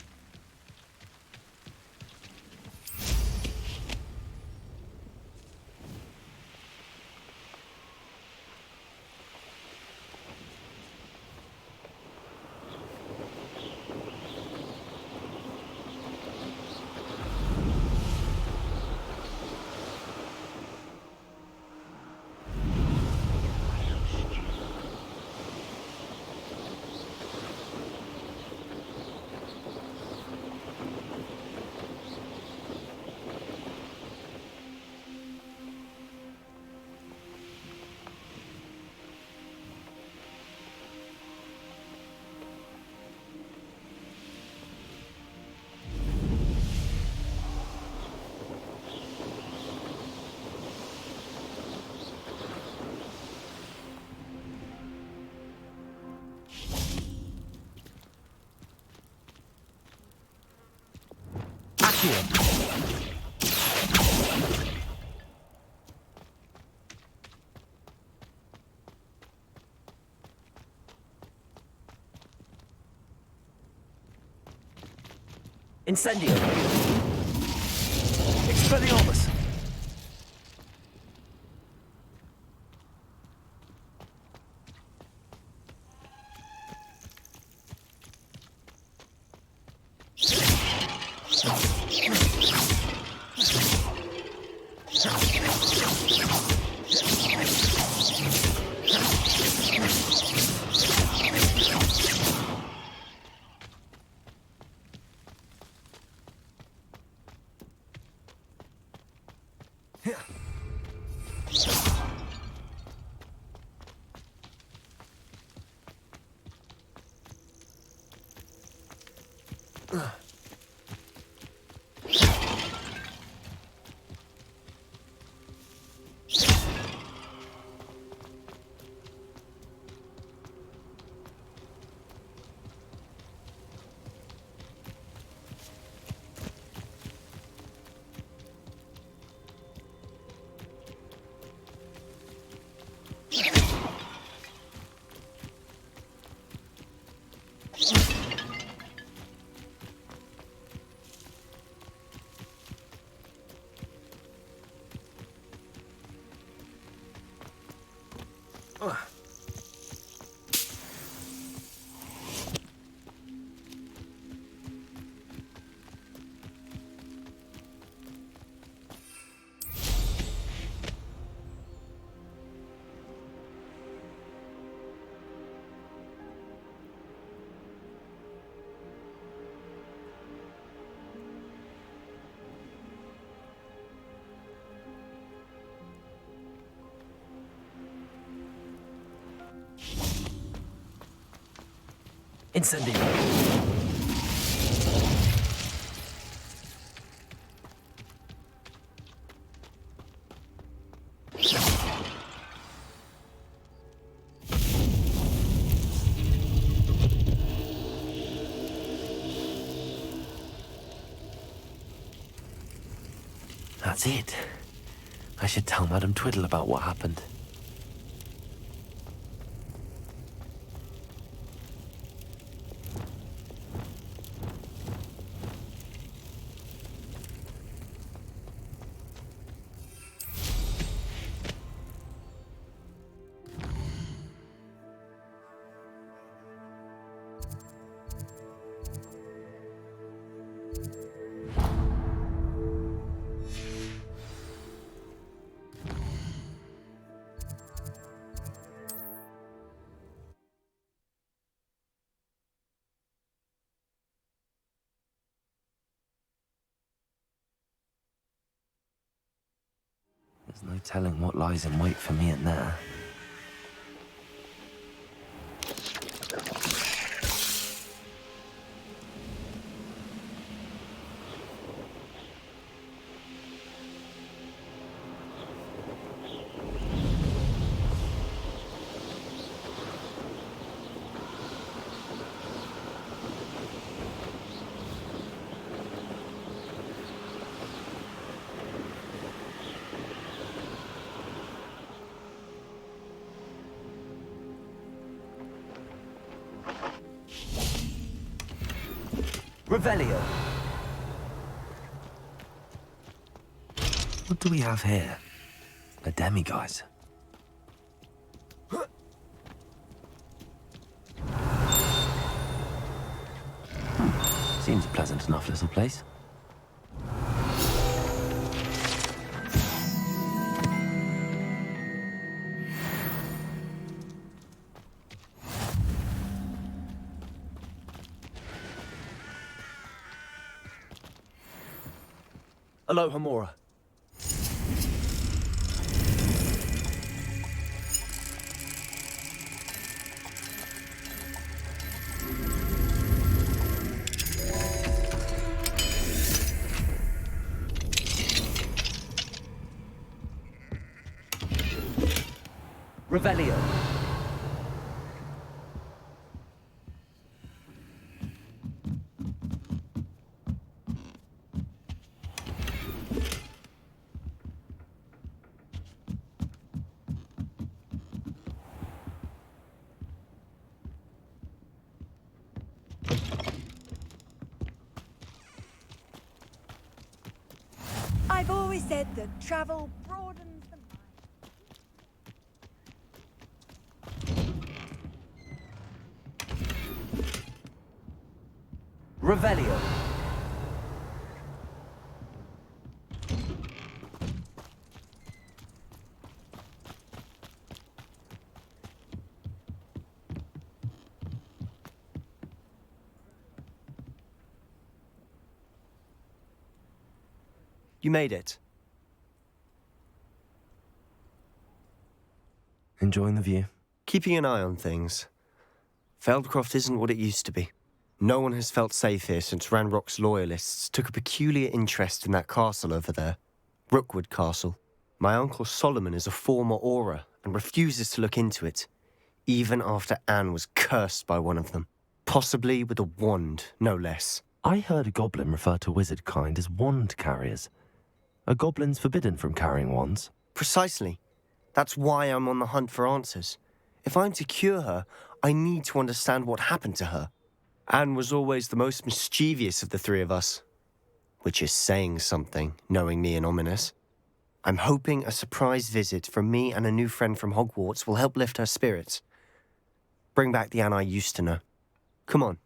T: Incendio. Expelliarmus. Incendio.
B: That's it. I should tell Madame Twiddle about what happened. There's no telling what lies in wait for me in there.
T: Revelio.
B: What do we have here? A demiguise. Seems a pleasant enough little place.
T: Aloha Mora. Revelio.
S: I've always said that travel broadens the mind.
T: Revelio.
M: You made it.
B: Enjoying the view?
M: Keeping an eye on things. Feldcroft isn't what it used to be. No one has felt safe here since Ranrock's loyalists took a peculiar interest in that castle over there. Rookwood Castle. My uncle Solomon is a former Auror and refuses to look into it, even after Anne was cursed by one of them. Possibly with a wand, no less.
B: I heard a goblin refer to wizard kind as wand carriers. Are goblins forbidden from carrying wands?
M: Precisely. That's why I'm on the hunt for answers. If I'm to cure her, I need to understand what happened to her. Anne was always the most mischievous of the three of us. Which is saying something, knowing me and ominous. I'm hoping a surprise visit from me and a new friend from Hogwarts will help lift her spirits. Bring back the Anne I used to know. Come on.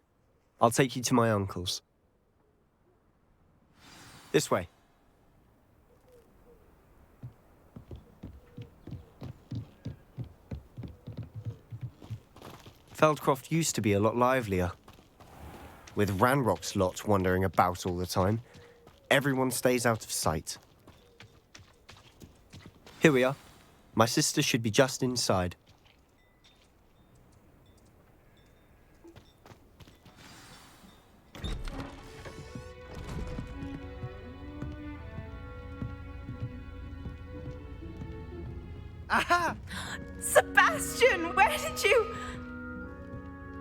M: I'll take you to my uncle's. This way. Feldcroft used to be a lot livelier. With Ranrock's lot wandering about all the time, everyone stays out of sight. Here we are. My sister should be just inside.
J: Aha! Sebastian, where did you...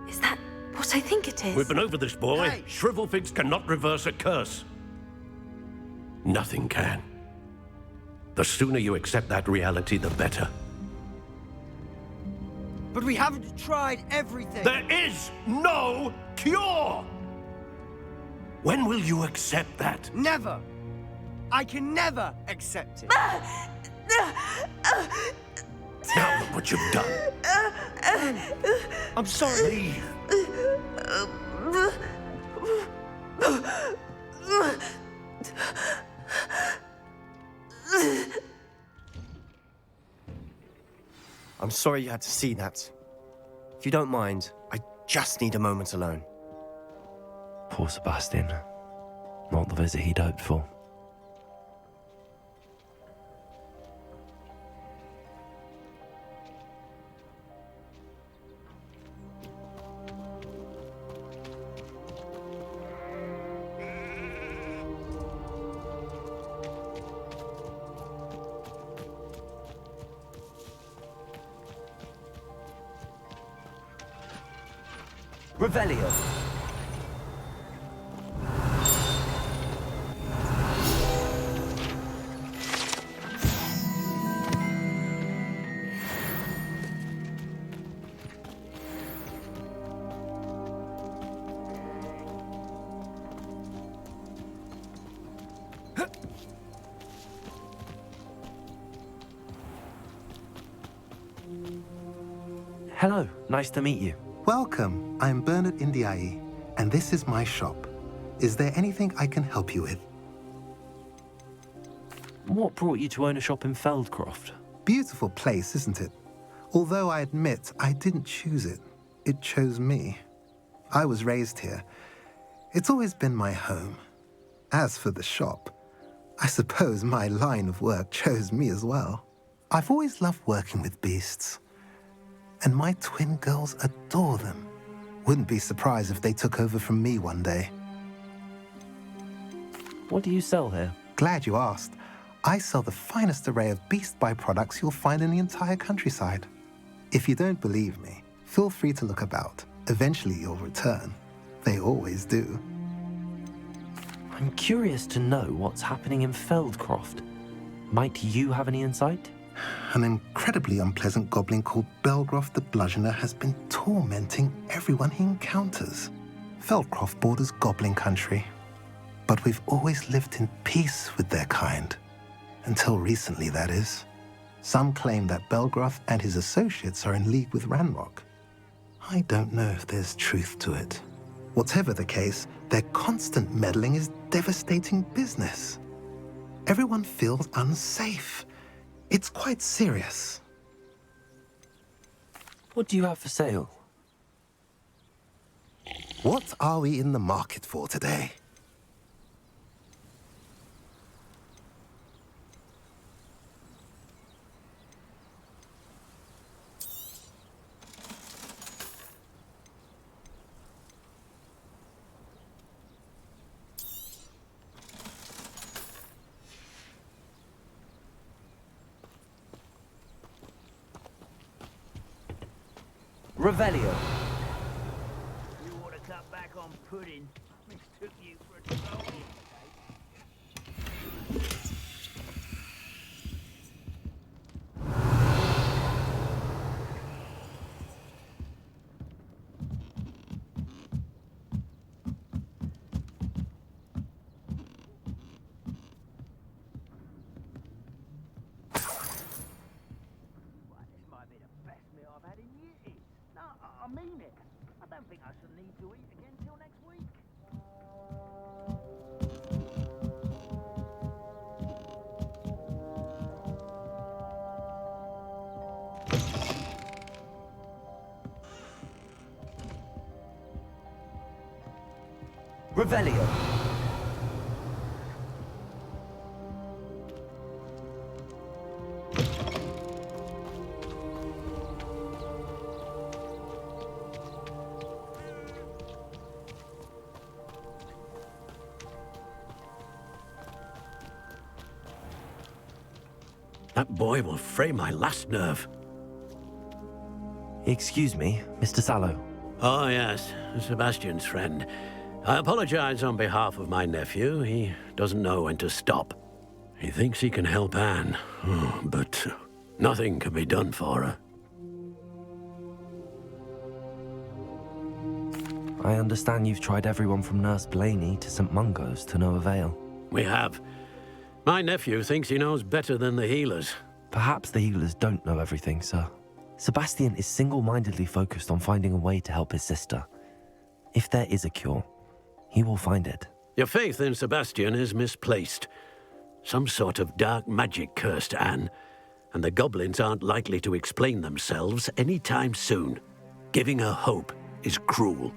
J: Is that what I think it is?
Q: We've been over this, boy.
J: Hey.
Q: Shrivelfigs cannot reverse a curse. Nothing can. The sooner you accept that reality, the better.
U: But we haven't tried everything.
Q: There is no cure! When will you accept that?
U: Never. I can never accept it.
Q: Now look what you've done.
U: I'm sorry.
Q: Leave.
M: I'm sorry you had to see that. If you don't mind, I just need a moment alone.
B: Poor Sebastian. Not the visit he'd hoped for.
T: Revelio.
B: Hello, nice to meet you.
D: Welcome. I'm Bernard Indiai, and this is my shop. Is there anything I can help you with?
B: What brought you to own a shop in Feldcroft?
D: Beautiful place, isn't it? Although I admit I didn't choose it. It chose me. I was raised here. It's always been my home. As for the shop, I suppose my line of work chose me as well. I've always loved working with beasts. And my twin girls adore them. Wouldn't be surprised if they took over from me one day.
B: What do you sell here?
D: Glad you asked. I sell the finest array of beast byproducts you'll find in the entire countryside. If you don't believe me, feel free to look about. Eventually you'll return. They always do.
B: I'm curious to know what's happening in Feldcroft. Might you have any insight?
D: An incredibly unpleasant goblin called Belgroth the Bludgeoner has been tormenting everyone he encounters. Feldcroft borders goblin country, but we've always lived in peace with their kind. Until recently, that is. Some claim that Belgroth and his associates are in league with Ranrock. I don't know if there's truth to it. Whatever the case, their constant meddling is devastating business. Everyone feels unsafe. It's quite serious.
B: What do you have for sale?
D: What are we in the market for today?
T: Revelio.
E: You ought to cut back on pudding. Mistook you for a troll today. I mean it. I don't think I shall need to eat again till next week.
T: Revelio.
K: That boy will fray my last nerve.
B: Excuse me, Mr. Sallow.
K: Oh, yes, Sebastian's friend. I apologize on behalf of my nephew. He doesn't know when to stop. He thinks he can help Anne, but nothing can be done for her.
B: I understand you've tried everyone from Nurse Blaney to St. Mungo's to no avail.
K: We have. My nephew thinks he knows better than the healers.
B: Perhaps the healers don't know everything, sir. Sebastian is single-mindedly focused on finding a way to help his sister. If there is a cure, he will find it.
K: Your faith in Sebastian is misplaced. Some sort of dark magic cursed Anne, and the goblins aren't likely to explain themselves anytime soon. Giving her hope is cruel.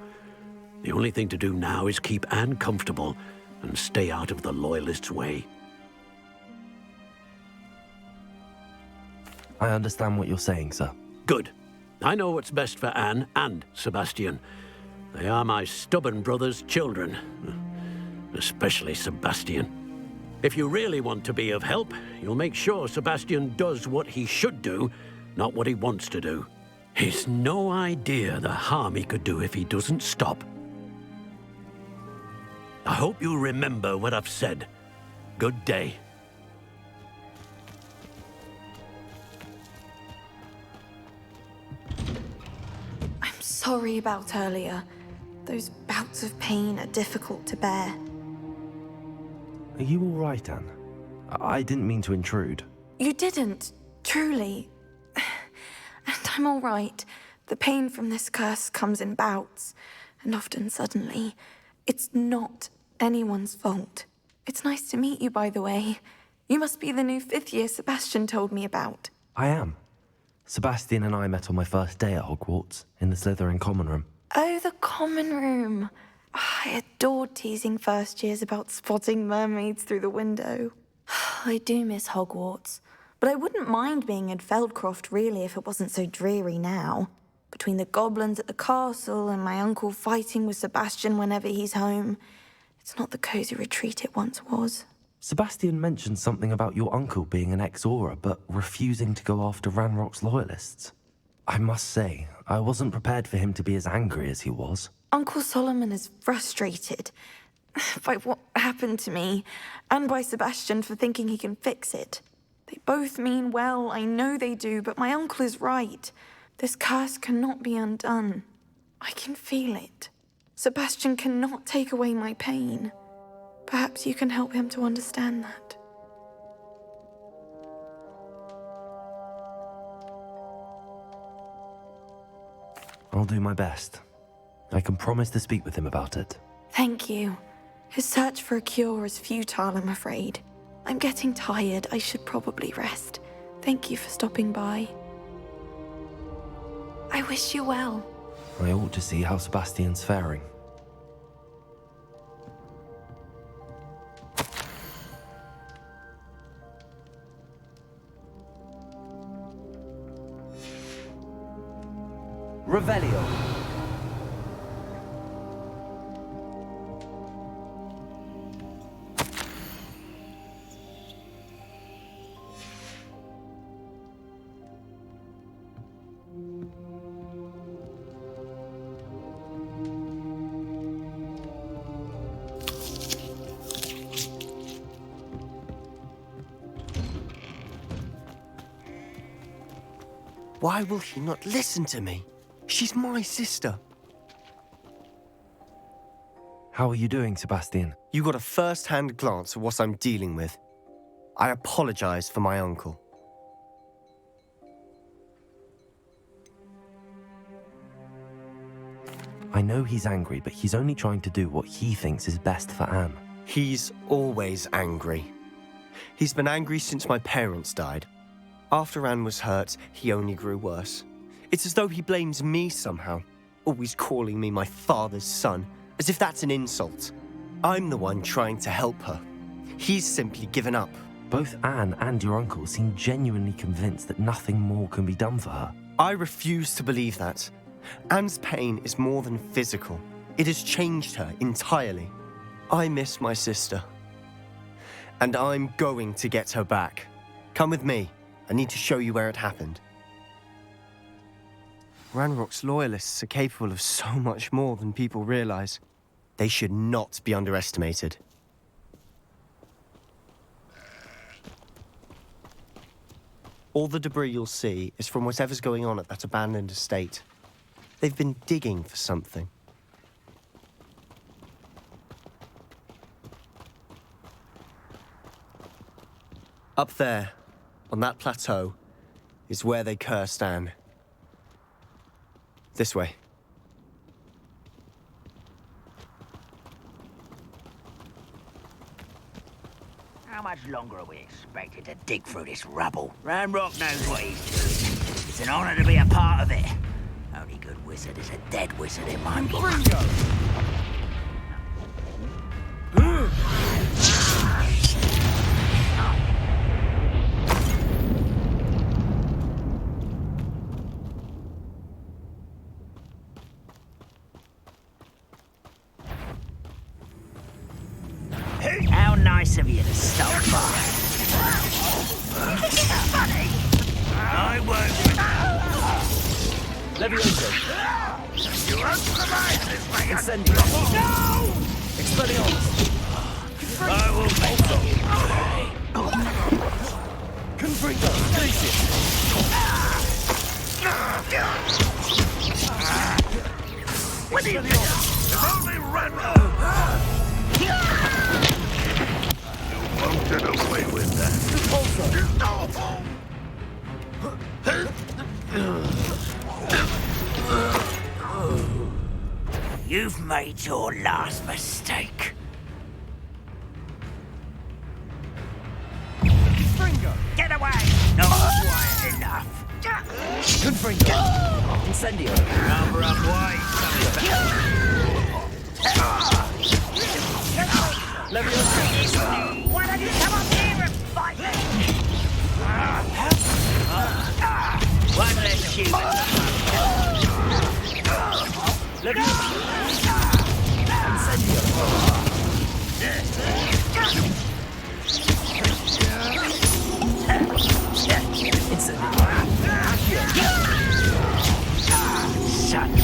K: The only thing to do now is keep Anne comfortable and stay out of the Loyalists' way.
B: I understand what you're saying, sir.
K: Good. I know what's best for Anne and Sebastian. They are my stubborn brother's children. Especially Sebastian. If you really want to be of help, you'll make sure Sebastian does what he should do, not what he wants to do. He's no idea the harm he could do if he doesn't stop. I hope you remember what I've said. Good day.
J: I'm sorry about earlier. Those bouts of pain are difficult to bear.
B: Are you all right, Anne? I didn't mean to intrude.
J: You didn't, truly. And I'm all right. The pain from this curse comes in bouts, and often suddenly. It's not anyone's fault. It's nice to meet you, by the way. You must be the new 5th year Sebastian told me about.
B: I am. Sebastian and I met on my first day at Hogwarts, in the Slytherin common room.
J: Oh, the common room. I adored teasing first years about spotting mermaids through the window. I do miss Hogwarts, but I wouldn't mind being in Feldcroft really if it wasn't so dreary now. Between the goblins at the castle and my uncle fighting with Sebastian whenever he's home, it's not the cosy retreat it once was.
B: Sebastian mentioned something about your uncle being an ex-Auror, but refusing to go after Ranrock's loyalists. I must say, I wasn't prepared for him to be as angry as he was.
J: Uncle Solomon is frustrated by what happened to me, and by Sebastian for thinking he can fix it. They both mean well, I know they do, but my uncle is right. This curse cannot be undone. I can feel it. Sebastian cannot take away my pain. Perhaps you can help him to understand that.
B: I'll do my best. I can promise to speak with him about it.
J: Thank you. His search for a cure is futile, I'm afraid. I'm getting tired. I should probably rest. Thank you for stopping by. I wish you well.
B: I ought to see how Sebastian's faring.
T: Revelio.
M: Why will she not listen to me? She's my sister.
B: How are you doing, Sebastian?
M: You got a first-hand glance at what I'm dealing with. I apologize for my uncle.
B: I know he's angry, but he's only trying to do what he thinks is best for Anne.
M: He's always angry. He's been angry since my parents died. After Anne was hurt, he only grew worse. It's as though he blames me somehow, always calling me my father's son, as if that's an insult. I'm the one trying to help her. He's simply given up.
B: Both Anne and your uncle seem genuinely convinced that nothing more can be done for her.
M: I refuse to believe that. Anne's pain is more than physical. It has changed her entirely. I miss my sister. And I'm going to get her back. Come with me. I need to show you where it happened. Ranrock's loyalists are capable of so much more than people realize. They should not be underestimated. All the debris you'll see is from whatever's going on at that abandoned estate. They've been digging for something. Up there, on that plateau, is where they cursed Anne. This way.
E: How much longer are we expected to dig through this rubble? Ranrock knows what he's doing. It's an honor to be a part of it. Only good wizard is a dead wizard in my book. How nice of you to stop by. Funny. I won't.
T: Levioso.
Q: You won't survive this, my
T: Incendio.
Q: No!
T: Expelliarmus.
Q: I will make them.
T: Confringo. Glacius.
Q: What do you think? If only Ren... You won't get away with that.
E: You've made your last mistake.
U: Confringo!
E: Get away! Not quiet enough.
T: Confringo. Incendio.
E: Cover up white,
T: Levioso.
E: Why don't you come up here and fight me? One less human.
T: Levioso. Incendio. Incendio. Accio.
E: Such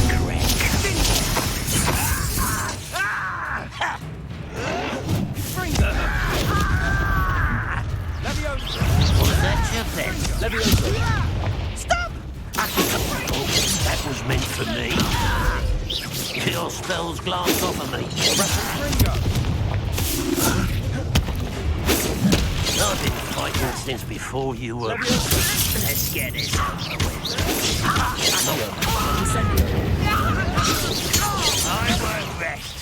E: Greg.
U: Levioso!
E: Was that your thing?
T: Levioso.
E: Stop! That was meant for me. Your spells glanced off of me. I've been fighting since before you were. Let's get this over with. I won't rest.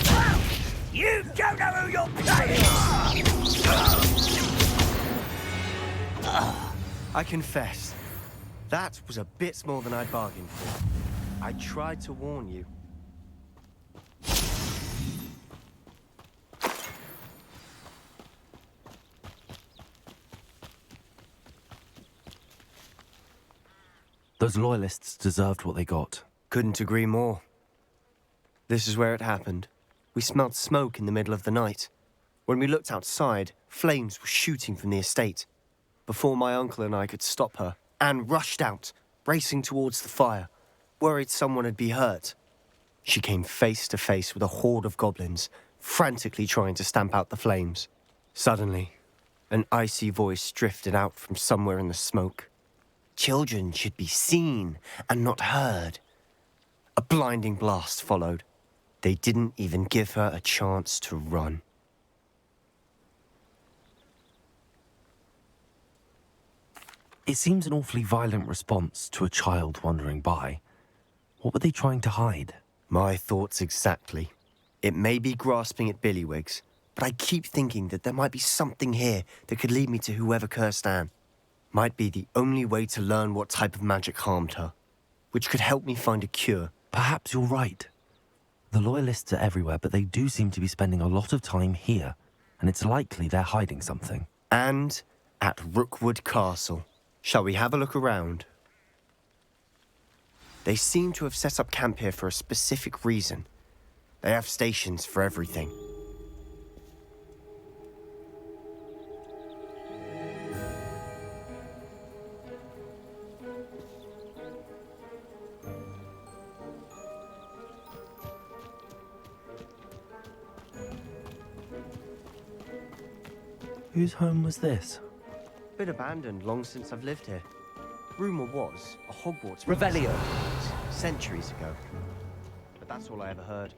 E: You don't know who you're playing.
U: I confess, that was a bit more than I'd bargained for. I tried to warn you.
B: Those loyalists deserved what they got.
U: Couldn't agree more. This is where it happened. We smelled smoke in the middle of the night. When we looked outside, flames were shooting from the estate. Before my uncle and I could stop her, Anne rushed out, racing towards the fire, worried someone had been hurt. She came face to face with a horde of goblins, frantically trying to stamp out the flames. Suddenly, an icy voice drifted out from somewhere in the smoke. Children should be seen and not heard. A blinding blast followed. They didn't even give her a chance to run.
B: It seems an awfully violent response to a child wandering by. What were they trying to hide?
U: My thoughts exactly. It may be grasping at Billywigs, but I keep thinking that there might be something here that could lead me to whoever cursed Anne. Might be the only way to learn what type of magic harmed her, which could help me find a cure.
B: Perhaps you're right. The Loyalists are everywhere, but they do seem to be spending a lot of time here, and it's likely they're hiding something.
U: And at Rookwood Castle. Shall we have a look around? They seem to have set up camp here for a specific reason. They have stations for everything.
B: Whose home was this?
U: Been abandoned long since I've lived here. Rumour was a Hogwarts
T: Revelio.
U: Centuries ago. But that's all I ever heard.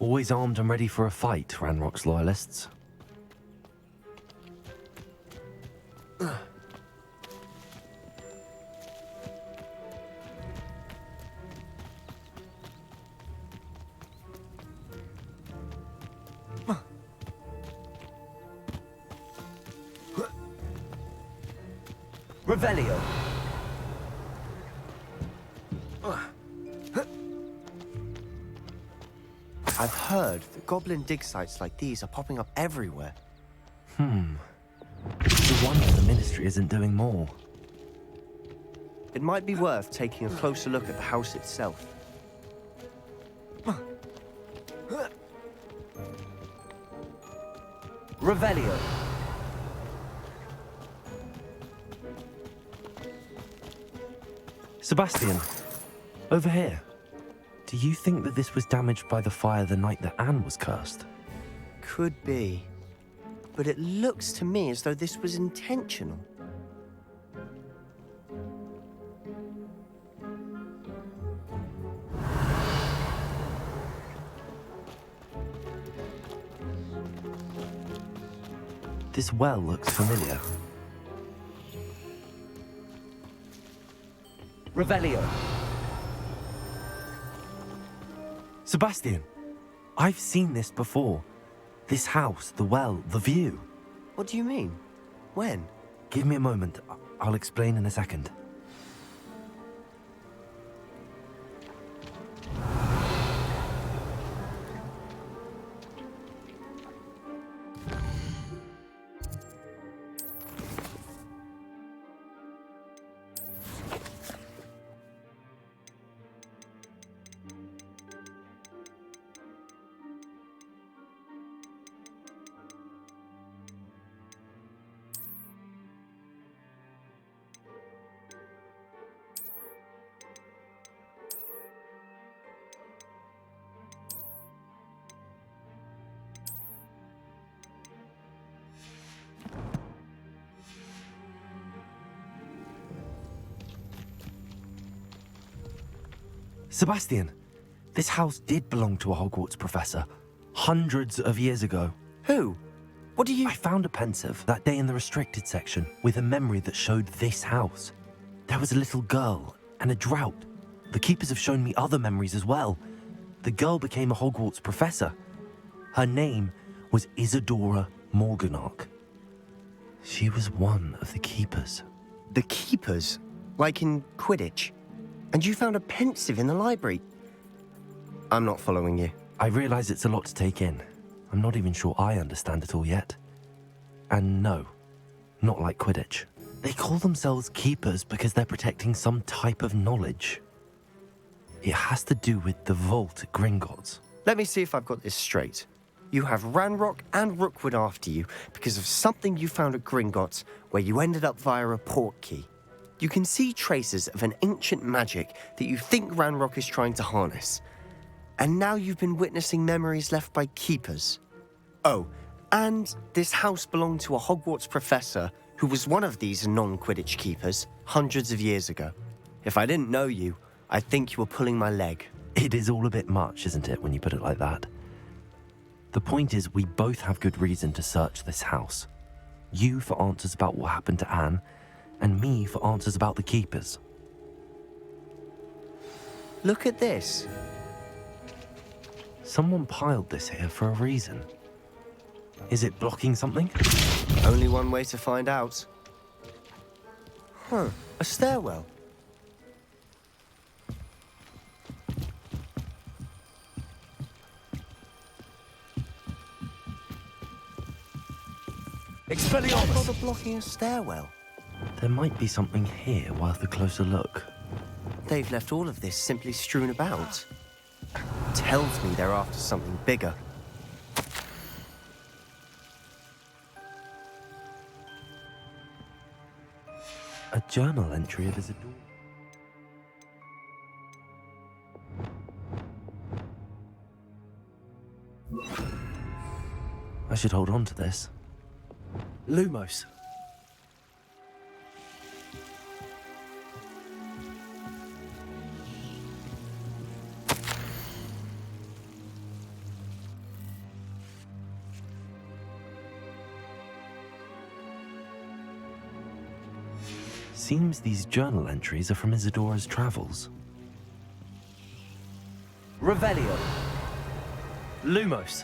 B: Always armed and ready for a fight, Ranrock's loyalists.
T: Revelio.
U: I've heard that goblin dig sites like these are popping up everywhere.
B: It's a wonder the Ministry isn't doing more.
U: It might be worth taking a closer look at the house itself.
T: Revelio.
B: Sebastian, over here. Do you think that this was damaged by the fire the night that Anne was cursed?
U: Could be. But it looks to me as though this was intentional.
B: This well looks familiar.
T: Revelio.
B: Sebastian, I've seen this before. This house, the well, the view.
U: What do you mean? When?
B: Give me a moment. I'll explain in a second. Sebastian, this house did belong to a Hogwarts professor, hundreds of years ago.
U: Who? What do you...
B: I found a pensive that day in the restricted section with a memory that showed this house. There was a little girl and a drought. The keepers have shown me other memories as well. The girl became a Hogwarts professor. Her name was Isadora Morganach. She was one of the keepers.
U: The keepers? Like in Quidditch? And you found a pensive in the library? I'm not following you.
B: I realize it's a lot to take in. I'm not even sure I understand it all yet. And no, not like Quidditch. They call themselves keepers because they're protecting some type of knowledge. It has to do with the vault at Gringotts.
U: Let me see if I've got this straight. You have Ranrock and Rookwood after you because of something you found at Gringotts where you ended up via a port key. You can see traces of an ancient magic that you think Ranrock is trying to harness. And now you've been witnessing memories left by keepers. Oh, and this house belonged to a Hogwarts professor who was one of these non-Quidditch keepers hundreds of years ago. If I didn't know you, I'd think you were pulling my leg.
B: It is all a bit much, isn't it, when you put it like that? The point is, we both have good reason to search this house. You for answers about what happened to Anne, and me for answers about the keepers.
U: Look at this.
B: Someone piled this here for a reason. Is it blocking something?
U: Only one way to find out. A stairwell.
T: Expelliarmus!
U: Why bother blocking a stairwell?
B: There might be something here worth a closer look.
U: They've left all of this simply strewn about. Tells me they're after something bigger.
B: A journal entry of Isadora. I should hold on to this.
U: Lumos.
B: Seems these journal entries are from Isadora's travels.
T: Revelio.
U: Lumos.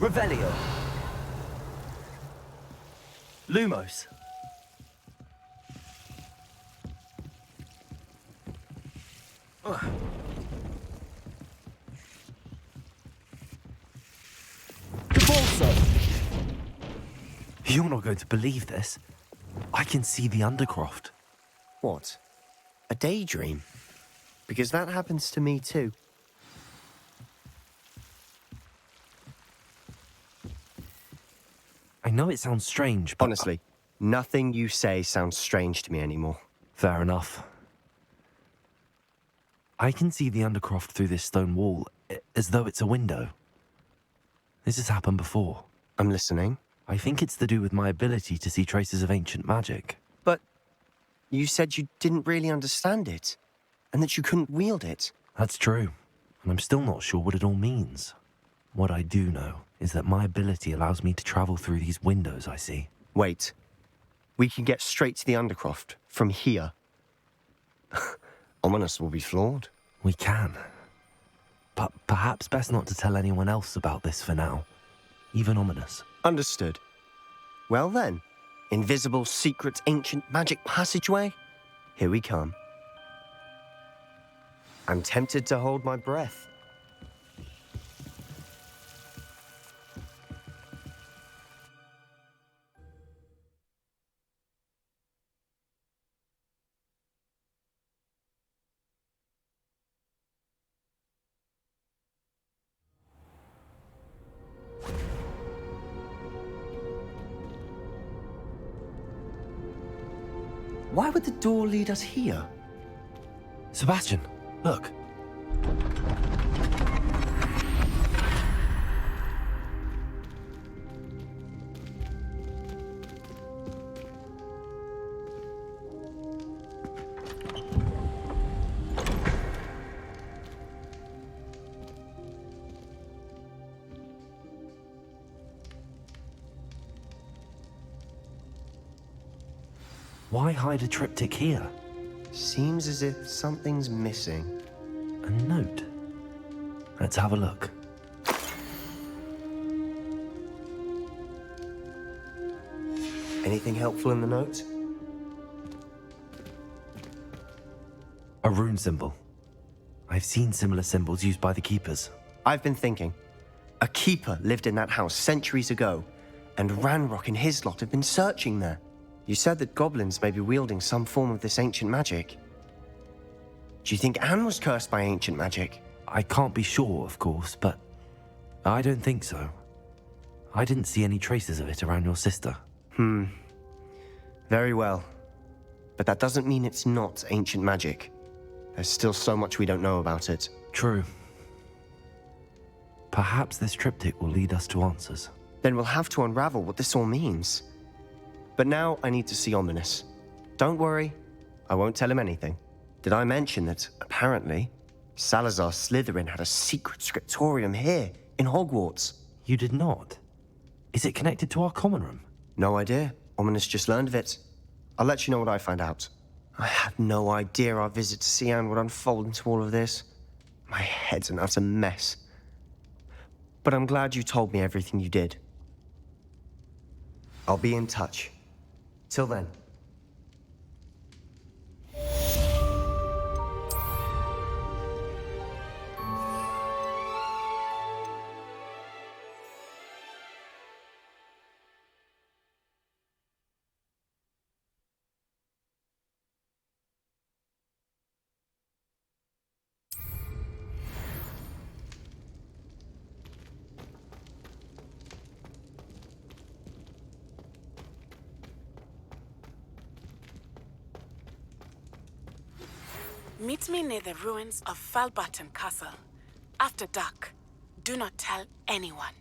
T: Revelio.
U: Lumos.
B: You're not going to believe this. I can see the Undercroft.
U: What? A daydream? Because that happens to me too.
B: I know it sounds strange, but...
U: Honestly, nothing you say sounds strange to me anymore.
B: Fair enough. I can see the Undercroft through this stone wall, as though it's a window. This has happened before.
U: I'm listening.
B: I think it's to do with my ability to see traces of ancient magic.
U: But you said you didn't really understand it, and that you couldn't wield it.
B: That's true, and I'm still not sure what it all means. What I do know is that my ability allows me to travel through these windows I see.
U: Wait. We can get straight to the Undercroft from here. Ominous will be flawed.
B: We can. But perhaps best not to tell anyone else about this for now. Even Ominous.
U: Understood. Well then, invisible, secret, ancient magic passageway? Here we come. I'm tempted to hold my breath. Why would the door lead us here?
B: Sebastian, look. Why hide a triptych here?
U: Seems as if something's missing.
B: A note. Let's have a look.
U: Anything helpful in the note?
B: A rune symbol. I've seen similar symbols used by the keepers.
U: I've been thinking. A keeper lived in that house centuries ago, and Ranrock and his lot have been searching there. You said that goblins may be wielding some form of this ancient magic. Do you think Anne was cursed by ancient magic?
B: I can't be sure, of course, but I don't think so. I didn't see any traces of it around your sister.
U: Very well. But that doesn't mean it's not ancient magic. There's still so much we don't know about it.
B: True. Perhaps this triptych will lead us to answers.
U: Then we'll have to unravel what this all means. But now I need to see Ominous. Don't worry, I won't tell him anything. Did I mention that, apparently, Salazar Slytherin had a secret scriptorium here, in Hogwarts?
B: You did not? Is it connected to our common room?
U: No idea. Ominous just learned of it. I'll let you know what I find out. I had no idea our visit to Cian would unfold into all of this. My head's an utter mess. But I'm glad you told me everything you did. I'll be in touch. Till then.
I: Meet me near the ruins of Falbaton Castle. After dark. Do not tell anyone.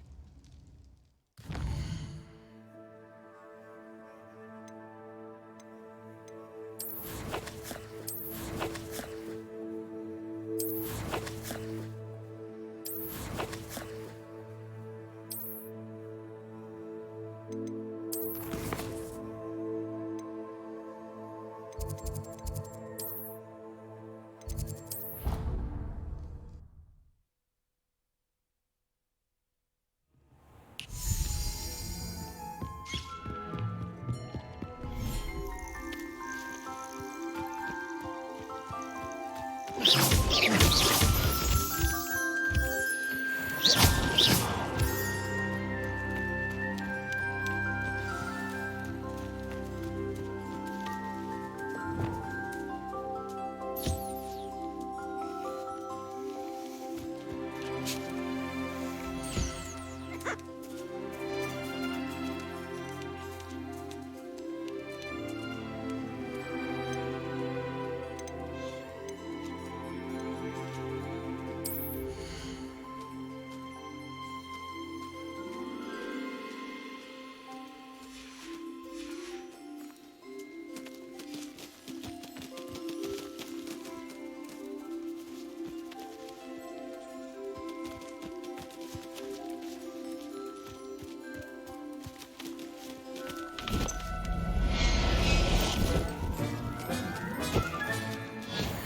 B: There.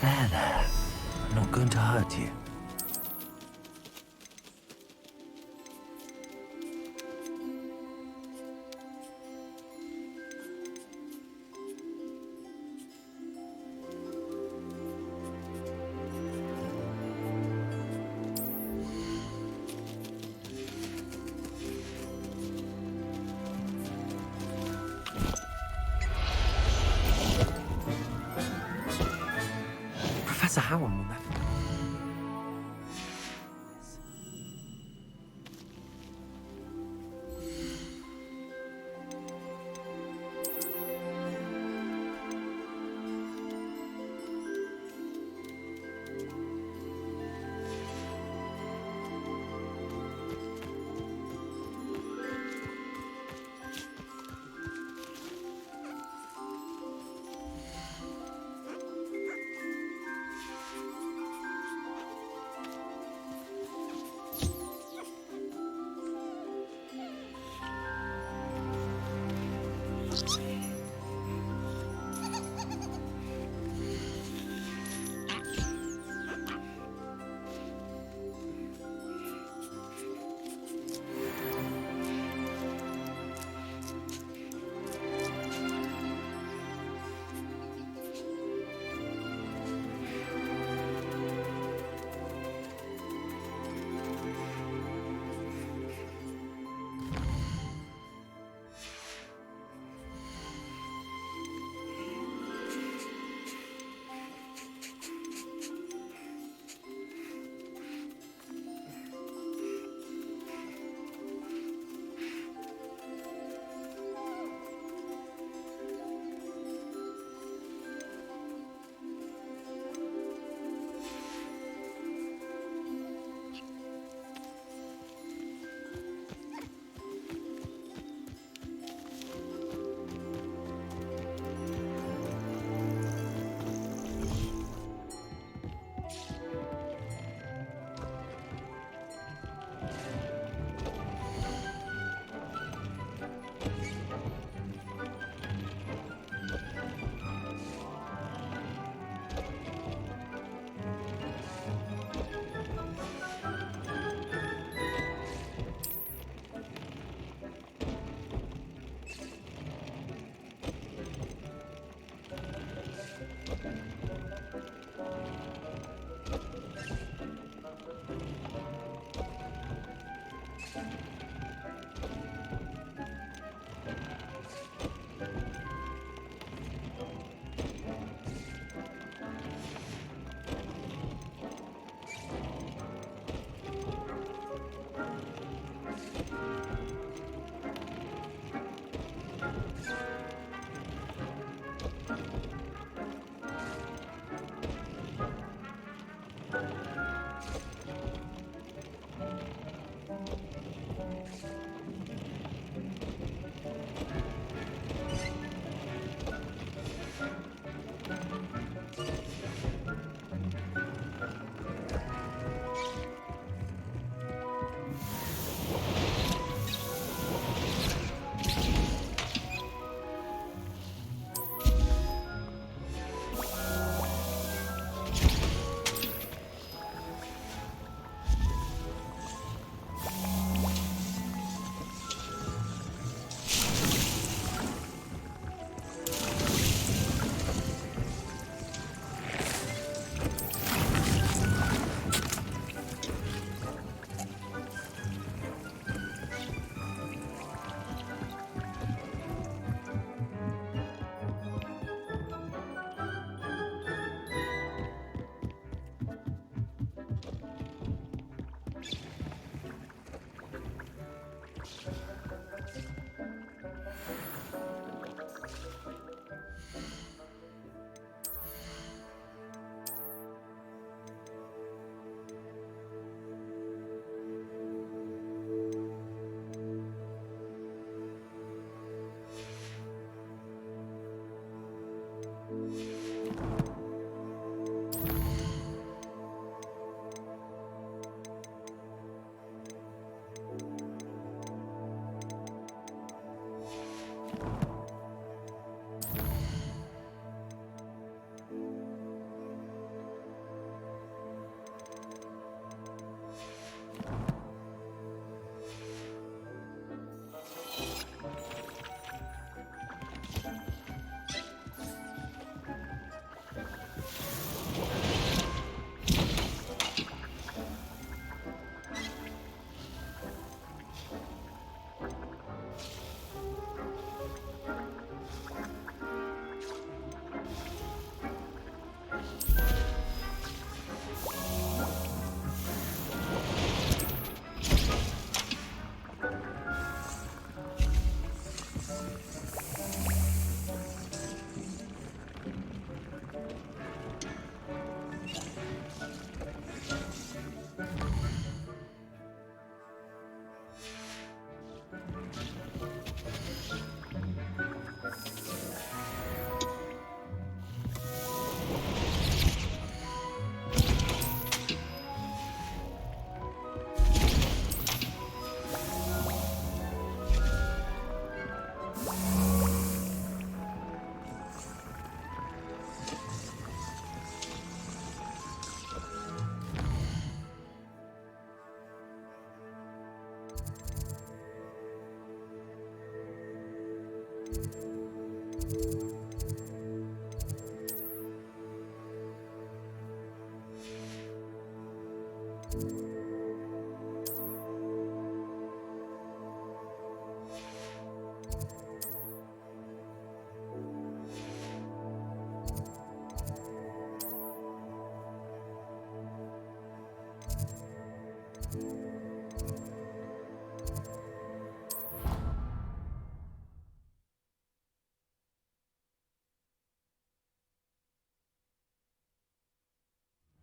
B: I'm not going to hurt you. Professor Howard will never...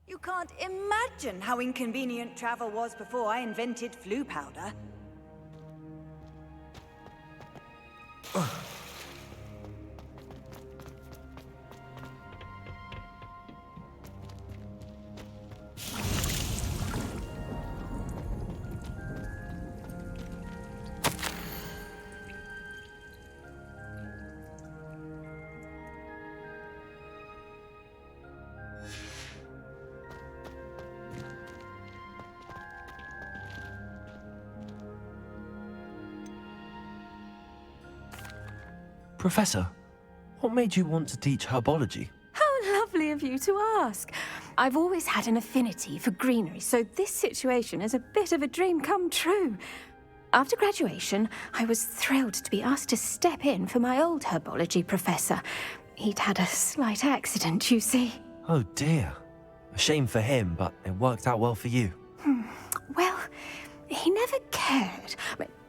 S: You can't imagine how inconvenient travel was before I invented flu powder.
B: Professor, what made you want to teach herbology?
H: How lovely of you to ask. I've always had an affinity for greenery, so this situation is a bit of a dream come true. After graduation, I was thrilled to be asked to step in for my old herbology professor. He'd had a slight accident, you see.
B: Oh dear. A shame for him, but it worked out well for you.
H: Well, he never cared,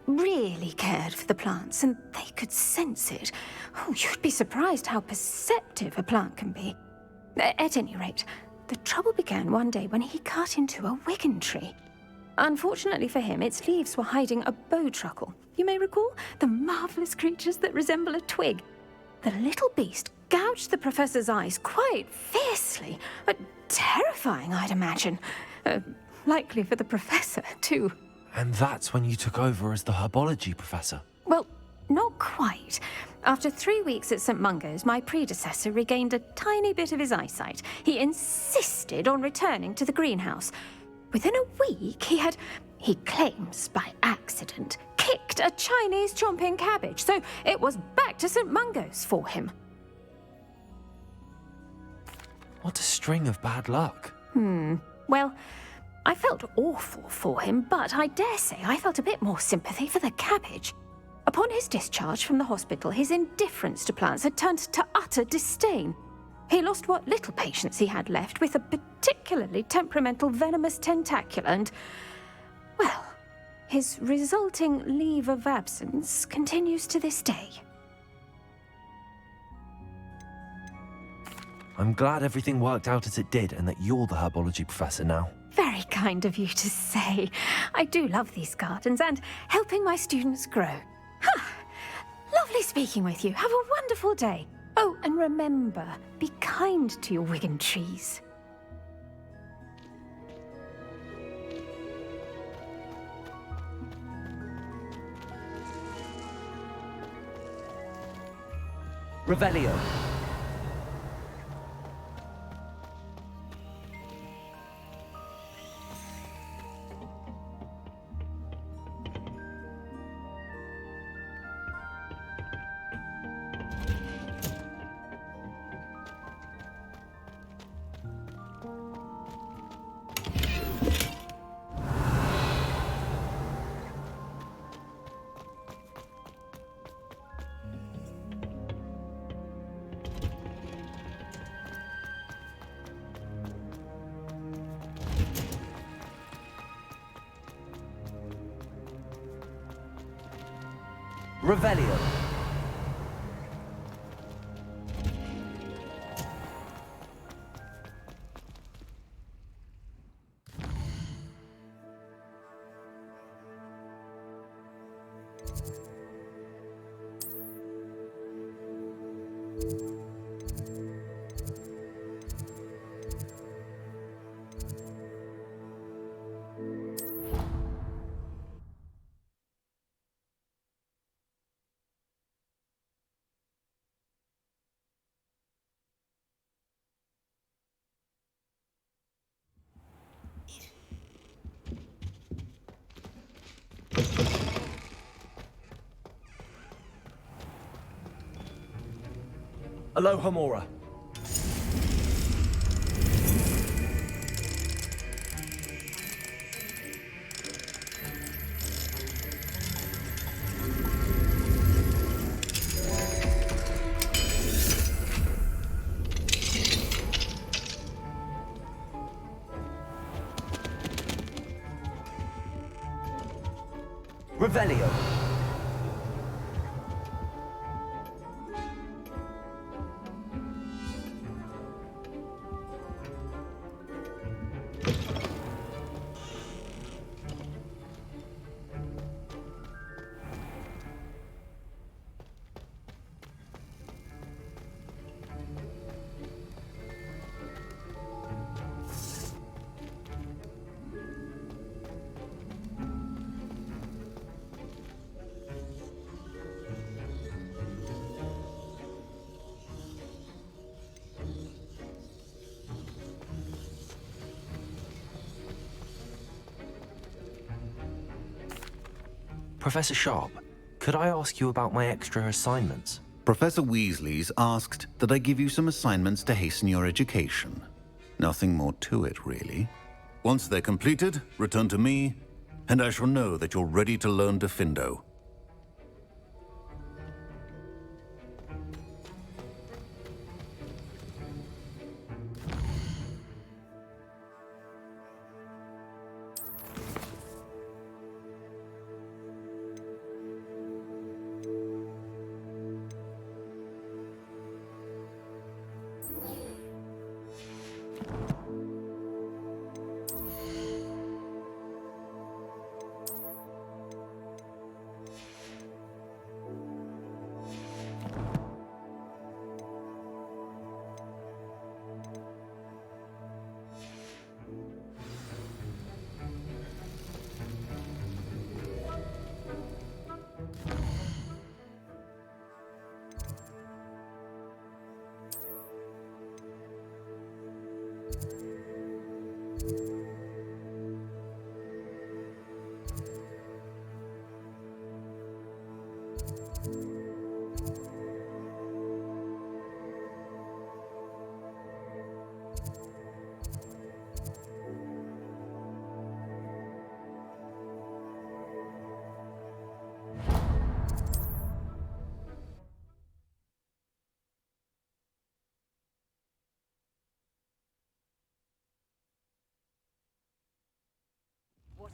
H: really cared for the plants, and they could sense it. Oh, you'd be surprised how perceptive a plant can be. At any rate, the trouble began one day when he cut into a wigan tree. Unfortunately for him, its leaves were hiding a bowtruckle. You may recall the marvellous creatures that resemble a twig. The little beast gouged the professor's eyes quite fiercely, but terrifying, I'd imagine. Likely for the professor, too.
B: And that's when you took over as the herbology professor?
H: Well, not quite. After 3 weeks at St. Mungo's, my predecessor regained a tiny bit of his eyesight. He insisted on returning to the greenhouse. Within a week, he claims by accident, kicked a Chinese chomping cabbage, so it was back to St. Mungo's for him.
B: What a string of bad luck.
H: Well, I felt awful for him, but I dare say I felt a bit more sympathy for the cabbage. Upon his discharge from the hospital, his indifference to plants had turned to utter disdain. He lost what little patience he had left with a particularly temperamental venomous tentacula and, well, his resulting leave of absence continues to this day.
B: I'm glad everything worked out as it did and that you're the herbology professor now.
H: Very kind of you to say. I do love these gardens and helping my students grow. Lovely speaking with you. Have a wonderful day. Oh, and remember, be kind to your wigan trees.
T: Revelio. Revelio. Aloha Mora. Revelio.
B: Professor Sharp, could I ask you about my extra assignments?
N: Professor Weasley's asked that I give you some assignments to hasten your education. Nothing more to it, really. Once they're completed, return to me, and I shall know that you're ready to learn Diffindo.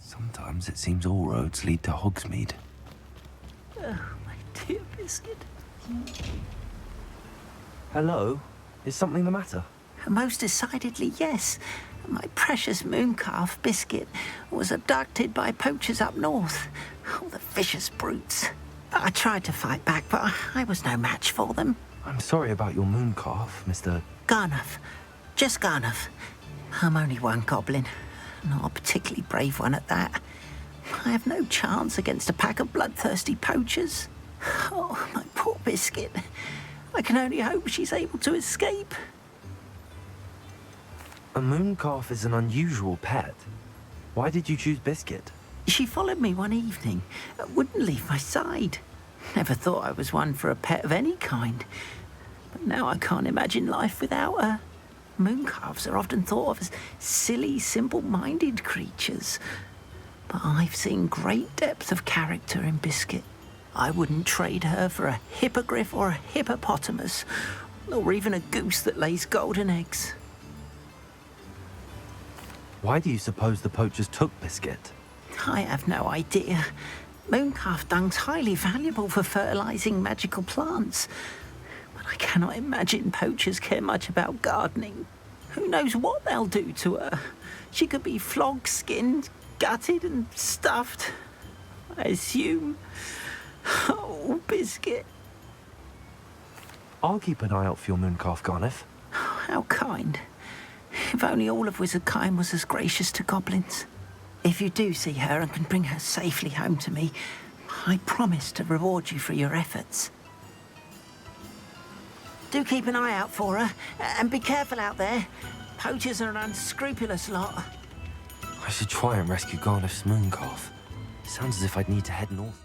B: Sometimes it seems all roads lead to Hogsmeade.
C: Oh, my dear Biscuit.
B: Hello? Is something the matter?
C: Most decidedly, yes. My precious mooncalf, Biscuit, was abducted by poachers up north. Oh, the vicious brutes. I tried to fight back, but I was no match for them.
B: I'm sorry about your mooncalf, Mr.
C: Garnuff. Just Garnuff. I'm only one goblin. Not a particularly brave one at that. I have no chance against a pack of bloodthirsty poachers. Oh, my poor Biscuit. I can only hope she's able to escape.
B: A mooncalf is an unusual pet. Why did you choose Biscuit?
C: She followed me one evening, wouldn't leave my side. Never thought I was one for a pet of any kind. But now I can't imagine life without her. Mooncalves are often thought of as silly, simple-minded creatures. But I've seen great depth of character in Biscuit. I wouldn't trade her for a hippogriff or a hippopotamus, or even a goose that lays golden eggs.
B: Why do you suppose the poachers took Biscuit?
C: I have no idea. Mooncalf dung's highly valuable for fertilizing magical plants. But I cannot imagine poachers care much about gardening. Who knows what they'll do to her? She could be flogged, skinned, gutted and stuffed. I assume. Oh, Biscuit.
B: I'll keep an eye out for your mooncalf, Garniff.
C: How kind. If only all of Wizardkind was as gracious to goblins. If you do see her and can bring her safely home to me, I promise to reward you for your efforts. Do keep an eye out for her, and be careful out there. Poachers are an unscrupulous lot.
B: I should try and rescue Garniff's mooncalf. Sounds as if I'd need to head north.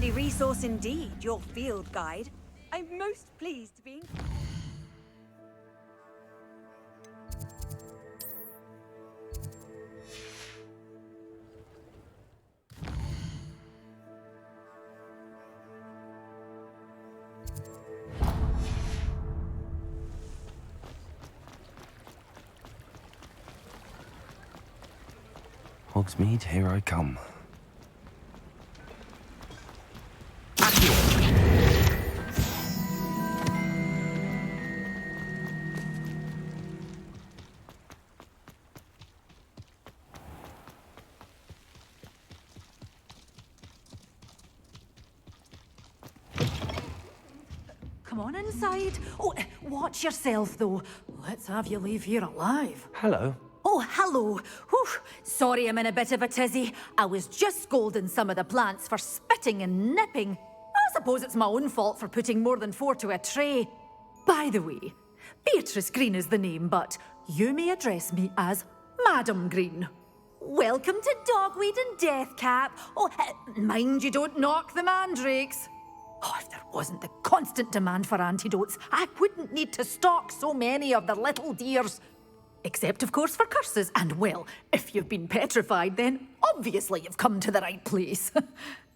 S: Handy resource indeed, your field guide. I'm most pleased to be...
B: Hogsmeade, here I come.
P: Come on inside. Oh, watch yourself, though. Let's have you leave here alive.
B: Hello.
P: Oh, hello. Whew. Sorry I'm in a bit of a tizzy. I was just scolding some of the plants for spitting and nipping. I suppose it's my own fault for putting more than 4 to a tray. By the way, Beatrice Green is the name, but you may address me as Madam Green. Welcome to Dogweed and Deathcap. Oh, mind you don't knock the mandrakes. Oh, if there wasn't the constant demand for antidotes, I wouldn't need to stock so many of the little dears. Except, of course, for curses. And, well, if you've been petrified, then obviously you've come to the right place.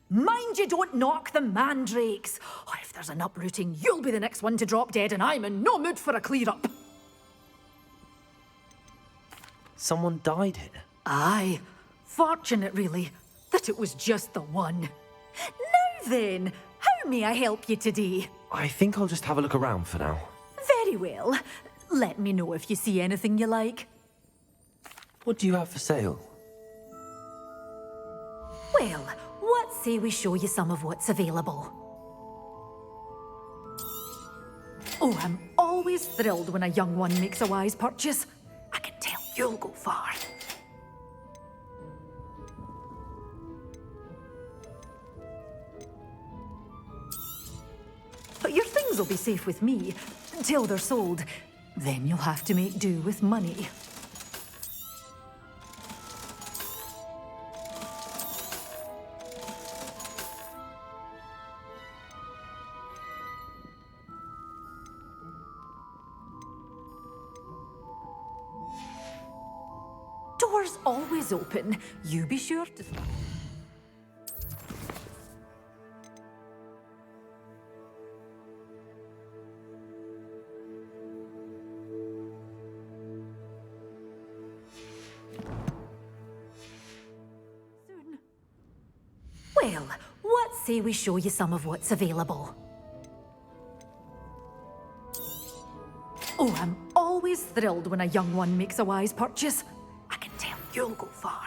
P: Mind you don't knock the mandrakes. Oh, if there's an uprooting, you'll be the next one to drop dead, and I'm in no mood for a clear-up.
B: Someone died here.
P: Aye. Fortunate, really, that it was just the one. Now then, how may I help you today?
B: I think I'll just have a look around for now.
P: Very well. Let me know if you see anything you like.
B: What do you have for sale?
P: Well, what say we show you some of what's available? Oh, I'm always thrilled when a young one makes a wise purchase. I can tell you'll go far. But your things will be safe with me until they're sold. Then you'll have to make do with money. Doors always open. You be sure to... Well, what say we show you some of what's available? Oh, I'm always thrilled when a young one makes a wise purchase. I can tell you'll go far.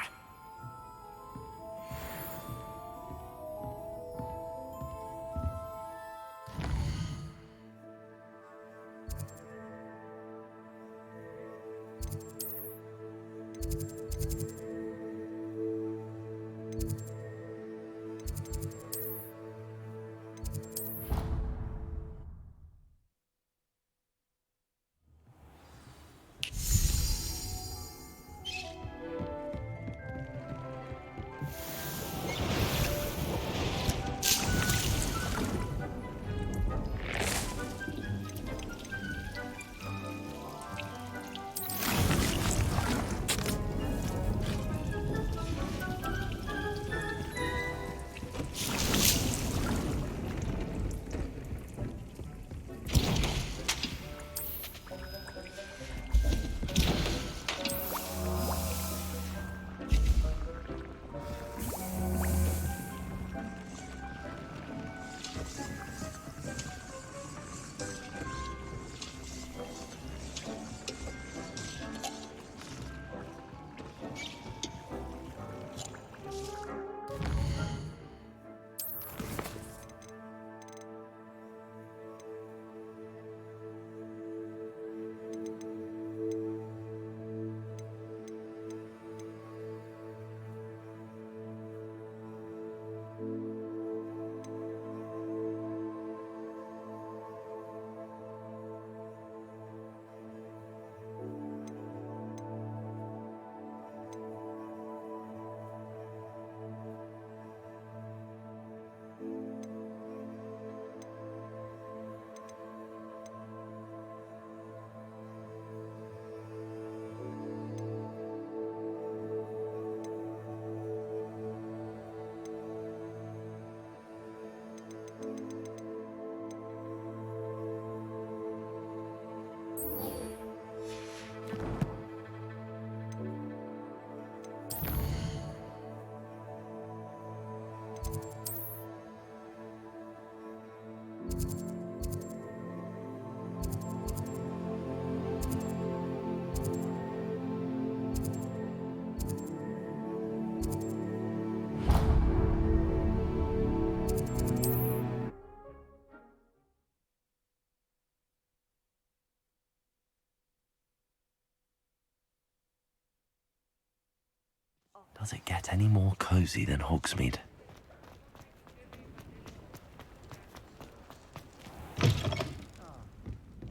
B: Does it get any more cozy than Hogsmeade?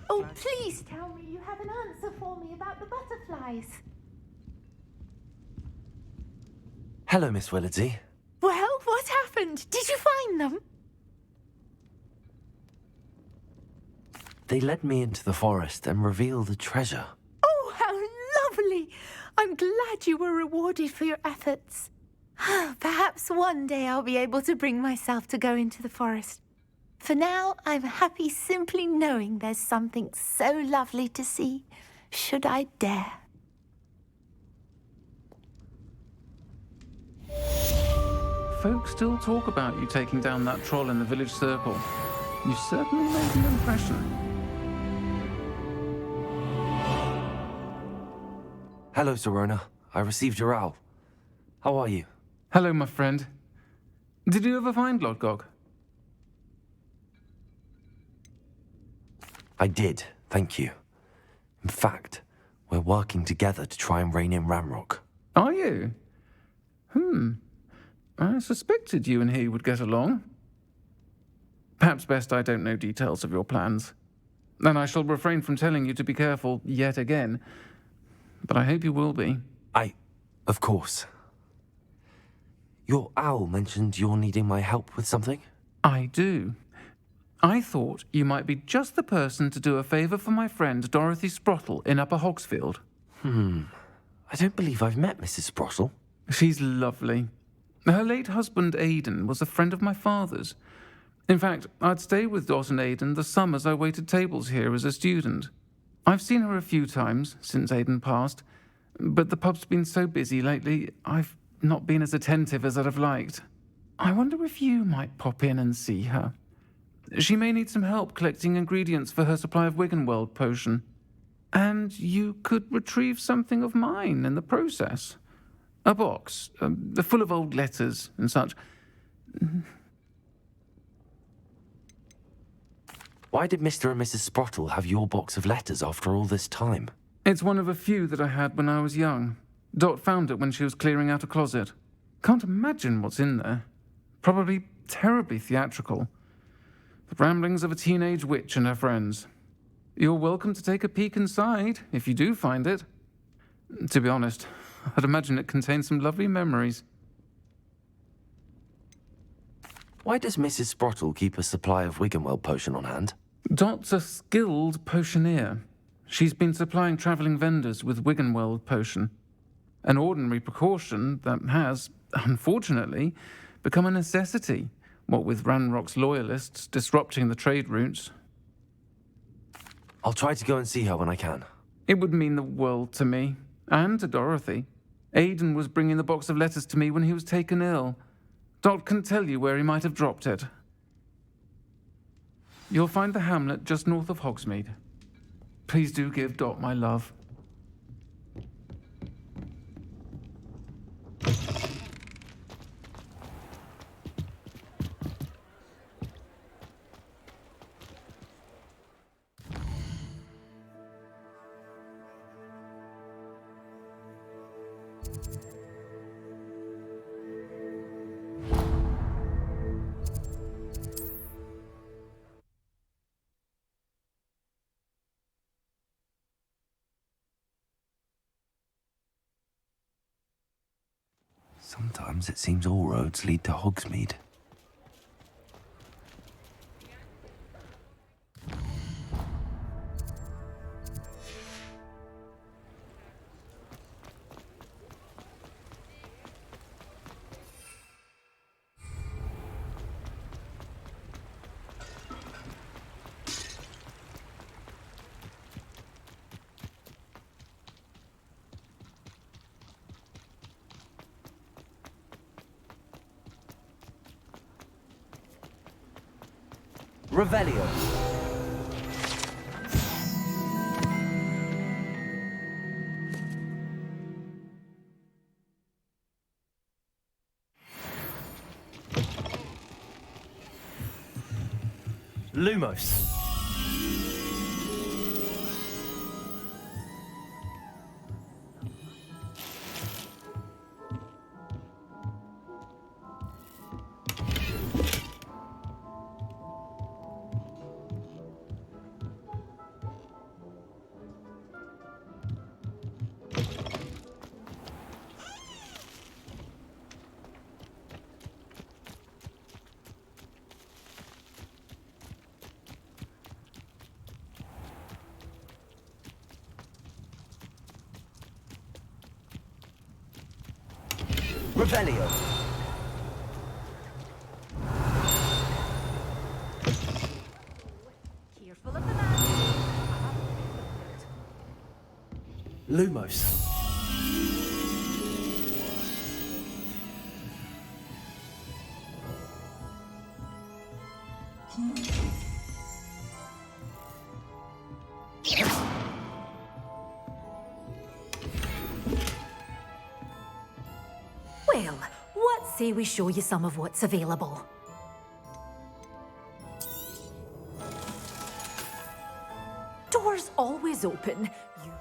A: Oh, please tell me you have an answer for me about the butterflies.
B: Hello, Miss Willardsey.
A: Well, what happened? Did you find them?
B: They led me into the forest and revealed a treasure.
A: Oh, how lovely! I'm glad you were rewarded for your efforts. Perhaps one day I'll be able to bring myself to go into the forest. For now, I'm happy simply knowing there's something so lovely to see, should I dare.
R: Folks still talk about you taking down that troll in the village circle. You certainly made an impression.
B: Hello, Serona. I received your owl. How are you?
R: Hello, my friend. Did you ever find Lodgok?
B: I did, thank you. In fact, we're working together to try and rein in Ramrock.
R: Are you? I suspected you and he would get along. Perhaps best I don't know details of your plans. And I shall refrain from telling you to be careful yet again. But I hope you will be.
B: Of course. Your owl mentioned you're needing my help with something?
R: I do. I thought you might be just the person to do a favour for my friend Dorothy Sprottle in Upper Hogsfield.
B: I don't believe I've met Mrs. Sprottle.
R: She's lovely. Her late husband Aidan was a friend of my father's. In fact, I'd stay with Dot and Aidan the summers I waited tables here as a student. I've seen her a few times since Aidan passed, but the pub's been so busy lately, I've not been as attentive as I'd have liked. I wonder if you might pop in and see her. She may need some help collecting ingredients for her supply of Wiggenweld potion. And you could retrieve something of mine in the process. A box, full of old letters and such.
B: Why did Mr. and Mrs. Sprottle have your box of letters after all this time?
R: It's one of a few that I had when I was young. Dot found it when she was clearing out a closet. Can't imagine what's in there. Probably terribly theatrical. The ramblings of a teenage witch and her friends. You're welcome to take a peek inside, if you do find it. To be honest, I'd imagine it contains some lovely memories.
B: Why does Mrs. Sprottle keep a supply of Wiggenweld potion on hand?
R: Dot's a skilled potioneer. She's been supplying travelling vendors with Wiggenweld potion. An ordinary precaution that has, unfortunately, become a necessity, what with Ranrock's loyalists disrupting the trade routes.
B: I'll try to go and see her when I can.
R: It would mean the world to me, and to Dorothy. Aidan was bringing the box of letters to me when he was taken ill. Dot can tell you where he might have dropped it. You'll find the hamlet just north of Hogsmeade. Please do give Dot my love.
B: Sometimes it seems all roads lead to Hogsmeade.
T: Revelio.
U: Lumos.
T: Revelio.
P: Careful of the man.
B: Lumos.
P: Well, what say we show you some of what's available? Doors always open. You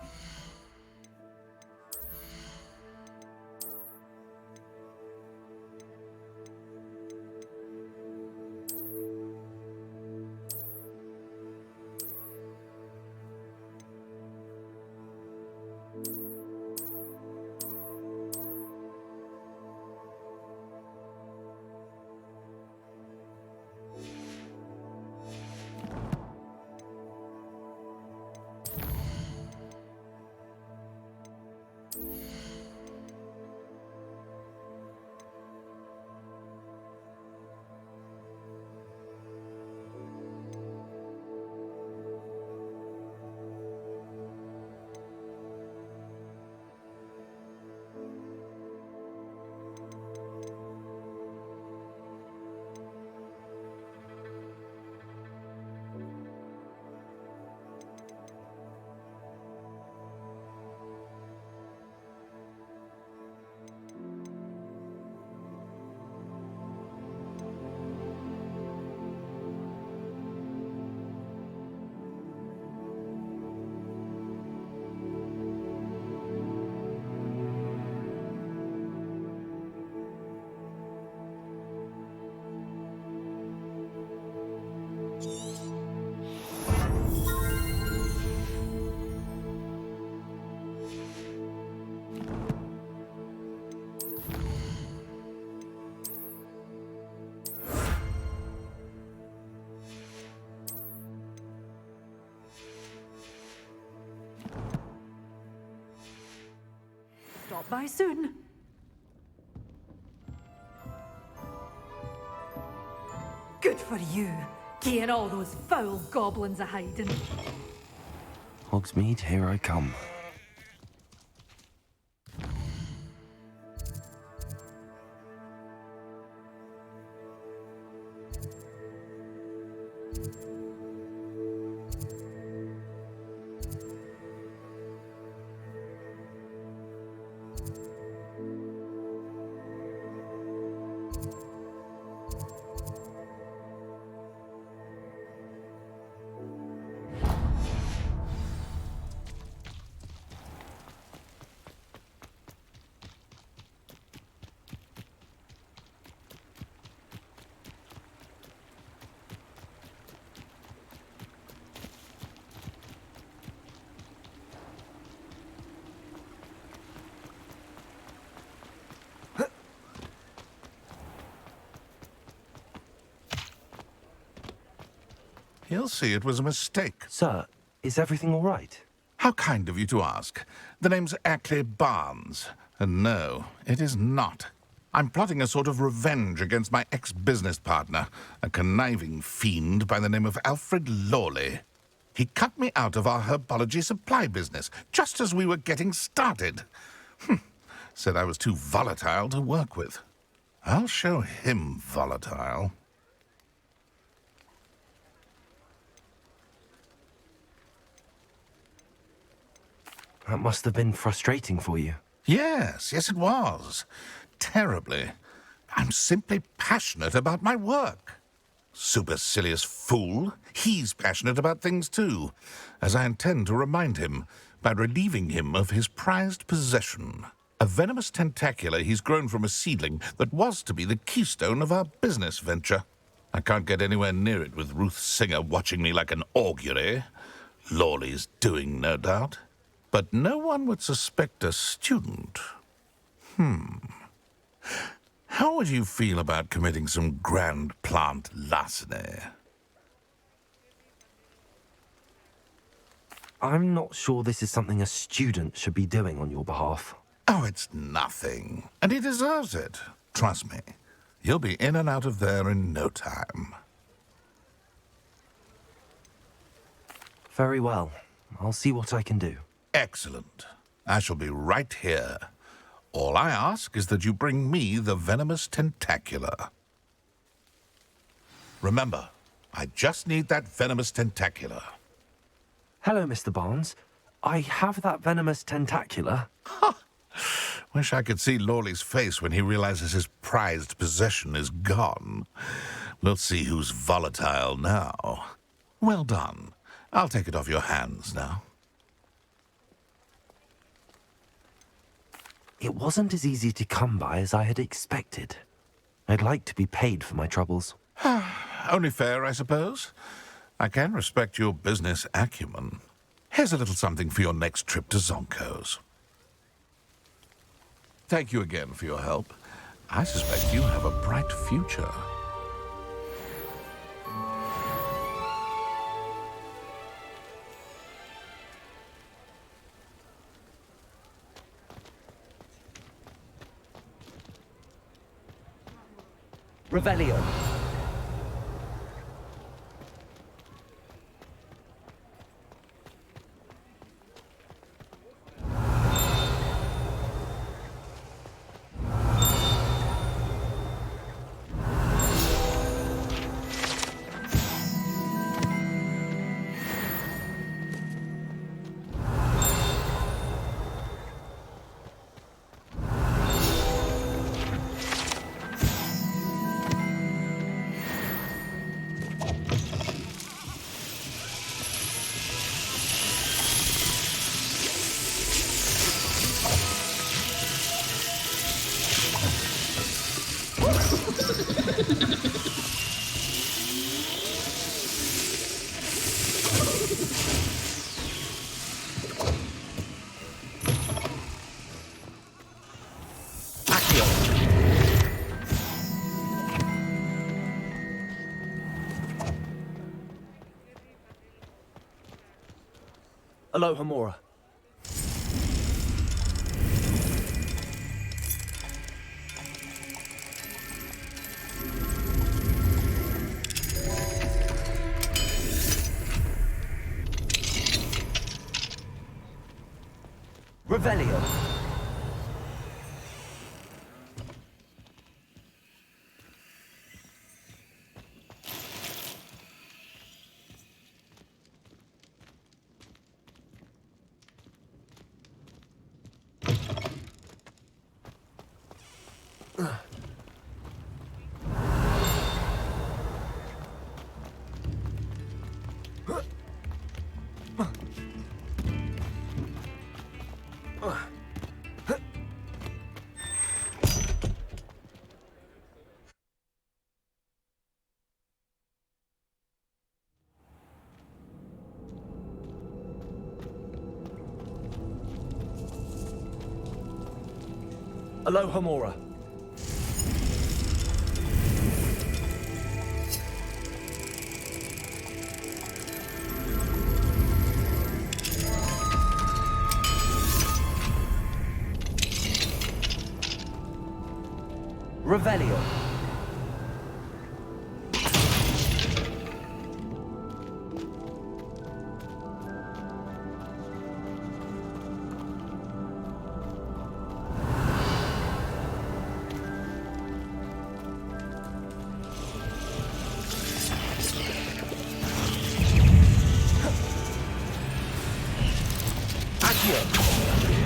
P: stop by soon. Good for you. Getting all those foul goblins a hiding.
B: Hogsmeade, here I come.
Q: He'll see it was a mistake.
B: Sir, is everything all right?
Q: How kind of you to ask. The name's Ackley Barnes. And no, it is not. I'm plotting a sort of revenge against my ex-business partner, a conniving fiend by the name of Alfred Lawley. He cut me out of our herbology supply business, just as we were getting started. Said I was too volatile to work with. I'll show him volatile.
B: That must have been frustrating for you.
Q: Yes, it was. Terribly. I'm simply passionate about my work. Supercilious fool. He's passionate about things too, as I intend to remind him by relieving him of his prized possession. A venomous tentacula he's grown from a seedling that was to be the keystone of our business venture. I can't get anywhere near it with Ruth Singer watching me like an augury. Lawley's doing, no doubt. But no one would suspect a student. How would you feel about committing some grand plant larceny?
B: I'm not sure this is something a student should be doing on your behalf.
Q: Oh, it's nothing. And he deserves it. Trust me. You'll be in and out of there in no time.
B: Very well. I'll see what I can do.
Q: Excellent. I shall be right here. All I ask is that you bring me the venomous tentacular. Remember, I just need that venomous tentacular.
B: Hello, Mr. Barnes. I have that venomous tentacular.
Q: Wish I could see Lawley's face when he realizes his prized possession is gone. We'll see who's volatile now. Well done. I'll take it off your hands now.
B: It wasn't as easy to come by as I had expected. I'd like to be paid for my troubles.
Q: Only fair, I suppose. I can respect your business acumen. Here's a little something for your next trip to Zonko's. Thank you again for your help. I suspect you have a bright future.
T: Revelio.
B: Aloha Mora.
T: Revelio.
B: Aloha Mora.
T: Revelio.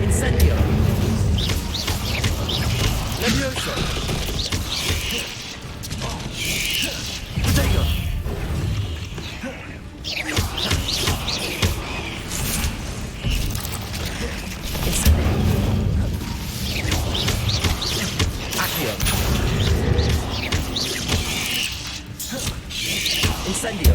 B: Incendio. Levioso. Protego. Accio. Incendio.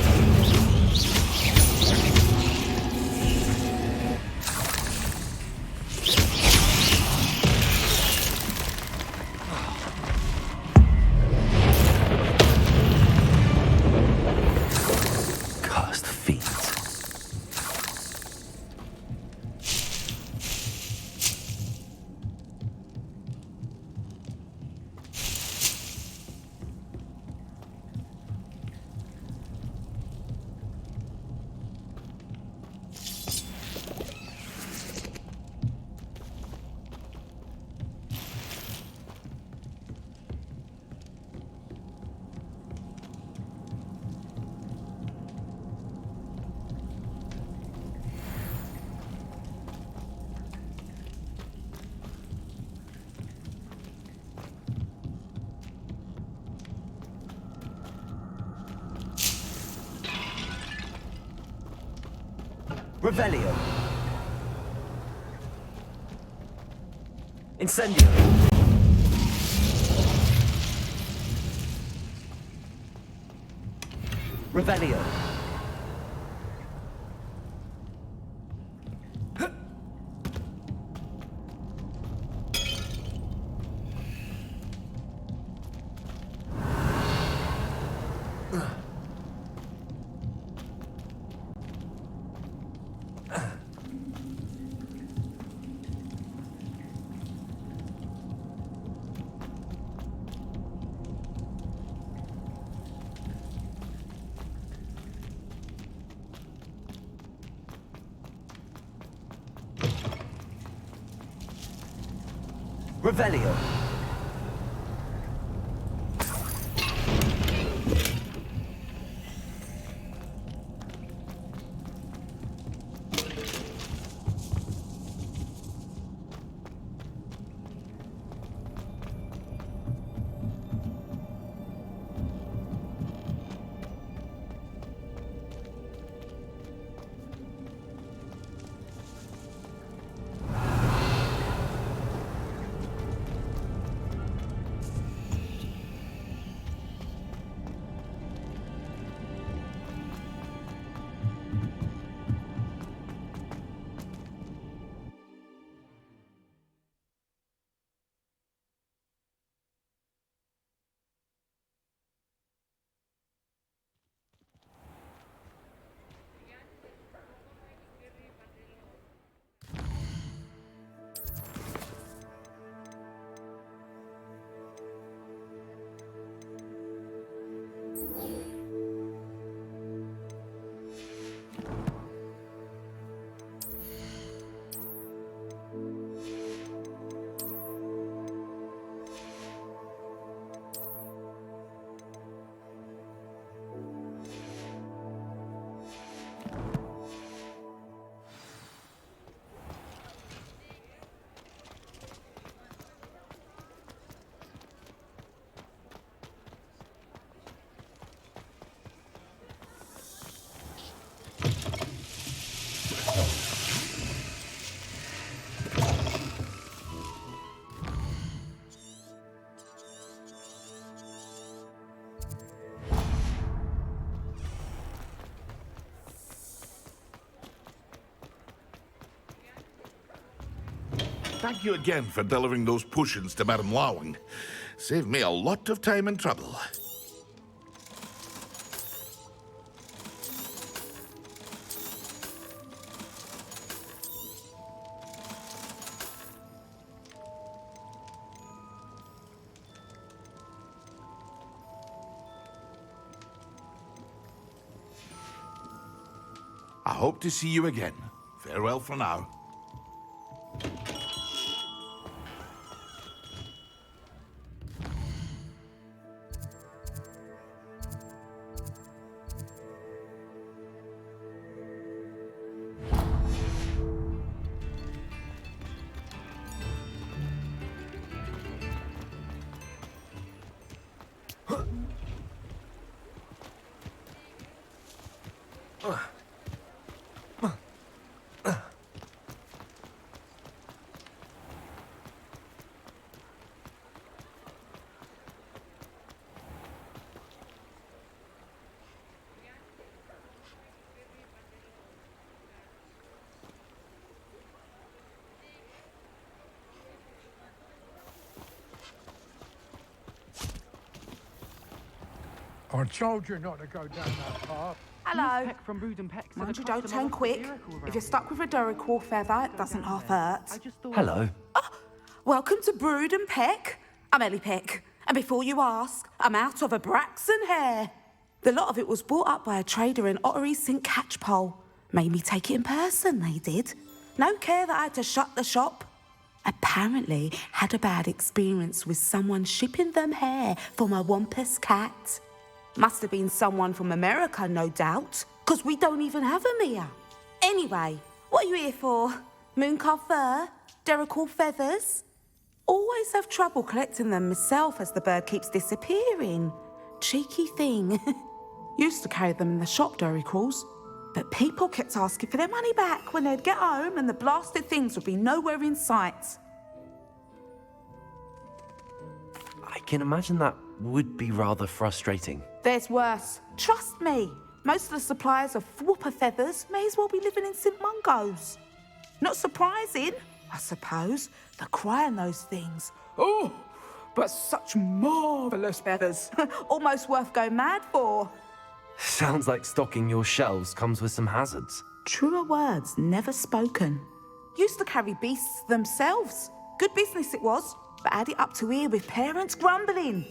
T: Revelio. Incendio. Revelio. Revelio.
Q: Thank you again for delivering those potions to Madame Lawing. Saved me a lot of time and trouble. I hope to see you again. Farewell for now.
L: I told you not to go down that path.
O: Hello.
L: Peck from Brood and Peck said
O: Mind
L: a
O: you, don't
L: customer
O: turn
L: lost a
O: quick.
L: miracle
O: If
L: around
O: you're stuck with a Duracell feather, it doesn't half hurt.
B: Hello.
O: Welcome to Brood and Peck. I'm Ellie Peck. And before you ask, I'm out of a Braxton hair. The lot of it was bought up by a trader in Ottery St. Catchpole. Made me take it in person, they did. No care that I had to shut the shop. Apparently had a bad experience with someone shipping them hair for my Wampus cat. Must have been someone from America, no doubt, because we don't even have them here. Anyway, what are you here for? Mooncarved fur? Duracell feathers? Always have trouble collecting them myself as the bird keeps disappearing. Cheeky thing. Used to carry them in the shop, Duracells. But people kept asking for their money back when they'd get home and the blasted things would be nowhere in sight.
B: I can imagine that would be rather frustrating.
O: There's worse. Trust me. Most of the suppliers of whooper feathers may as well be living in St Mungo's. Not surprising, I suppose. The cry on those things. Oh, but such marvellous feathers. Almost worth going mad for.
B: Sounds like stocking your shelves comes with some hazards.
O: Truer words never spoken. Used to carry beasts themselves. Good business it was, but add it up to here with parents grumbling.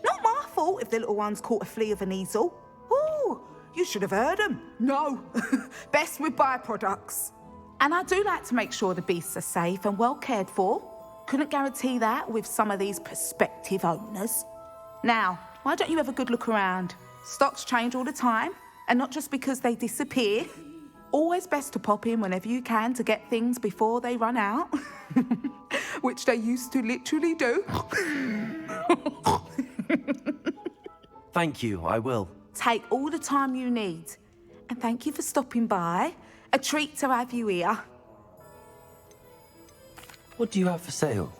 O: Not my fault if the little ones caught a flea of an easel. Ooh, you should have heard them. No, best with byproducts. And I do like to make sure the beasts are safe and well cared for. Couldn't guarantee that with some of these prospective owners. Now, why don't you have a good look around? Stocks change all the time, and not just because they disappear. Always best to pop in whenever you can to get things before they run out. Which they used to literally do.
B: Thank you, I will.
O: Take all the time you need. And thank you for stopping by. A treat to have you here.
B: What do you have for sale?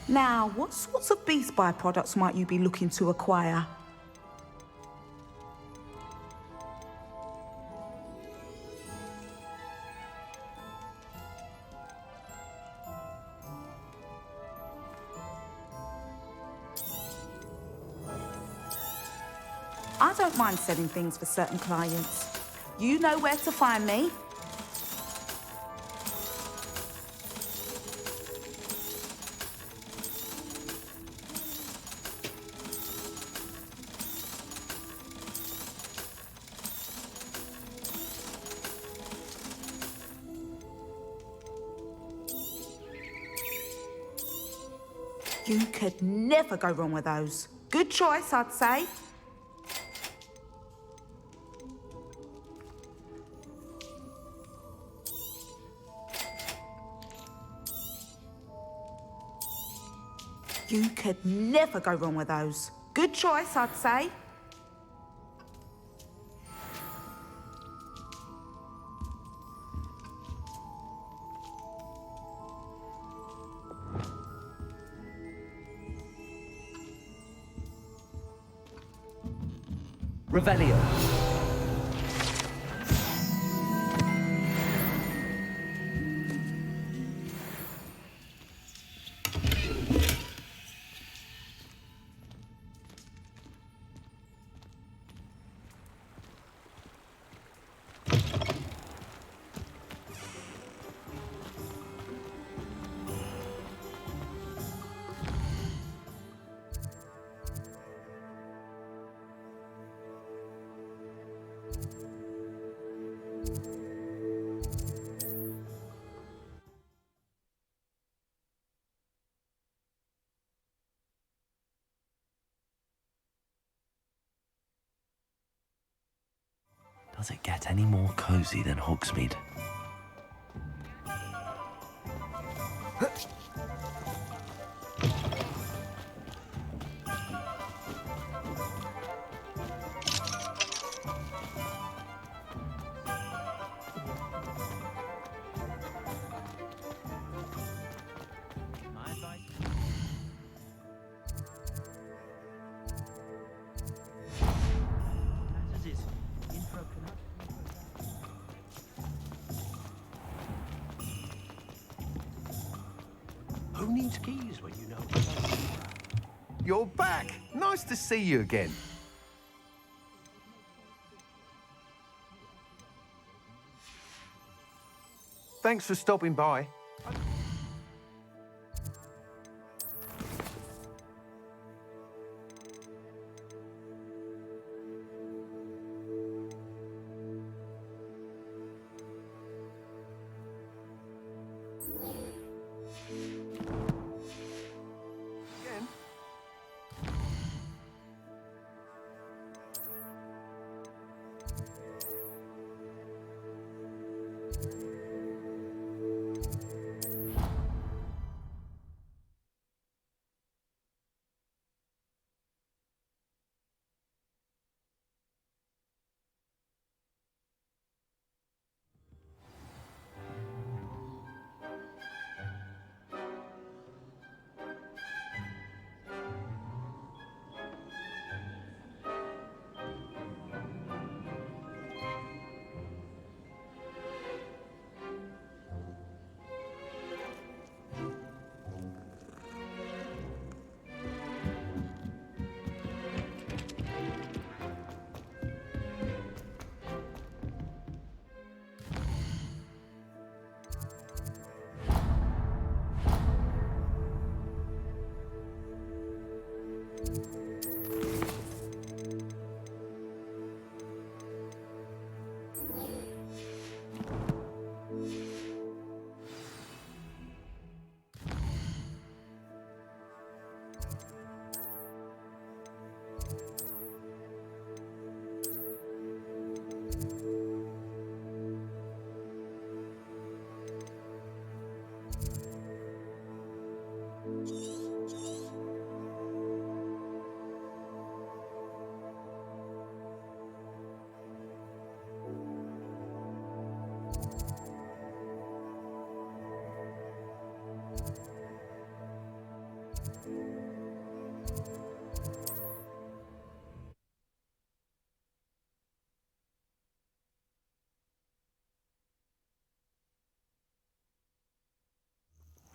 O: Now, what sorts of beast byproducts might you be looking to acquire? I don't mind selling things for certain clients. You know where to find me. You could never go wrong with those. Good choice, I'd say. You could never go wrong with those. Good choice, I'd say.
T: Revelio.
B: Does it get any more cozy than Hogsmeade?
G: Who needs keys when you know? You're back. Nice to see you again. Thanks for stopping by.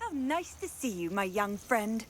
S: How nice to see you, my young friend.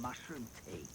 E: mushroom tea.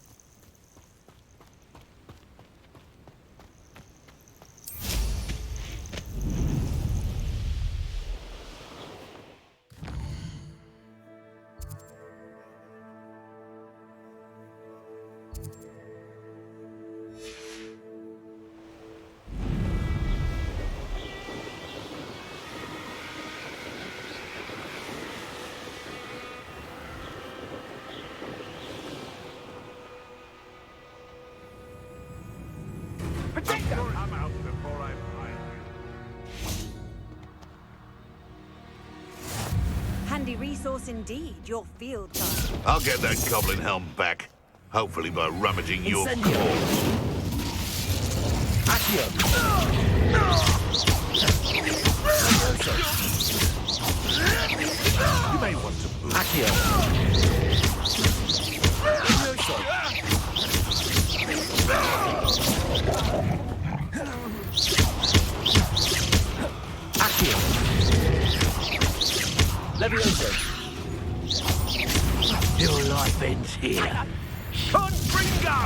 L: I'm out before I find you.
S: Handy resource indeed, your field guide.
Q: I'll get that goblin helm back. Hopefully by rummaging your core.
T: Accio.
Q: You may want to move.
T: Accio. Accio. Levioso.
K: Your life ends here.
L: Confringo!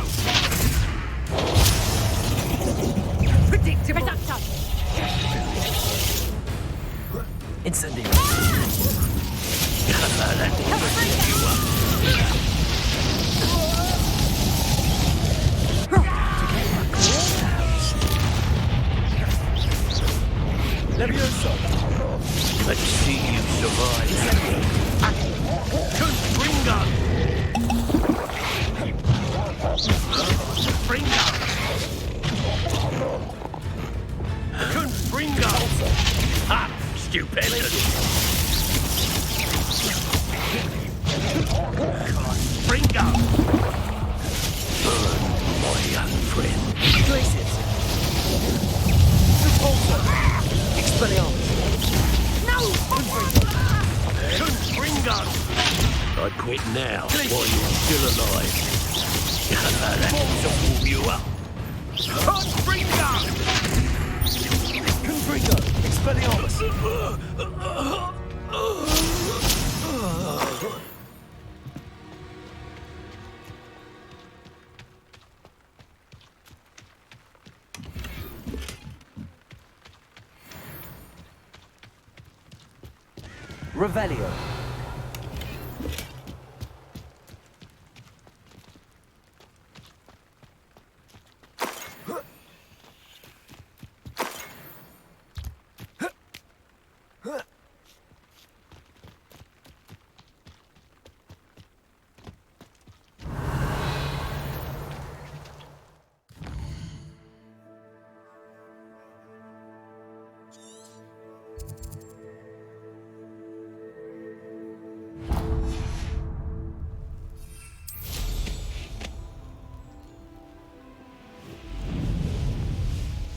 P: Predictable.
T: Incendio. Levioso.
K: Let's see you survive.
L: Confringo! Confringo! Confringo!
K: Ha! Stupendous!
L: Confringo!
K: Burn, my young friend.
T: Glacius. Repulsor. Expelliarmus.
S: No!
L: Confringo!
K: I quit now while you're still alive. That will warm you up.
L: Confringo!
T: Confringo. Expelliarmus. Revelio.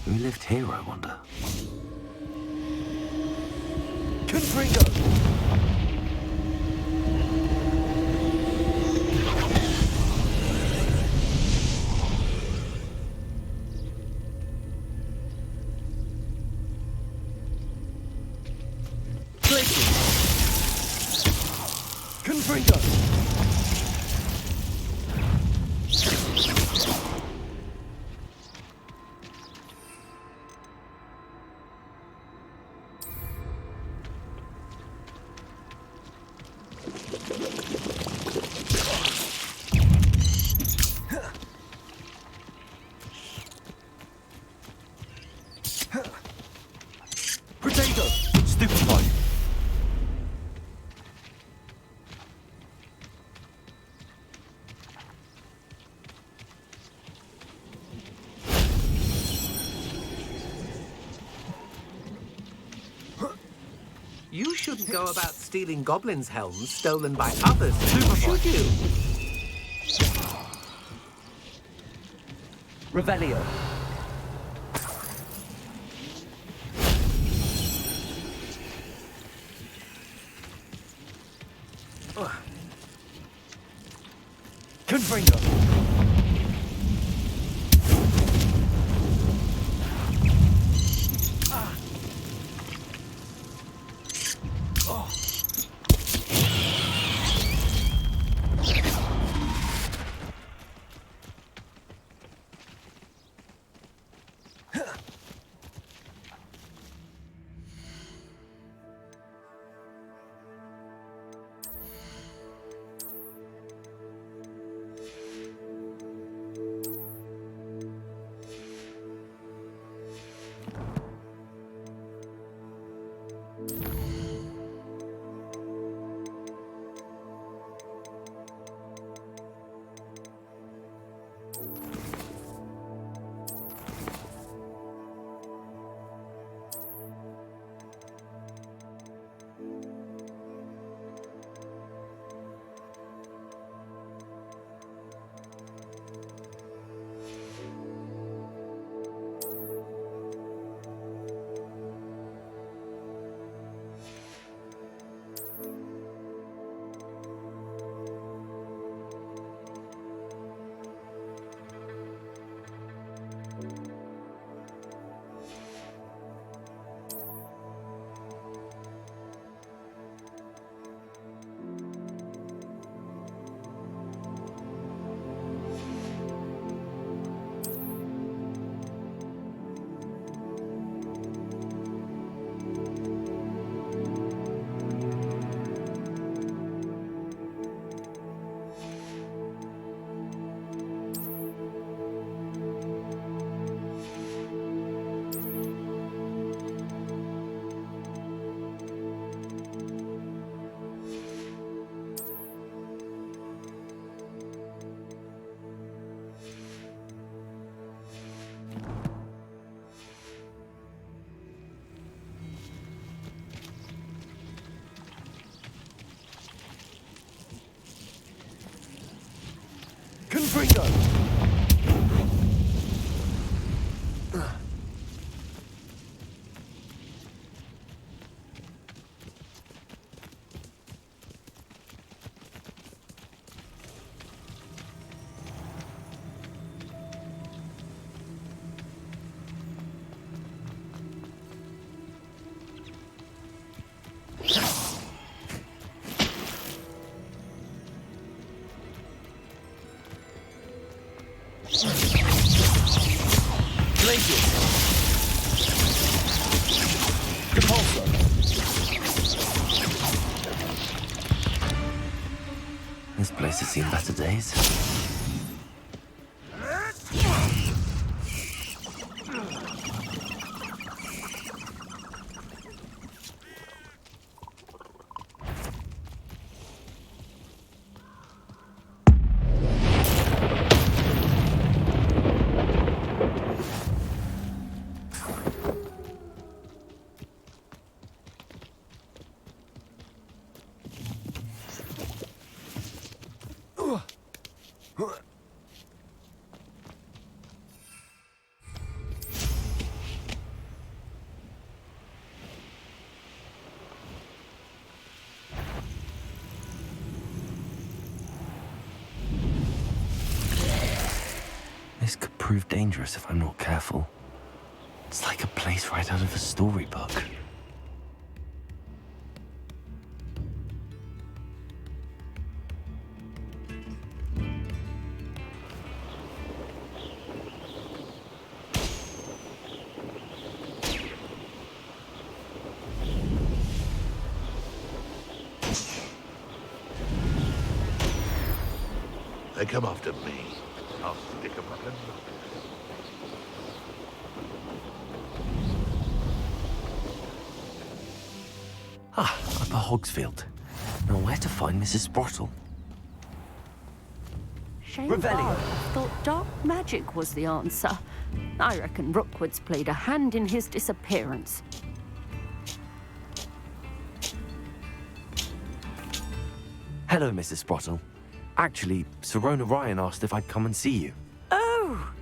B: Who lived here, I wonder?
T: Confringo. Glacius. Confringo. Potato.
B: Stupefy.
L: You shouldn't go about stealing goblins' helms stolen by others, should you?
T: Revelio. Confringo. Confringo!
B: This place has seen better days. This could prove dangerous if I'm not careful. It's like a place right out of a storybook.
Q: They come after me. I'll stick 'em up and
B: Upper Hogsfield. Now where to find Mrs. Sprottle?
F: Shane Barlow thought dark magic was the answer. I reckon Rookwood's played a hand in his disappearance.
B: Hello, Mrs. Sprottle. Actually, Sirona Ryan asked if I'd come and see you.
F: Oh,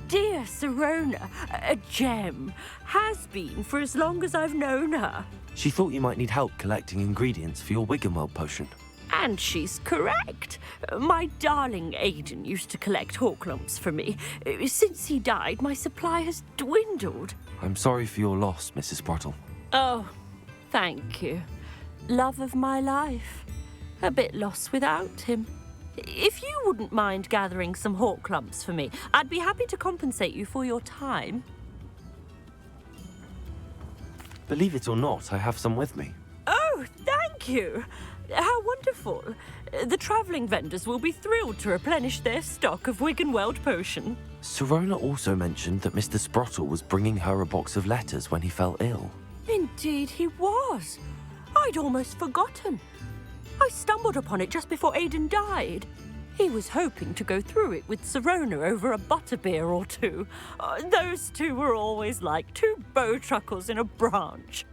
F: dear Sirona, a gem. Has been for as long as I've known her.
B: She thought you might need help collecting ingredients for your Wiggenweld potion.
F: And she's correct. My darling Aiden used to collect hawk lumps for me. Since he died, my supply has dwindled.
B: I'm sorry for your loss, Mrs. Sprottle.
F: Oh, thank you. Love of my life. A bit lost without him. If you wouldn't mind gathering some hawk lumps for me, I'd be happy to compensate you for your time.
B: Believe it or not, I have some with me.
F: Oh, thank you. How wonderful. The travelling vendors will be thrilled to replenish their stock of Wiggenweld potion.
B: Sirona also mentioned that Mr. Sprottle was bringing her a box of letters when he fell ill.
F: Indeed he was. I'd almost forgotten. I stumbled upon it just before Aiden died. He was hoping to go through it with Sirona over a butterbeer or two. Those two were always like two bowtruckles in a branch.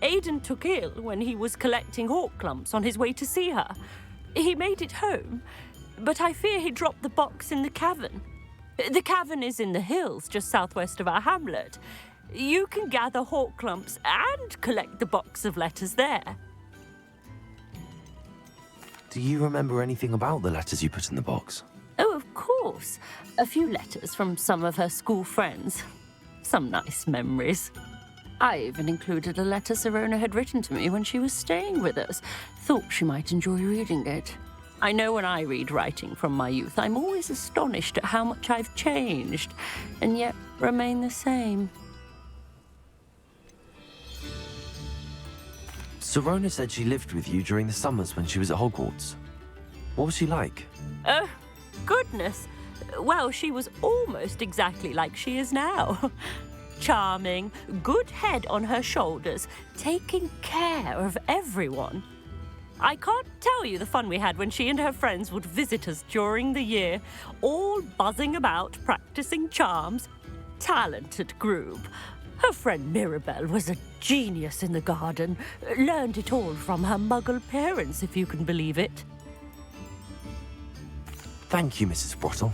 F: Aiden took ill when he was collecting hawk lumps on his way to see her. He made it home, but I fear he dropped the box in the cavern. The cavern is in the hills just southwest of our hamlet. You can gather hawk lumps and collect the box of letters there.
B: Do you remember anything about the letters you put in the box?
F: Oh, of course. A few letters from some of her school friends. Some nice memories. I even included a letter Sirona had written to me when she was staying with us. Thought she might enjoy reading it. I know when I read writing from my youth, I'm always astonished at how much I've changed, and yet remain the same.
B: Sirona said she lived with you during the summers when she was at Hogwarts. What was she like?
F: Oh, goodness. Well, she was almost exactly like she is now. Charming, good head on her shoulders, taking care of everyone. I can't tell you the fun we had when she and her friends would visit us during the year, all buzzing about, practicing charms. Talented group. Her friend Mirabelle was a genius in the garden. Learned it all from her muggle parents, if you can believe it.
B: Thank you, Mrs. Brottle.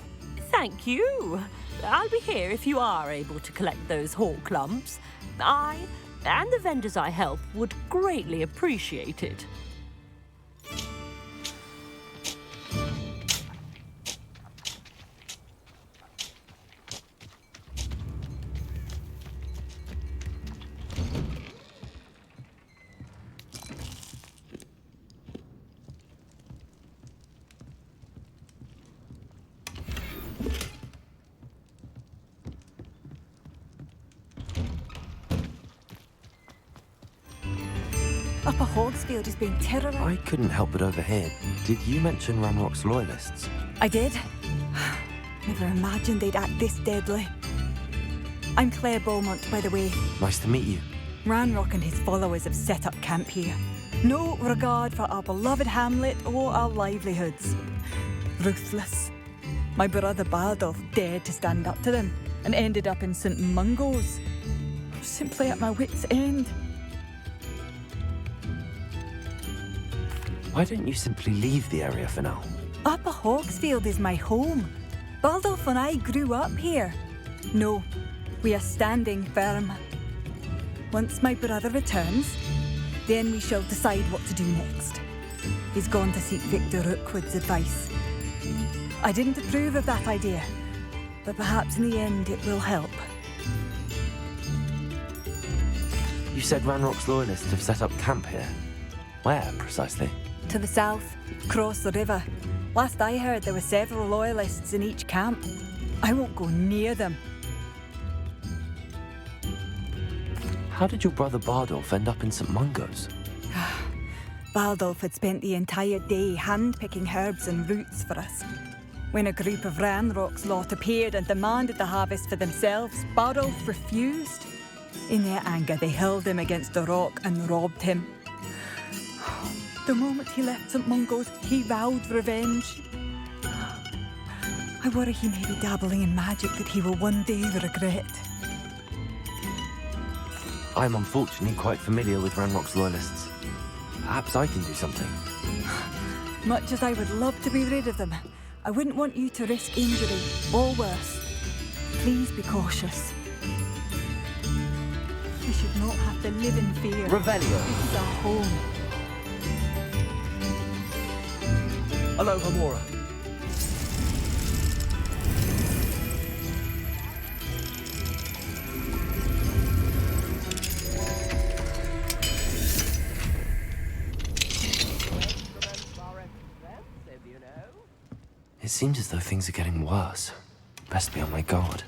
F: Thank you. I'll be here if you are able to collect those hawk lumps. I and the vendors I help would greatly appreciate it.
S: Upper Hogsfield is being terrorised.
B: I couldn't help but overhear. Did you mention Ranrock's loyalists?
S: I did. Never imagined they'd act this deadly. I'm Claire Beaumont, by the way.
B: Nice to meet you.
S: Ranrock and his followers have set up camp here. No regard for our beloved hamlet or our livelihoods. Ruthless. My brother Bardolph dared to stand up to them and ended up in St. Mungo's. I'm simply at my wit's end.
B: Why don't you simply leave the area for now?
S: Upper Hogsfield is my home. Bardolph and I grew up here. No, we are standing firm. Once my brother returns, then we shall decide what to do next. He's gone to seek Victor Rookwood's advice. I didn't approve of that idea, but perhaps in the end it will help.
B: You said Ranrock's loyalists have set up camp here. Where, precisely?
S: To the south, across the river. Last I heard, there were several loyalists in each camp. I won't go near them.
B: How did your brother Bardolph end up in St. Mungo's?
S: Bardolph had spent the entire day hand-picking herbs and roots for us. When a group of Ranrock's lot appeared and demanded the harvest for themselves, Bardolph refused. In their anger, they hurled him against a rock and robbed him. The moment he left St. Mungo's, he vowed revenge. I worry he may be dabbling in magic that he will one day regret.
B: I'm unfortunately quite familiar with Ranrock's loyalists. Perhaps I can do something.
S: Much as I would love to be rid of them, I wouldn't want you to risk injury, or worse. Please be cautious. We should not have to live in fear.
T: Revelio.
S: This is our home.
T: Aloha Mora.
B: It seems as though things are getting worse. Best be on my guard.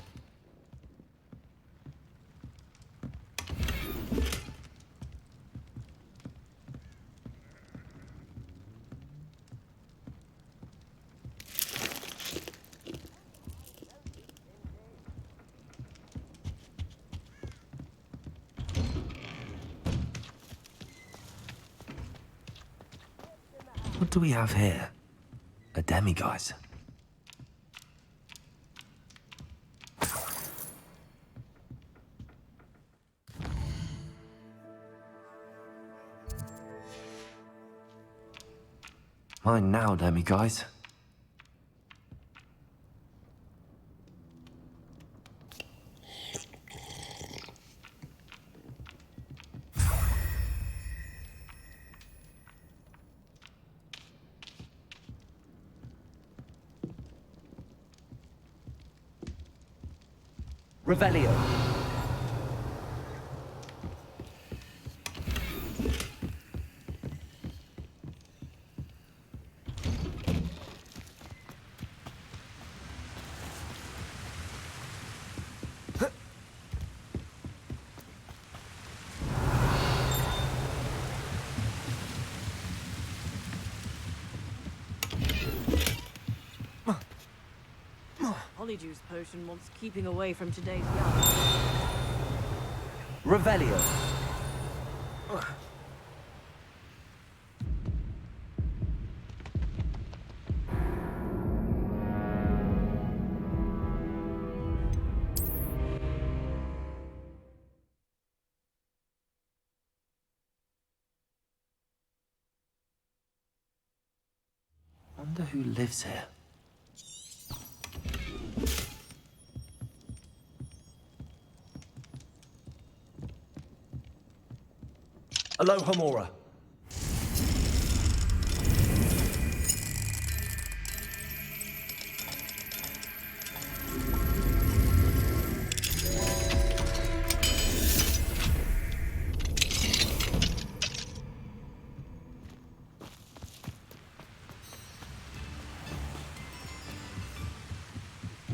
B: What do we have here? A demiguise. Mine now, demiguise.
T: Revelio.
F: Polyjuice potion wants keeping away from today's young.
T: Revelio.
B: Wonder who lives here.
T: Alohomora.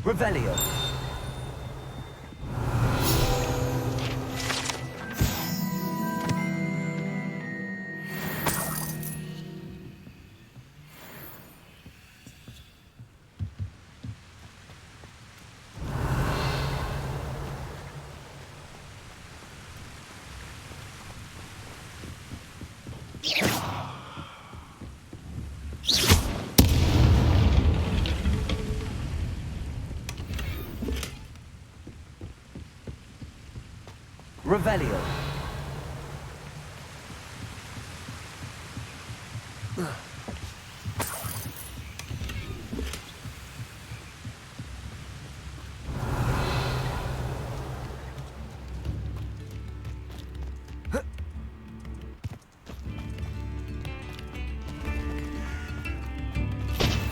T: Revelio. Revelio.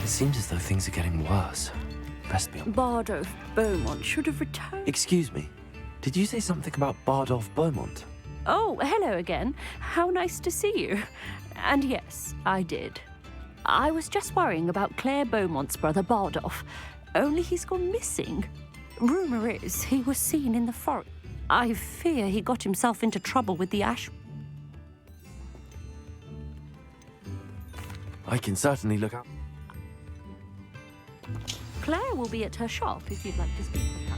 B: It seems as though things are getting worse. Best be on.
F: Bardo of Beaumont should have returned.
B: Excuse me. Did you say something about Bardolph Beaumont?
F: Oh, hello again. How nice to see you. And yes, I did. I was just worrying about Claire Beaumont's brother Bardolph. Only he's gone missing. Rumour is he was seen in the forest. I fear he got himself into trouble with the ash.
B: I can certainly look up.
F: Claire will be at her shop if you'd like to speak with her.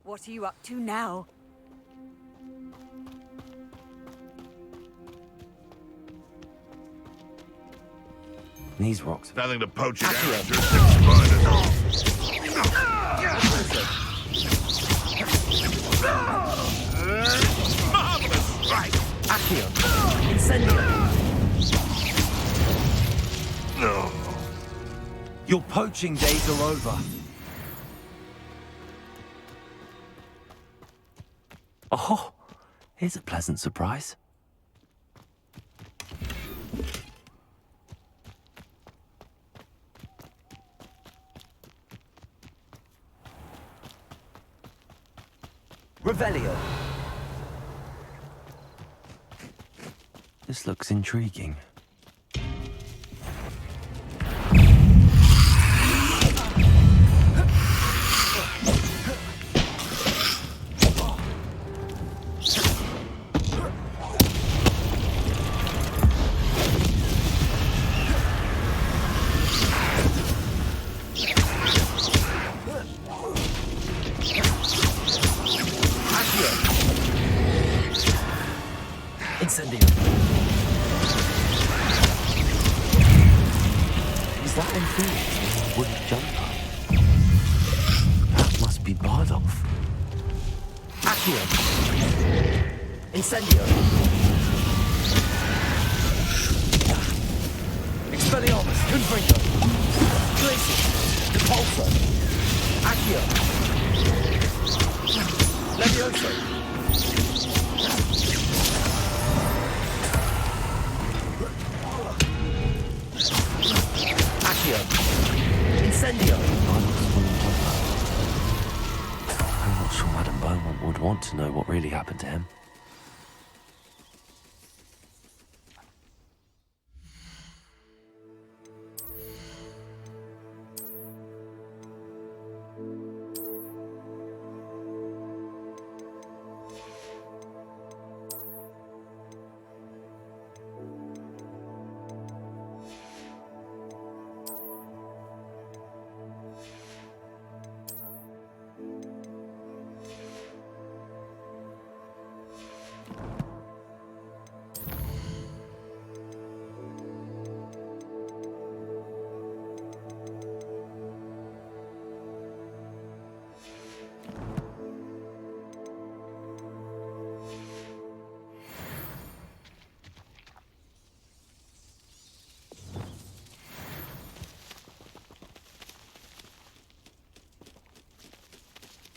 S: What are you up to now?
B: These rocks.
Q: Nothing to poach it after 6 Marvelous strike!
T: Accio. Incendio.
B: Your poaching days are over. Oh, here's a pleasant surprise.
T: Revelio.
B: This looks intriguing.
T: Incendio.
B: Is that inferior wooden jumper? That must be Bardolph.
T: Accio. Incendio. Expelliarmus. Confringo. Glacius. Repulsor. Accio. Levioso. Incendio.
B: I'm not sure Madame Beaumont would want to know what really happened to him.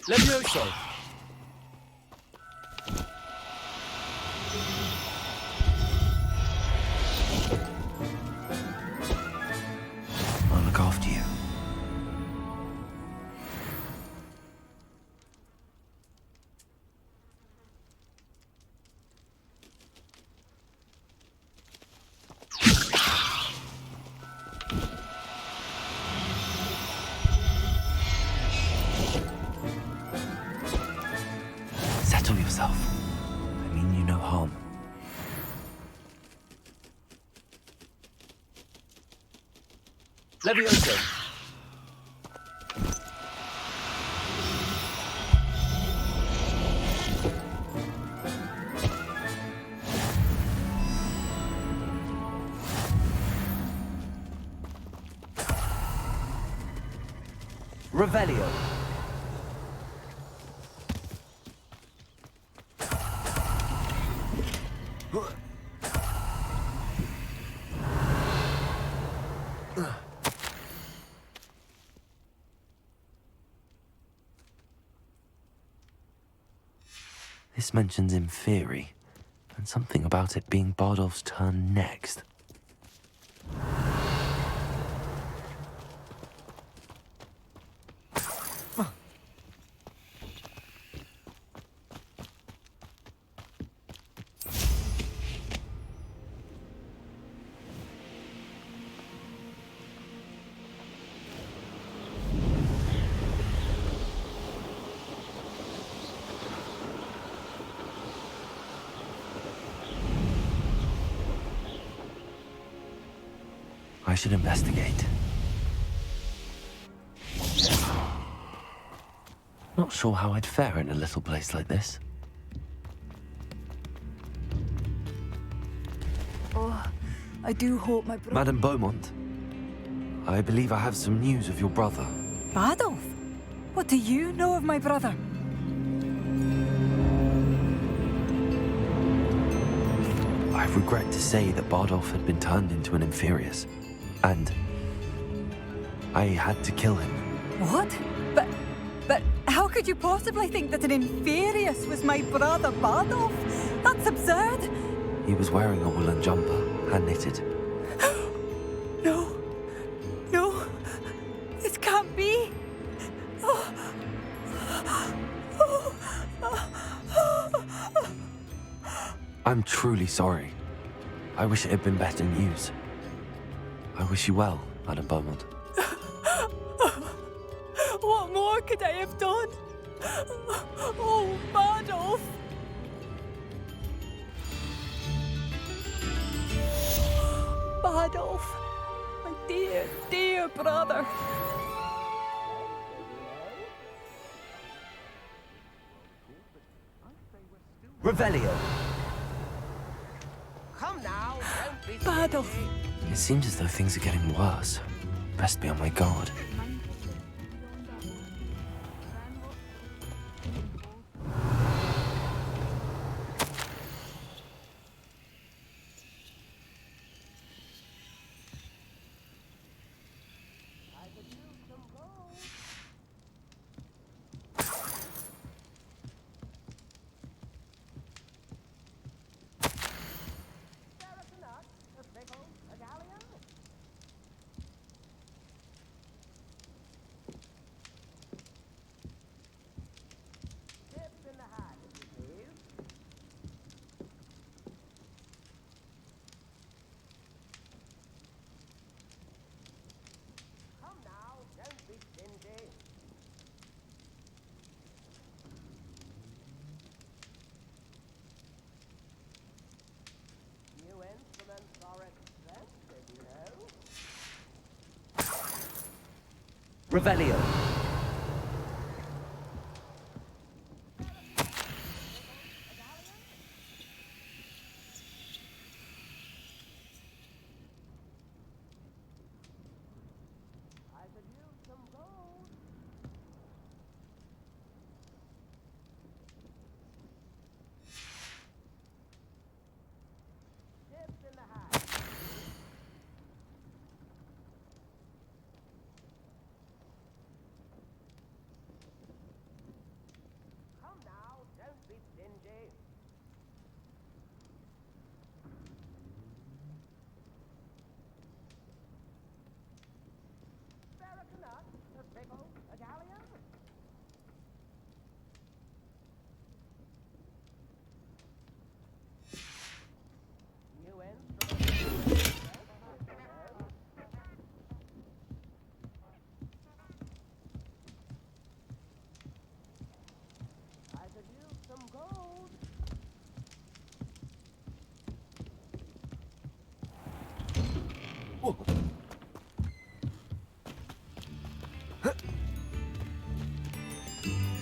T: Levioso!
B: I'll look after you. Settle yourself. I mean you no harm.
T: Levioso! Revelio!
B: This mentions Inferi, and something about it being Bardolph's turn next. I should investigate. Not sure how I'd fare in a little place like this.
S: Oh, I do hope my brother...
B: Madame Beaumont, I believe I have some news of your brother.
S: Bardolph? What do you know of my brother?
B: I regret to say that Bardolph had been turned into an Inferius, and I had to kill him.
S: What? But how could you possibly think that an Inferius was my brother Bardolph? That's absurd!
B: He was wearing a woolen jumper, hand-knitted.
S: No. No. This can't be.
B: I'm truly sorry. I wish it had been better news. I wish you well, Madame Beaumont.
S: What more could I have done? Oh, Bardolph! Bardolph, my dear, dear brother.
T: Revelio!
E: Come now, don't be
S: Bardolph.
B: It seems as though things are getting worse. Best be on my guard.
T: Revelio!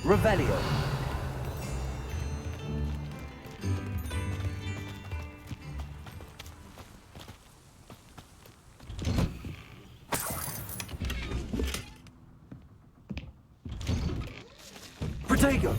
T: Revelio. Protego.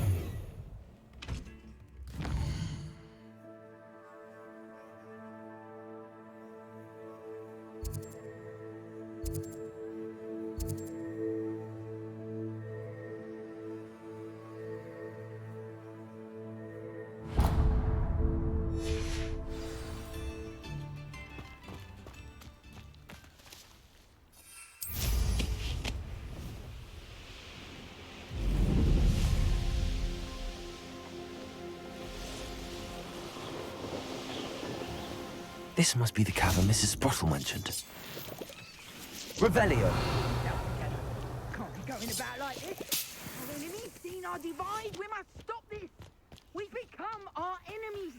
B: This must be the cavern Mrs. Sprottle mentioned.
T: Revelio.
E: Can't be going about like this. Our enemies seen our divide. We must stop this. We've become our enemies.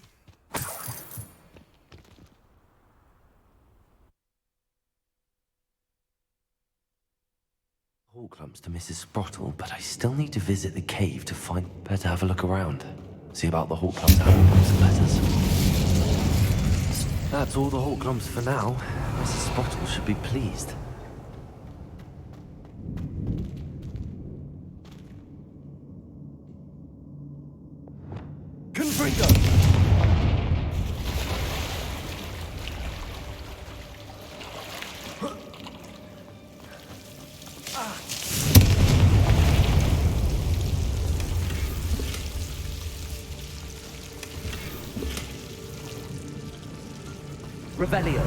B: Hall clumps to Mrs. Sprottle, but I still need to visit the cave to find... Better have a look around. See about the Hall clumps and letters. That's all the Hall clumps for now. Mrs. Sprottle should be pleased.
T: Confringo. Revelio.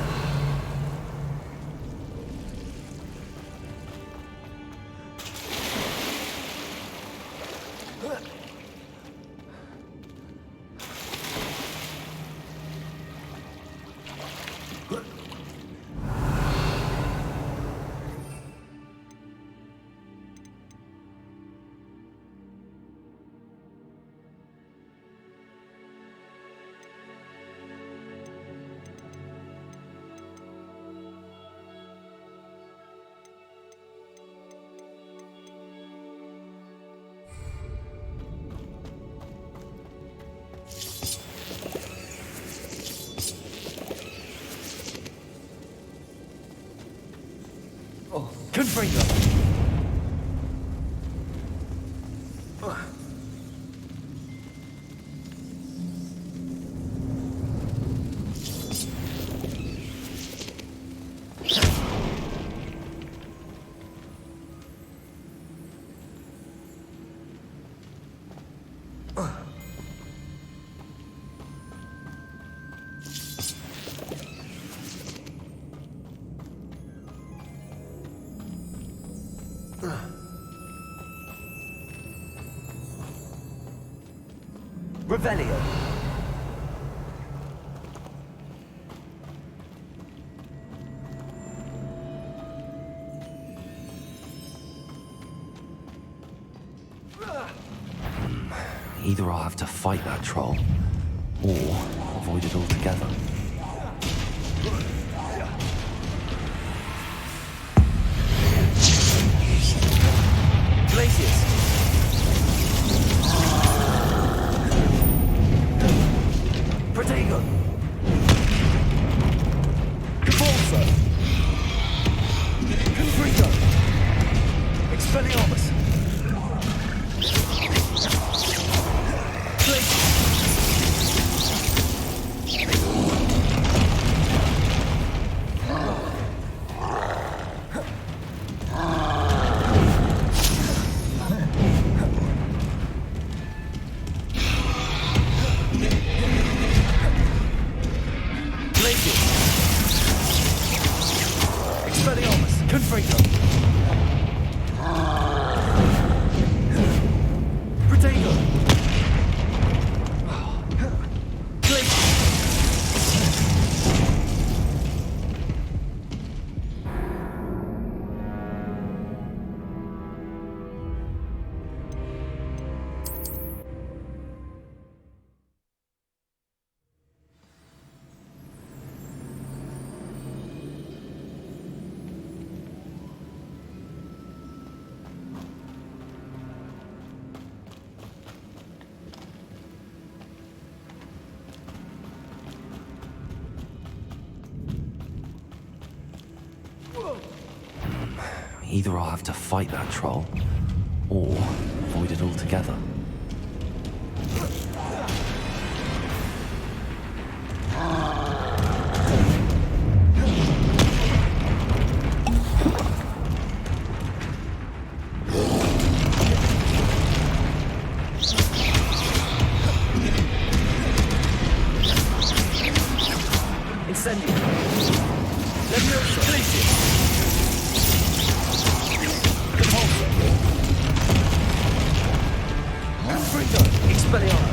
T: Confringo. Revelio.
B: Either I'll have to fight that troll, or avoid it altogether.
T: Glacius. Protego. Convulso. Confringo. Expelliarmus.
B: Either I'll have to fight that troll, or avoid it altogether.
T: Incendio. Leviosa. Glacier. Repulsor. Confringo. Expelliarmus.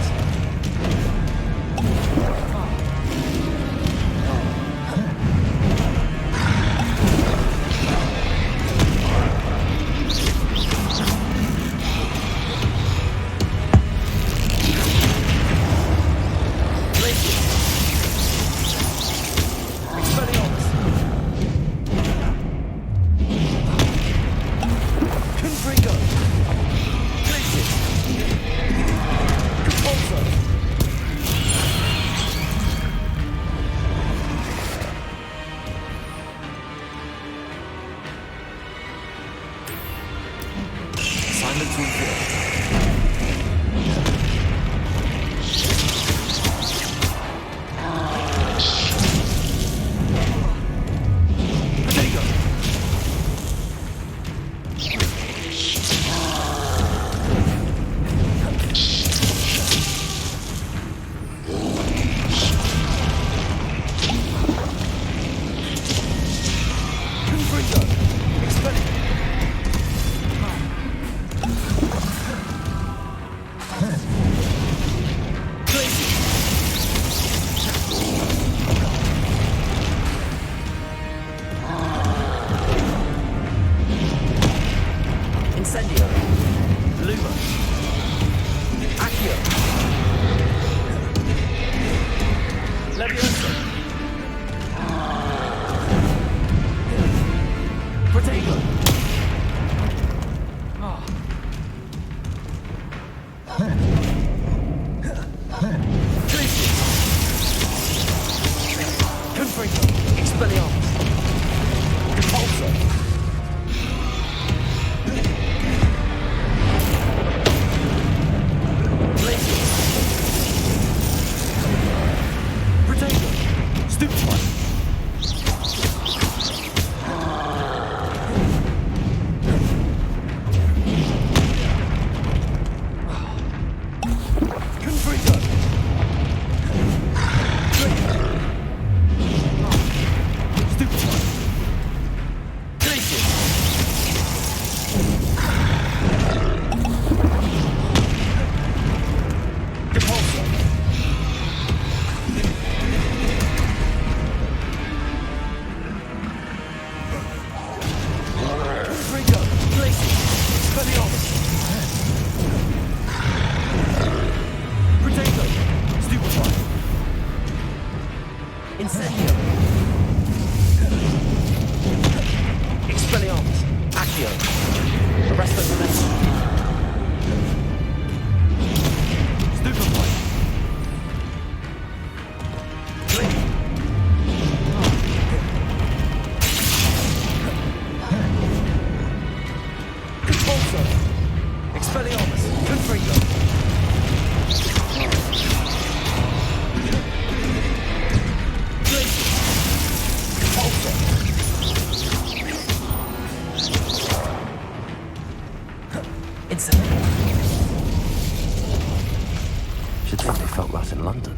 B: Should think they felt that in London.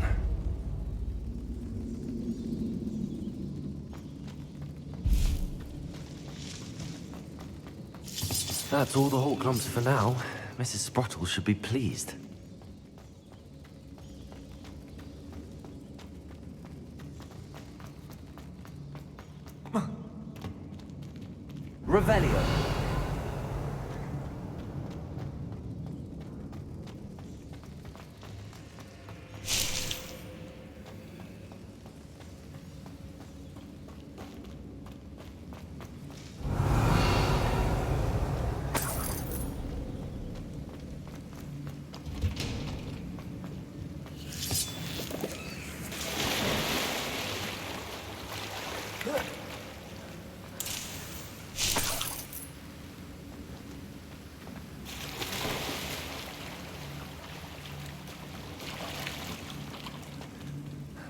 B: That's all the Hawk Lumps for now. Mrs. Sprottle should be pleased.
T: Revelio.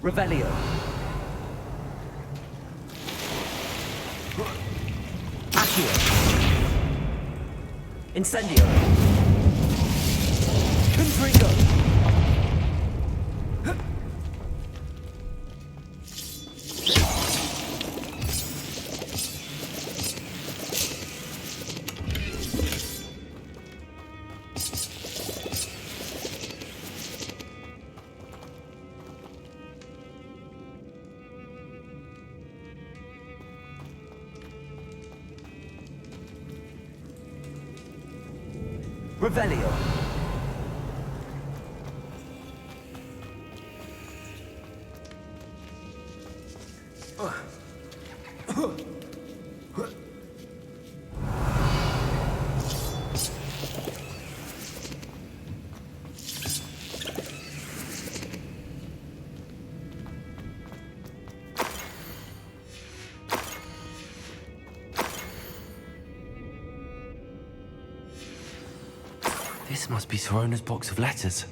T: Revelio. Accio. Incendio. Confringo. Revelio.
B: This must be Sorona's box of letters.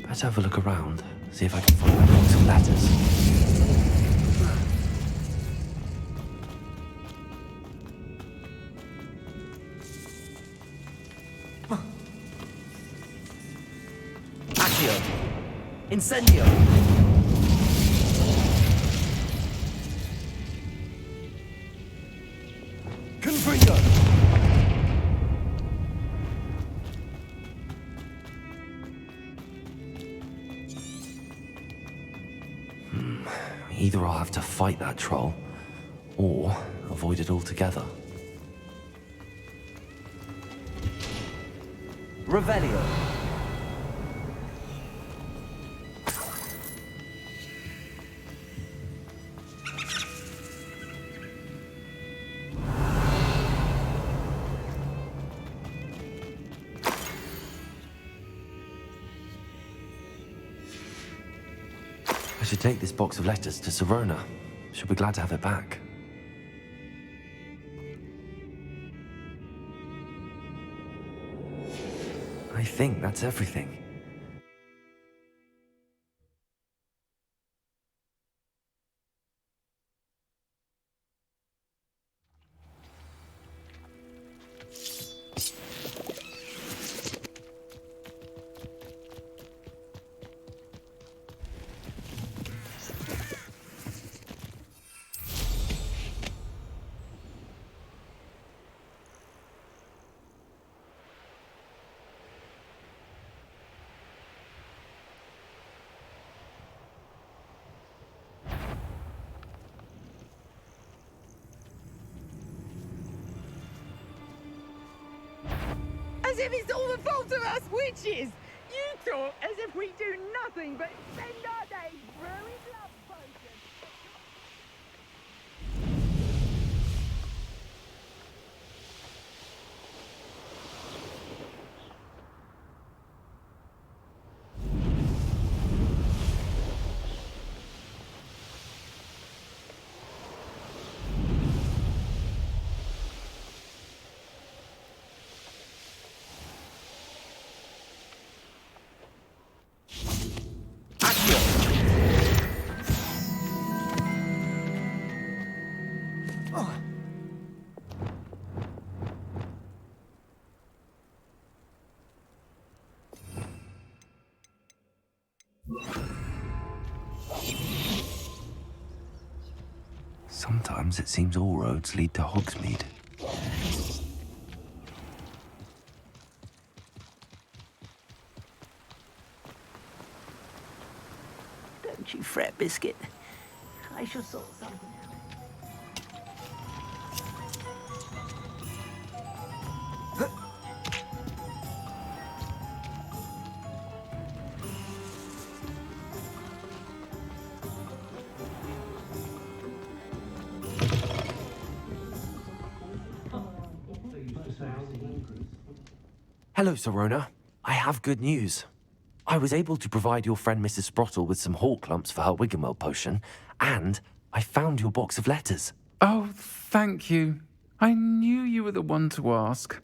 B: Let's have a look around, see if I can find that box of letters.
T: Accio. Incendio. Confringo.
B: Either I'll have to fight that troll, or avoid it altogether.
T: Revelio.
B: I should take this box of letters to Serona. She'll be glad to have it back. I think that's everything.
D: As if it's all the fault of us witches! You talk as if we do nothing but spend our days brewing love potions.
B: Sometimes it seems all roads lead to Hogsmeade.
E: Don't you fret, Biscuit. I shall sort something out.
B: Hello, Serona. I have good news. I was able to provide your friend Mrs. Sprottle with some hawk lumps for her Wiggenweld potion, and I found your box of letters.
R: Oh, thank you. I knew you were the one to ask.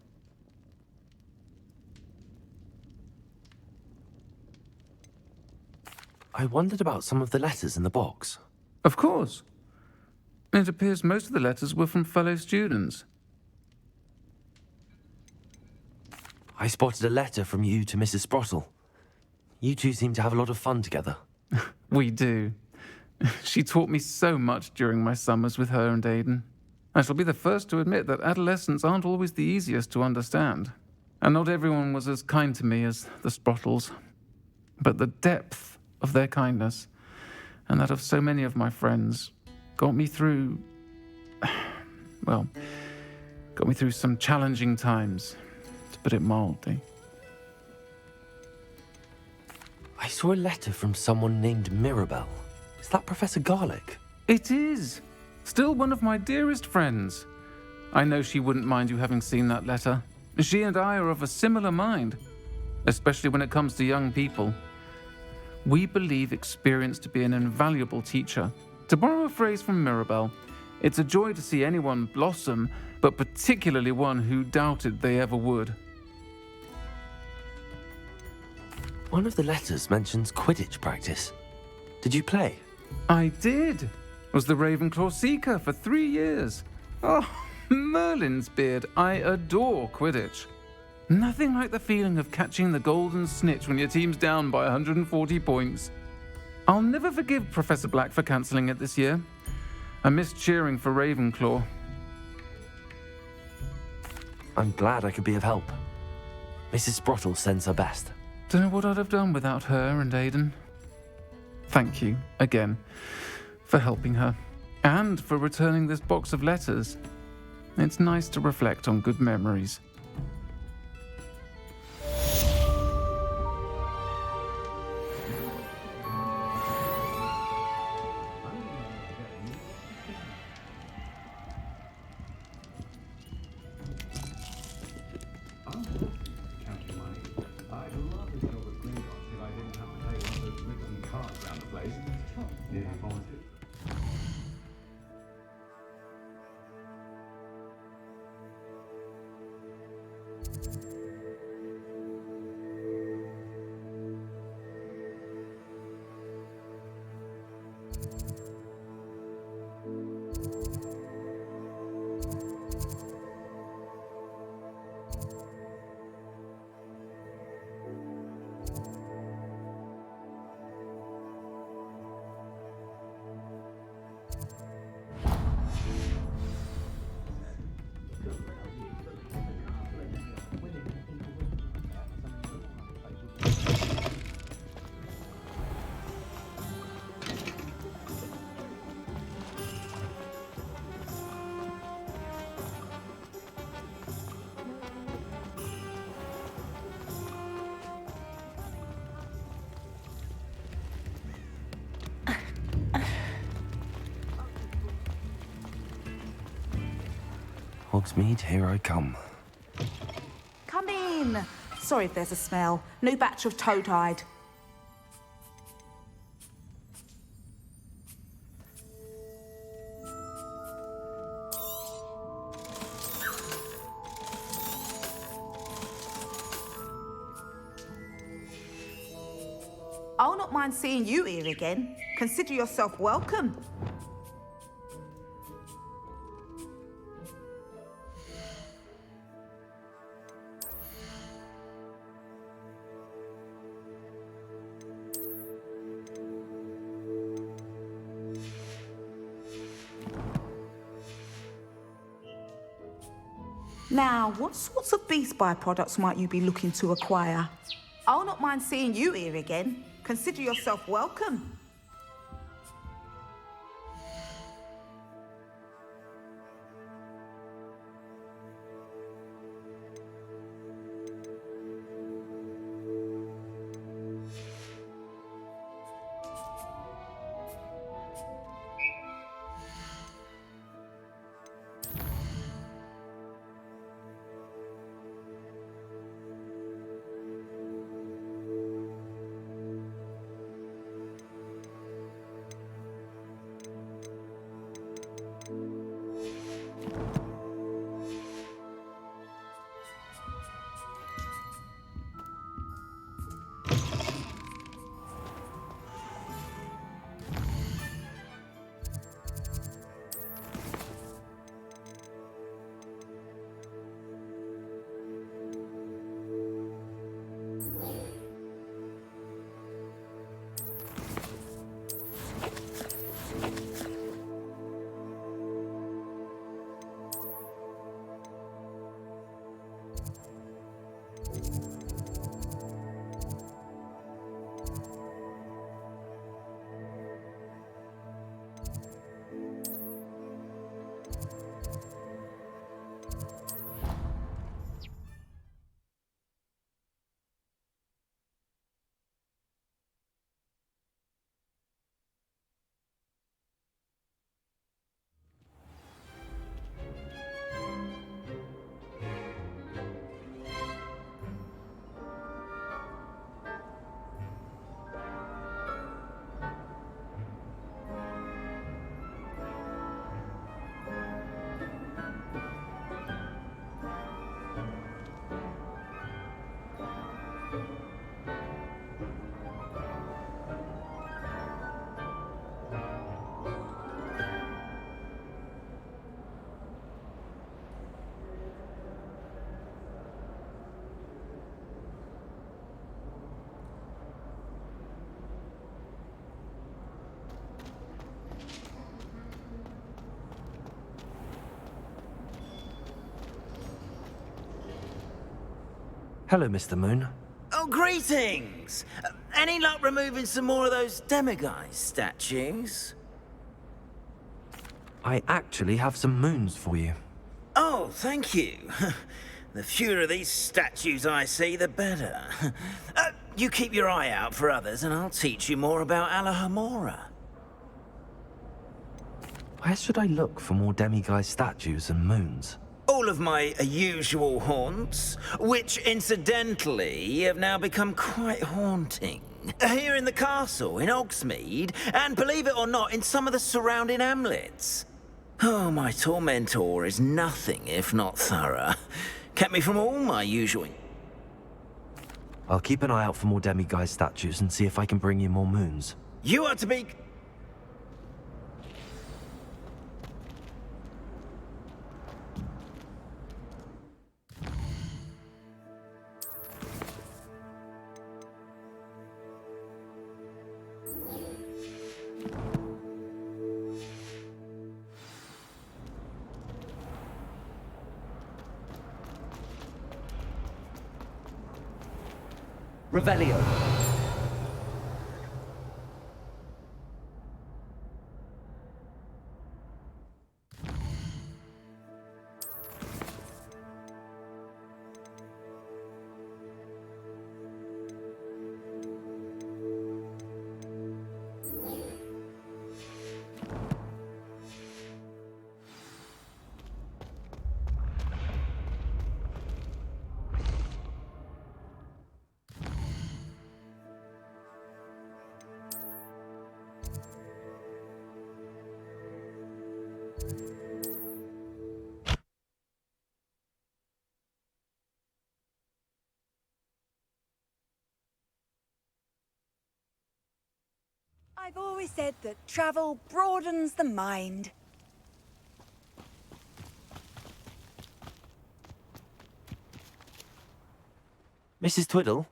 B: I wondered about some of the letters in the box.
R: Of course. It appears most of the letters were from fellow students.
B: I spotted a letter from you to Mrs. Sprottle. You two seem to have a lot of fun together.
R: We do. She taught me so much during my summers with her and Aidan. I shall be the first to admit that adolescents aren't always the easiest to understand. And not everyone was as kind to me as the Sprottles. But the depth of their kindness, and that of so many of my friends, got me through... well, got me through some challenging times, to put it mildly.
B: I saw a letter from someone named Mirabelle. Is that Professor Garlick?
R: It is. Still one of my dearest friends. I know she wouldn't mind you having seen that letter. She and I are of a similar mind, especially when it comes to young people. We believe experience to be an invaluable teacher. To borrow a phrase from Mirabelle, it's a joy to see anyone blossom, but particularly one who doubted they ever would.
B: One of the letters mentions Quidditch practice. Did you play?
R: I did. Was the Ravenclaw Seeker for 3 years. Oh, Merlin's beard, I adore Quidditch. Nothing like the feeling of catching the golden snitch when your team's down by 140 points. I'll never forgive Professor Black for cancelling it this year. I missed cheering for Ravenclaw.
B: I'm glad I could be of help. Mrs. Sprottle sends her best.
R: Don't know what I'd have done without her and Aidan. Thank you, again, for helping her, and for returning this box of letters. It's nice to reflect on good memories.
B: Hogsmeade, here I come.
O: Come in. Sorry if there's a smell. New batch of toad-hide. I'll not mind seeing you here again. Consider yourself welcome. Now, what sorts of beast byproducts might you be looking to acquire? I'll not mind seeing you here again. Consider yourself welcome.
B: Hello, Mr. Moon.
E: Oh, greetings! Any luck removing some more of those demiguise statues?
B: I actually have some moons for you.
E: Oh, thank you. The fewer of these statues I see, the better. You keep your eye out for others, and I'll teach you more about Alahomora.
B: Where should I look for more demiguise statues and moons?
E: All of my usual haunts, which incidentally have now become quite haunting. Here in the castle, in Hogsmeade, and believe it or not, in some of the surrounding hamlets. Oh, my tormentor is nothing if not thorough. Kept me from all my usual...
B: I'll keep an eye out for more demiguise statues and see if I can bring you more moons.
E: You are to be...
T: Revelio.
S: I've always said that travel broadens the mind.
B: Mrs. Twiddle,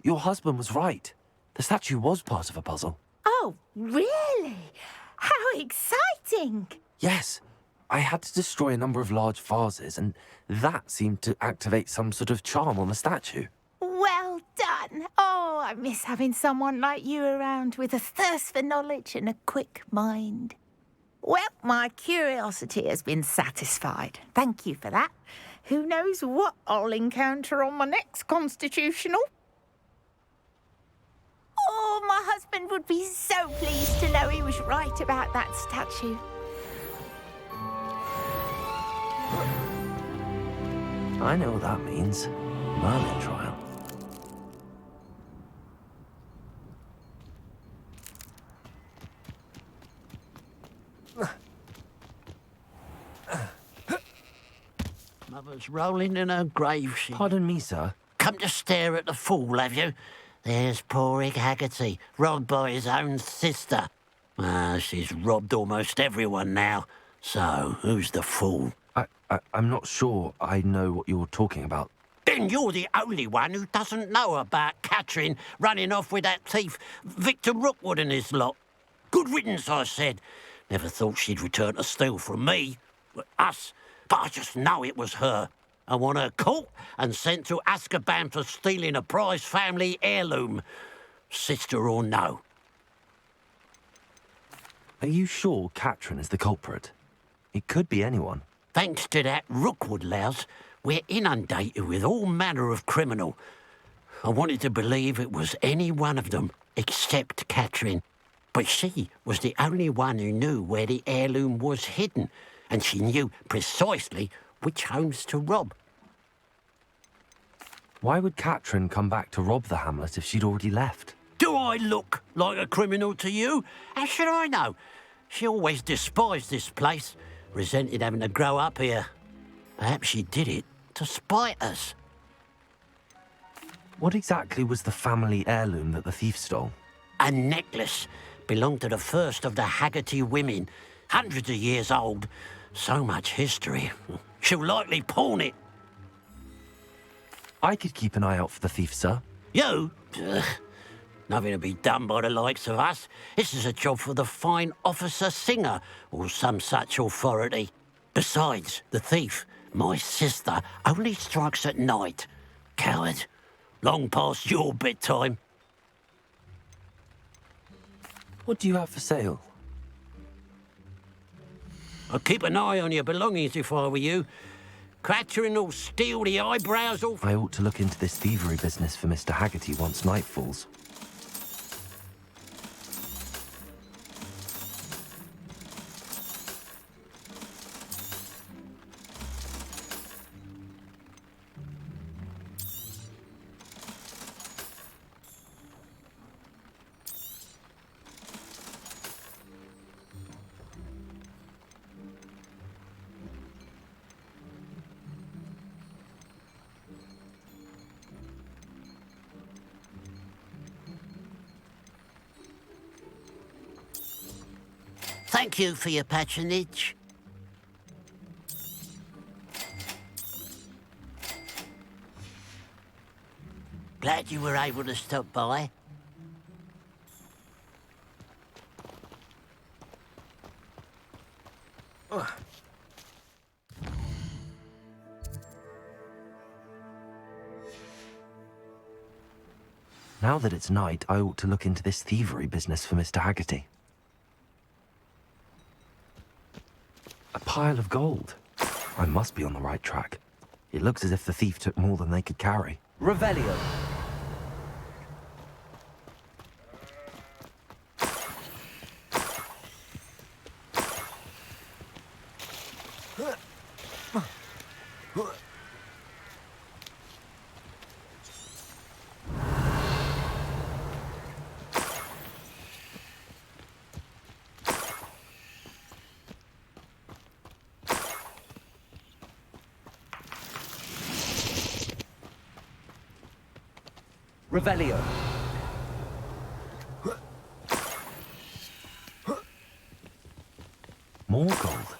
B: your husband was right. The statue was part of a puzzle.
A: Oh, really? How exciting!
B: Yes, I had to destroy a number of large vases, and that seemed to activate some sort of charm on the statue.
A: Well done. Oh, I miss having someone like you around with a thirst for knowledge and a quick mind. Well, my curiosity has been satisfied. Thank you for that. Who knows what I'll encounter on my next constitutional? Oh, my husband would be so pleased to know he was right about that statue.
B: I know what that means. Merlin trial.
J: Mother's rolling in her grave, she...
B: Pardon me, sir.
J: Come to stare at the fool, have you? There's poor Ig Haggerty, robbed by his own sister. She's robbed almost everyone now. So, who's the fool?
B: I'm not sure I know what you're talking about.
J: Then you're the only one who doesn't know about Catherine running off with that thief, Victor Rookwood and his lot. Good riddance, I said. Never thought she'd return to steal from me. Us. But I just know it was her. I want her caught and sent to Azkaban for stealing a prize family heirloom. Sister or no.
B: Are you sure Catherine is the culprit? It could be anyone.
J: Thanks to that Rookwood louse, we're inundated with all manner of criminal. I wanted to believe it was any one of them, except Catherine. But she was the only one who knew where the heirloom was hidden, and she knew precisely which homes to rob.
B: Why would Catherine come back to rob the hamlet if she'd already left?
J: Do I look like a criminal to you? How should I know? She always despised this place, resented having to grow up here. Perhaps she did it to spite us.
B: What exactly was the family heirloom that the thief stole?
J: A necklace. Belonged to the first of the Haggerty women. Hundreds of years old. So much history. She'll likely pawn it.
B: I could keep an eye out for the thief, sir.
J: You? Ugh. Nothing to be done by the likes of us. This is a job for the fine officer Singer, or some such authority. Besides, the thief, my sister, only strikes at night. Coward. Long past your bedtime.
B: What do you have for sale?
J: I'd keep an eye on your belongings if I were you. Crattering will steal the eyebrows off.
B: I ought to look into this thievery business for Mr. Haggerty once night falls.
J: Thank you for your patronage. Glad you were able to stop by.
B: Now that it's night, I ought to look into this thievery business for Mr. Haggerty. A pile of gold. I must be on the right track. It looks as if the thief took more than they could carry.
T: Revelio. Revelio.
B: More gold.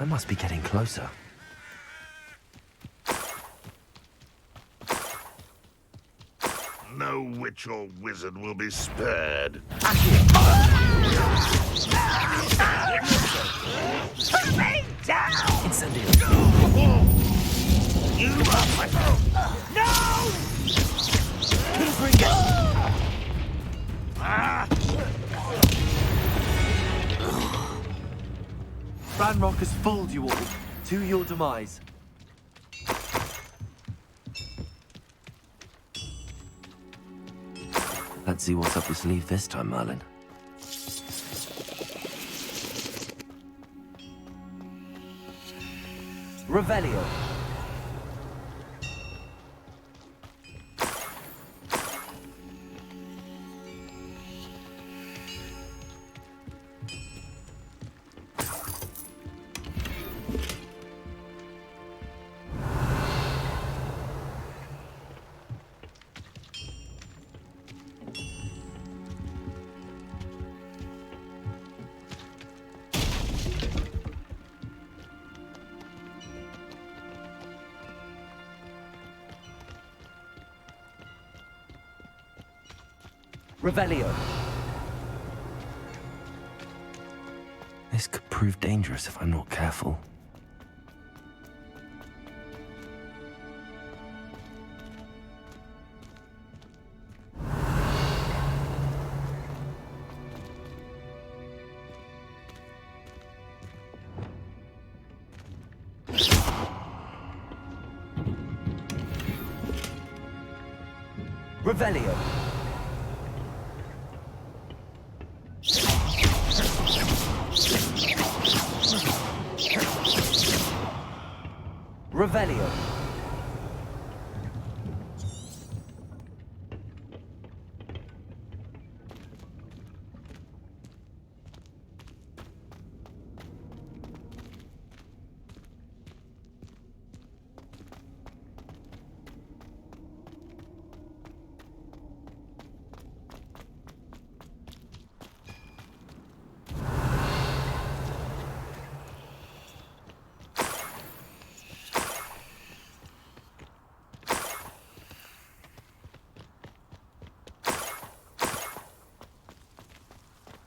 B: I must be getting closer.
Q: No witch or wizard will be spared.
D: Put me down!
T: Incendio.
Q: You are
D: No!
B: Ranrock has fooled you all. To your demise. Let's see what's up your sleeve this time, Merlin.
T: Revelio. Revelio.
B: This could prove dangerous if I'm not careful.
T: Revelio. Revelio.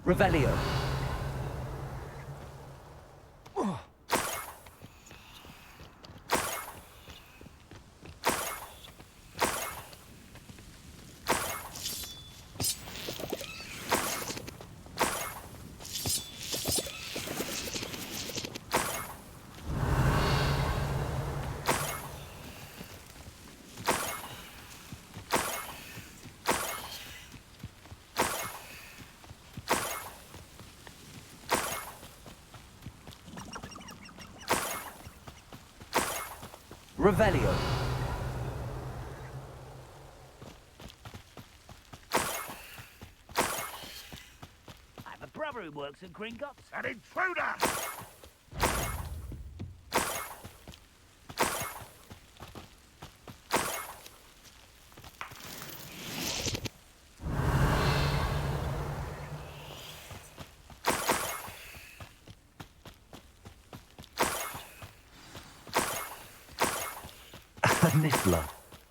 T: Revelio. Revelio.
M: I have a brother who works at Gringotts.
Q: An intruder!
B: Niffler.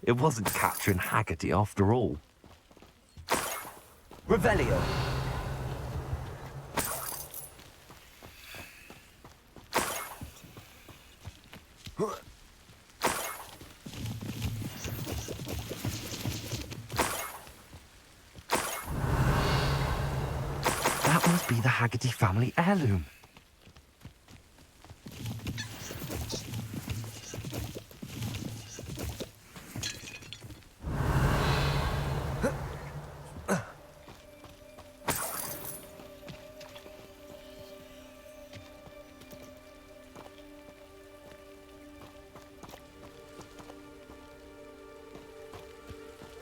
B: It wasn't capturing Haggerty after all.
T: Revelio.
B: That must be the Haggerty family heirloom.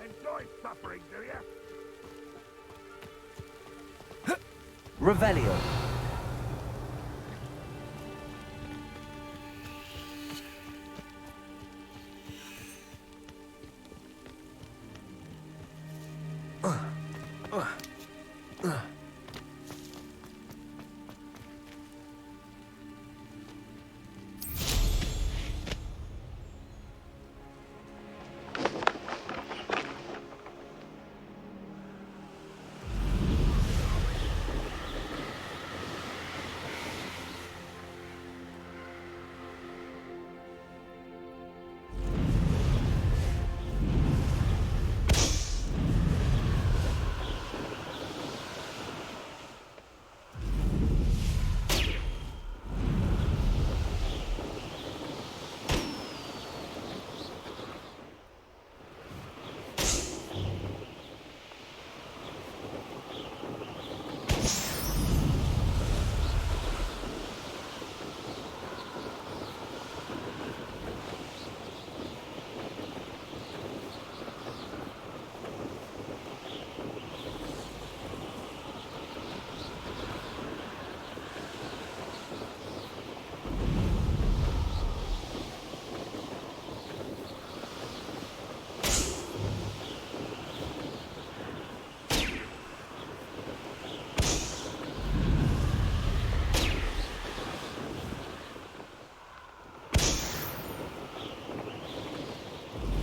Q: Enjoy suffering, do you?
T: Revelio.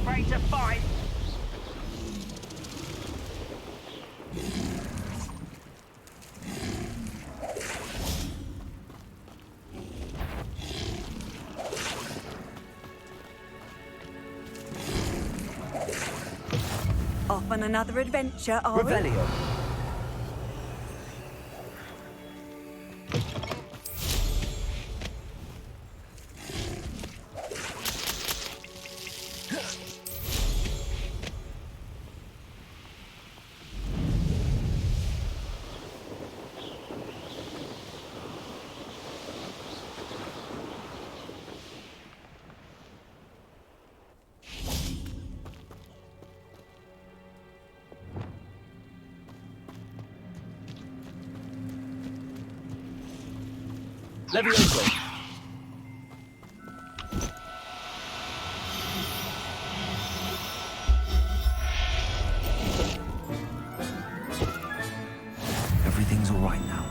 M: Ready to fight?
S: Off on another adventure, are we?
T: Revelio. Levioso.
B: Everything's all right now.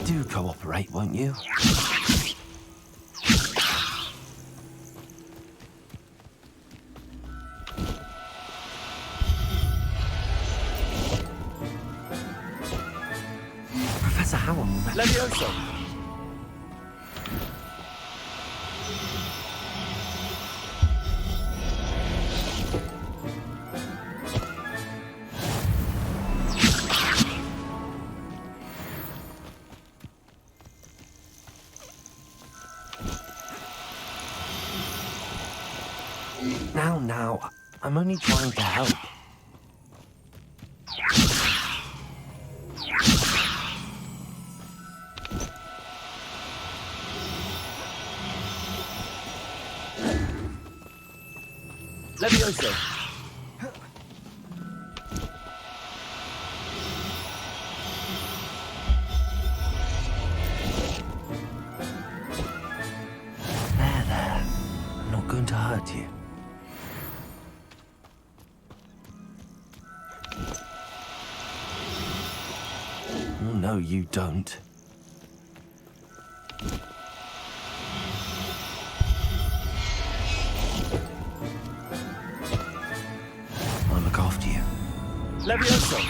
B: Do cooperate, won't you? Professor Howell.
T: Levioso.
B: Now. I'm only trying to help.
U: Levioso!
B: There. I'm not going to hurt you. Oh, no, you don't. I'll look after you.
U: Levioso!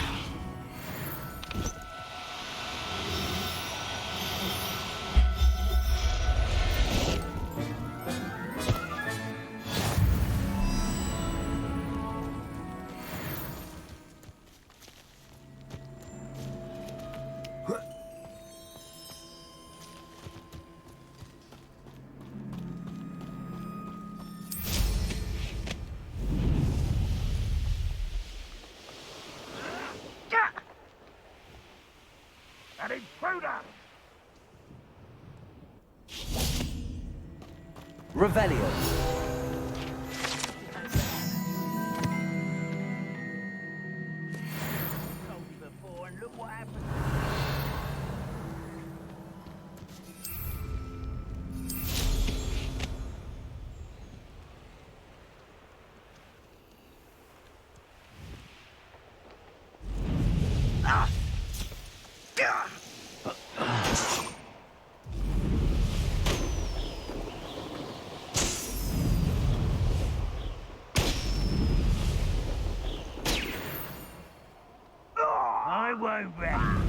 Q: An intruder!
U: Revelio.
M: Told you before, and look what happened. I won't rest.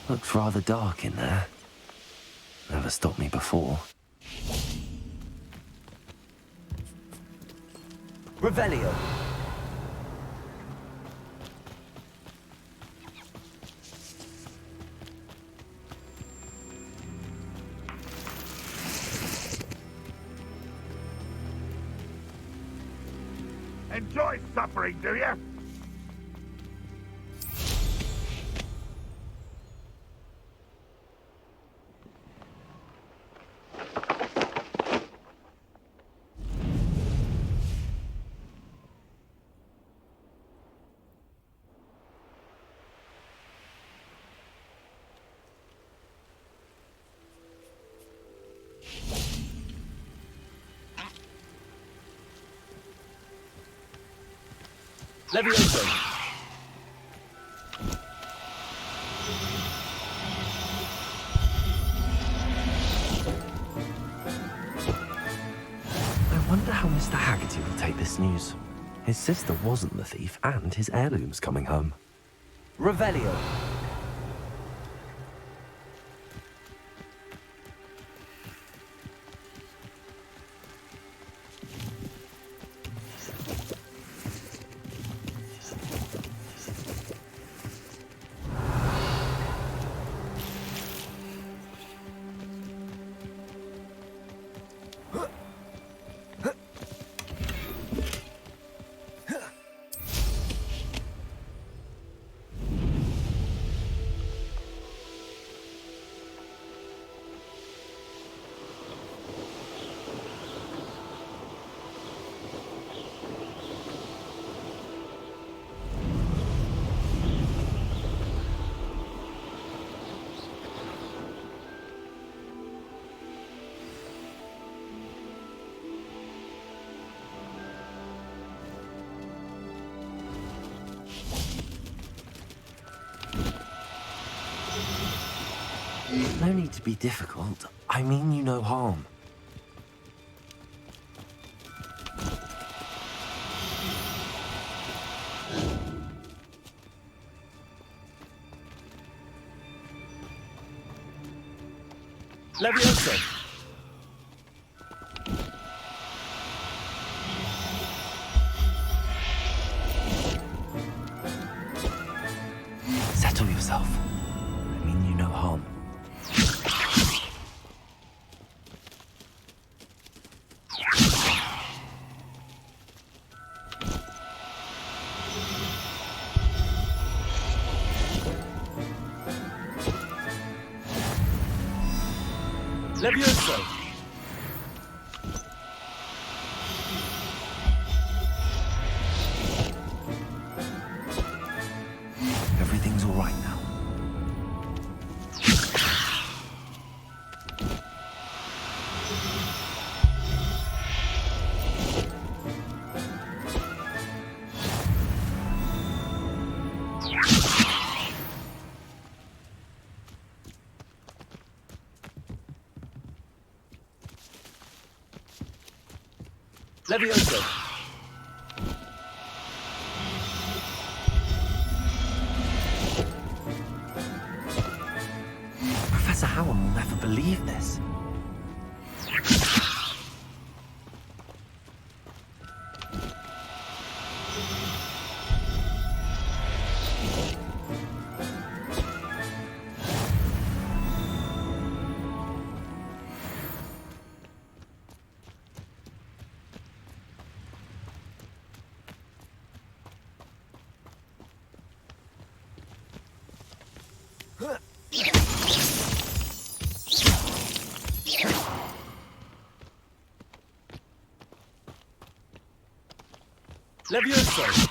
B: Looks rather dark in there. Never stopped me before.
U: Revelio.
Q: Enjoy suffering, do you?
U: Levioso.
B: I wonder how Mr. Haggerty will take this news. His sister wasn't the thief, and his heirloom's coming home.
U: Revelio.
B: No need to be difficult. I mean you no harm.
U: Levioso.
B: Settle yourself. I mean you no harm.
U: Levioso!
B: Everything's all right now.
U: Levioso!
B: Professor Howard will never believe this.
U: Levioso!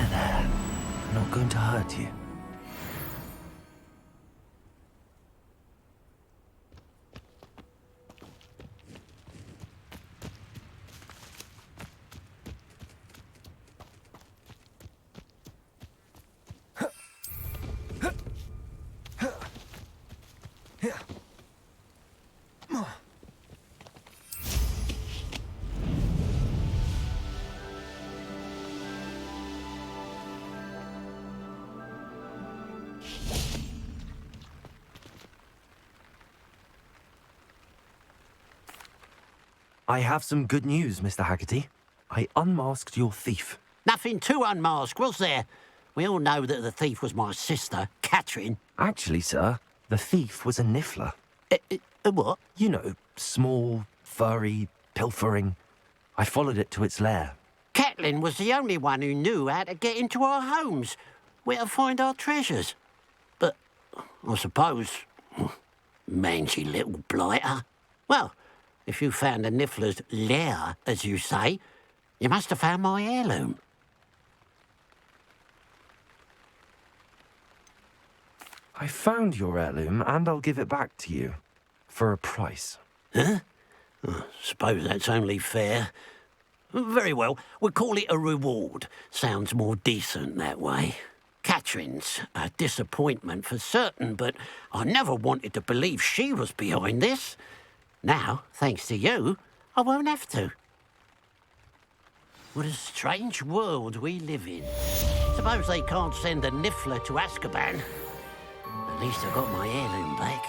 B: There. I'm not going to hurt you. I have some good news, Mr. Haggerty. I unmasked your thief.
J: Nothing to unmask, was there? We all know that the thief was my sister, Catherine.
B: Actually, sir, the thief was a niffler.
J: A what?
B: You know, small, furry, pilfering. I followed it to its lair.
J: Catelyn was the only one who knew how to get into our homes, where to find our treasures. But I suppose, mangy little blighter. Well, if you found the niffler's lair, as you say, you must have found my heirloom.
B: I found your heirloom, and I'll give it back to you. For a price.
J: Huh? I suppose that's only fair. Very well, we'll call it a reward. Sounds more decent that way. Catherine's a disappointment for certain, but I never wanted to believe she was behind this. Now, thanks to you, I won't have to. What a strange world we live in. Suppose they can't send a niffler to Azkaban. At least I got my heirloom back.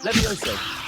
T: Levioso!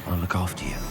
B: I'll look after you.